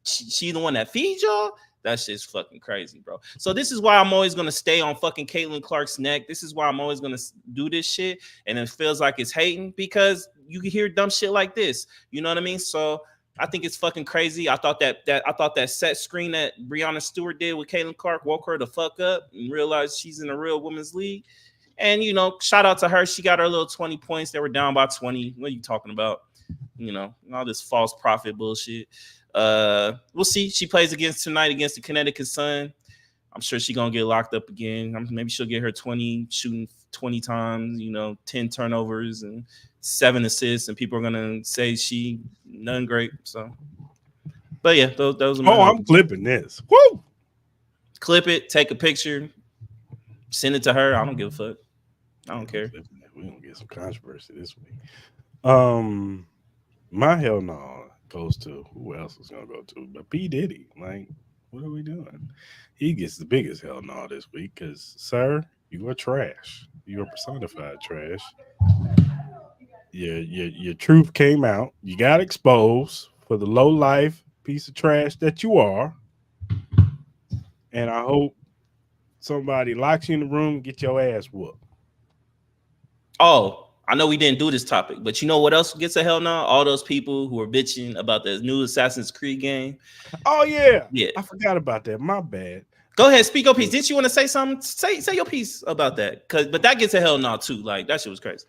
[SPEAKER 2] she the one that feeds y'all. That shit's fucking crazy, bro. So this is why I'm always gonna stay on fucking Caitlin Clark's neck. This is why I'm always gonna do this shit, and it feels like it's hating because you can hear dumb shit like this. You know what I mean? So I think it's fucking crazy. I thought that set screen that Breonna Stewart did with Caitlin Clark woke her the fuck up and realized she's in a real women's league. And you know, shout out to her. She got her little 20 points. They were down by 20. What are you talking about? You know, all this false prophet bullshit. We'll see. She plays tonight against the Connecticut Sun. I'm sure she's gonna get locked up again. Maybe she'll get her 20 shooting 20 times, 10 turnovers and 7 assists, and people are gonna say she none great. So, but yeah, those are my
[SPEAKER 1] I'm clipping this. Woo!
[SPEAKER 2] Clip it, take a picture, send it to her. I don't give a fuck. I don't care.
[SPEAKER 1] We're gonna get some controversy this week. My hell no goes to who else is gonna go to, but P. Diddy. Like, what are we doing? He gets the biggest hell no this week because, sir, you are trash. You are personified trash. Your truth came out. You got exposed for the low life piece of trash that you are. And I hope somebody locks you in the room and get your ass whooped.
[SPEAKER 2] Oh, I know we didn't do this topic, but you know what else gets a hell no? All those people who are bitching about the new Assassin's Creed game.
[SPEAKER 1] Oh yeah. I forgot about that. My bad.
[SPEAKER 2] Go ahead, speak your piece. Didn't you want to say something? Say your piece about that, but that gets a hell no too. Like that shit was crazy.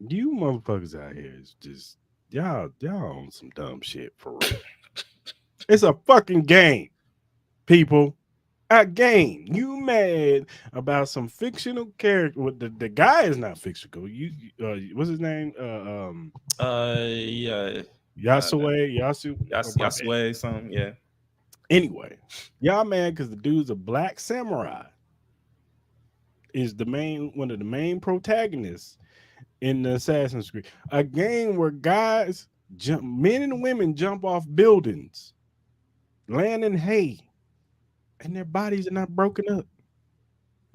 [SPEAKER 1] You motherfuckers out here is just y'all on some dumb shit for real. It's a fucking game, people. A game. You mad about some fictional character? The guy is not fictional. What's his name?
[SPEAKER 2] Yasue, something. Yeah.
[SPEAKER 1] Anyway, y'all mad because the dude's a black samurai. Is one of the main protagonists in the Assassin's Creed, a game where guys men and women jump off buildings, land in hay, and their bodies are not broken up.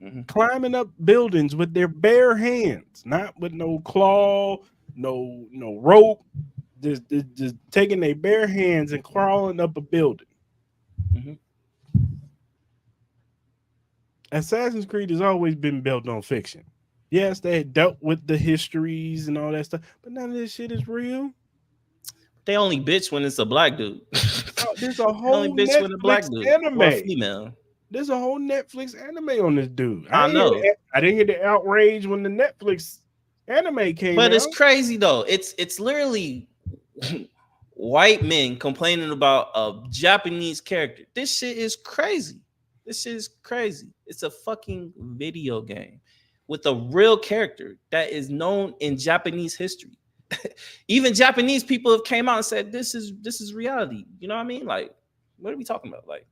[SPEAKER 1] Mm-hmm. Climbing up buildings with their bare hands, not with no claw, no rope, just taking their bare hands and crawling up a building. Mm-hmm. Assassin's Creed has always been built on fiction. Yes, they dealt with the histories and all that stuff, but none of this shit is real.
[SPEAKER 2] They only bitch when it's a black dude.
[SPEAKER 1] There's a whole
[SPEAKER 2] bitch with a black dude
[SPEAKER 1] anime.
[SPEAKER 2] Or a female.
[SPEAKER 1] There's a whole Netflix anime on this dude.
[SPEAKER 2] I know.
[SPEAKER 1] I didn't hear the outrage when the Netflix anime came out.
[SPEAKER 2] But it's crazy though. It's literally white men complaining about a Japanese character. This shit is crazy. It's a fucking video game with a real character that is known in Japanese history. Even Japanese people have came out and said this is reality. You know what I mean? Like, what are we talking about? Like,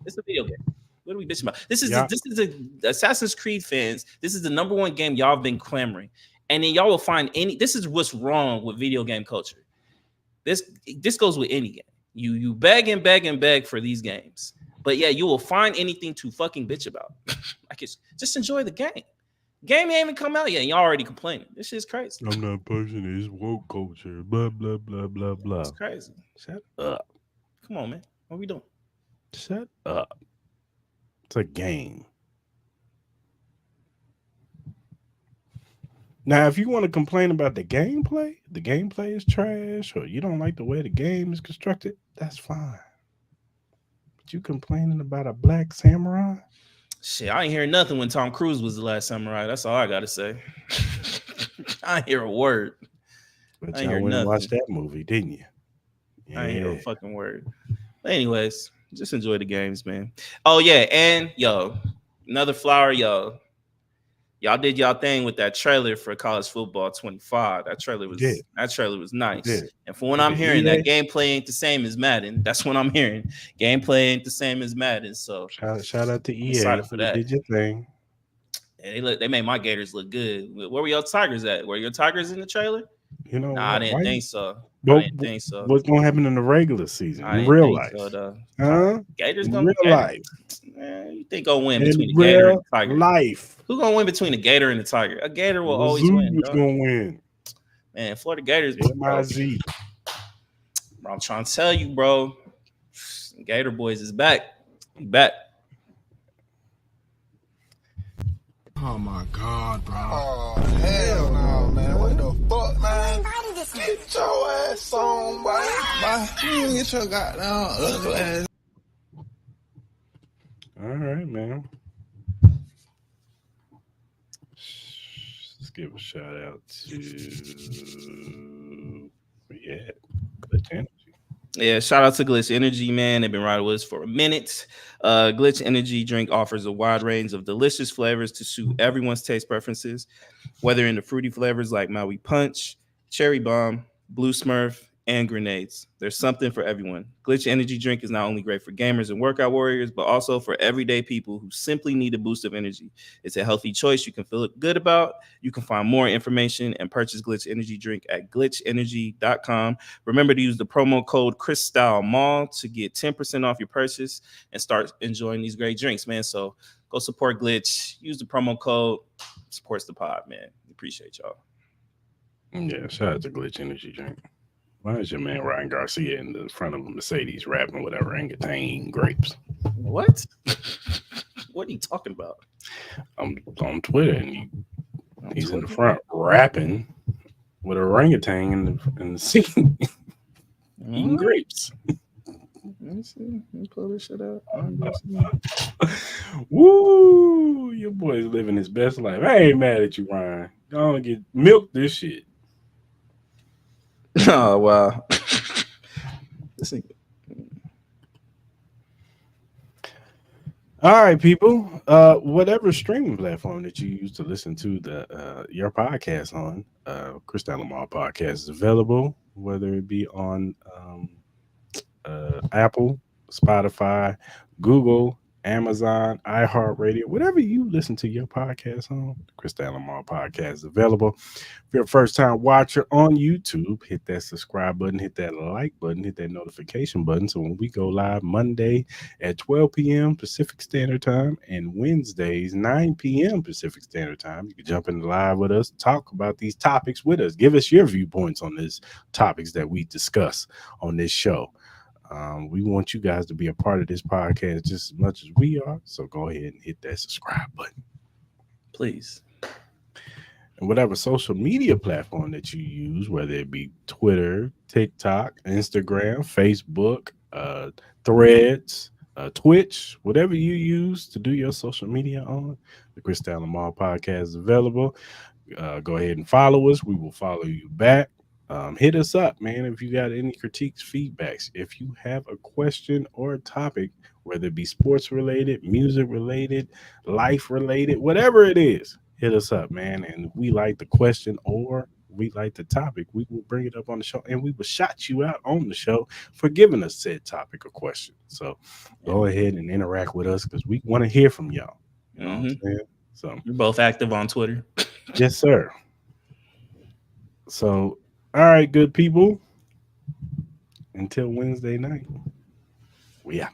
[SPEAKER 2] it's a video game. What are we bitching about? This is the Assassin's Creed fans. This is the number one game y'all have been clamoring, and then y'all will find this is what's wrong with video game culture. This goes with any game. You beg and beg and beg for these games, but yeah, you will find anything to fucking bitch about. Like, just enjoy the game. Game ain't even come out yet, and y'all already complaining. This shit's crazy.
[SPEAKER 1] I'm not pushing this woke culture. Blah blah blah blah blah.
[SPEAKER 2] It's crazy.
[SPEAKER 1] Shut up.
[SPEAKER 2] Come on, man. What are we doing?
[SPEAKER 1] Shut up. It's a game. Now, if you want to complain about the gameplay is trash, or you don't like the way the game is constructed, that's fine. But you complaining about a black samurai?
[SPEAKER 2] Shit, I ain't hear nothing when Tom Cruise was the last samurai. That's all I gotta say. I ain't hear a word.
[SPEAKER 1] But I ain't hear nothing. Watch that movie, didn't you?
[SPEAKER 2] Yeah. I ain't hear a fucking word. But anyways, just enjoy the games, man. Oh yeah, and another flower, y'all did y'all thing with that trailer for College Football 25. That trailer was nice. And from what I'm hearing, that gameplay ain't the same as Madden. That's what I'm hearing. Gameplay ain't the same as Madden. So
[SPEAKER 1] shout out to EA. Excited for that. Did your thing.
[SPEAKER 2] Yeah, they made my Gators look good. Where were your Tigers at? Were your Tigers in the trailer?
[SPEAKER 1] I
[SPEAKER 2] didn't think so.
[SPEAKER 1] What's gonna happen in the regular season? In real life?
[SPEAKER 2] Gators
[SPEAKER 1] gonna real life.
[SPEAKER 2] You think gonna win between the Gator and the Tiger?
[SPEAKER 1] Life.
[SPEAKER 2] Who gonna win between the Gator and the Tiger? A Gator will always win.
[SPEAKER 1] Who's gonna win?
[SPEAKER 2] Man, Florida Gators.
[SPEAKER 1] MIZ.
[SPEAKER 2] I'm trying to tell you, bro. Gator boys is back. Back.
[SPEAKER 3] Oh my God, bro.
[SPEAKER 4] Oh, hell no, man. What the fuck, man? Get your ass on, boy. You get your goddamn ugly ass.
[SPEAKER 1] All right, man. Let's give a shout out to Glitch Energy.
[SPEAKER 2] Yeah, shout out to Glitch Energy, man. They've been riding with us for a minute. Glitch Energy drink offers a wide range of delicious flavors to suit everyone's taste preferences, whether in the fruity flavors like Maui Punch, Cherry Bomb, Blue Smurf, and grenades. There's something for everyone. Glitch Energy drink is not only great for gamers and workout warriors, but also for everyday people who simply need a boost of energy. It's a healthy choice you can feel good about. You can find more information and purchase Glitch Energy drink at glitchenergy.com. Remember to use the promo code CRISSTYLEMALL to get 10% off your purchase and start enjoying these great drinks, man. So go support Glitch. Use the promo code. Supports the pod, man. Appreciate y'all.
[SPEAKER 1] Yeah, shout out to Glitch Energy drink. Why is your man Ryan Garcia in the front of a Mercedes rapping with orangutan grapes?
[SPEAKER 2] What? What are you talking about?
[SPEAKER 1] I'm on Twitter and he's in the front rapping with orangutan in the seat eating grapes.
[SPEAKER 2] Let me see. Let me pull this shit out.
[SPEAKER 1] Woo! Your boy's living his best life. I ain't mad at you, Ryan. Gonna get milk this shit.
[SPEAKER 2] Oh wow.
[SPEAKER 1] All right, people. Whatever streaming platform that you use to listen to the your podcast on, Cris Lamar podcast is available. Whether it be on Apple, Spotify, Google, Amazon, iHeartRadio, whatever you listen to your podcast on, the Cris Lamar podcast is available. If you're a first time watcher on YouTube, hit that subscribe button, hit that like button, hit that notification button. So when we go live Monday at 12 p.m. Pacific Standard Time and Wednesdays 9 p.m. Pacific Standard Time, you can jump in live with us, talk about these topics with us. Give us your viewpoints on these topics that we discuss on this show. We want you guys to be a part of this podcast just as much as we are. So go ahead and hit that subscribe button.
[SPEAKER 2] Please.
[SPEAKER 1] And whatever social media platform that you use, whether it be Twitter, TikTok, Instagram, Facebook, Threads, Twitch, whatever you use to do your social media on, the Cris Lamar podcast is available. Go ahead and follow us. We will follow you back. Hit us up, man, if you got any critiques, feedbacks. If you have a question or a topic, whether it be sports related, music related, life related, whatever it is, hit us up, man. And if we like the question or we like the topic, we will bring it up on the show and we will shout you out on the show for giving us said topic or question. So go ahead and interact with us because we want to hear from y'all. You know what I'm saying? So
[SPEAKER 2] you're both active on Twitter.
[SPEAKER 1] Yes, sir. So all right, good people. Until Wednesday night, we out.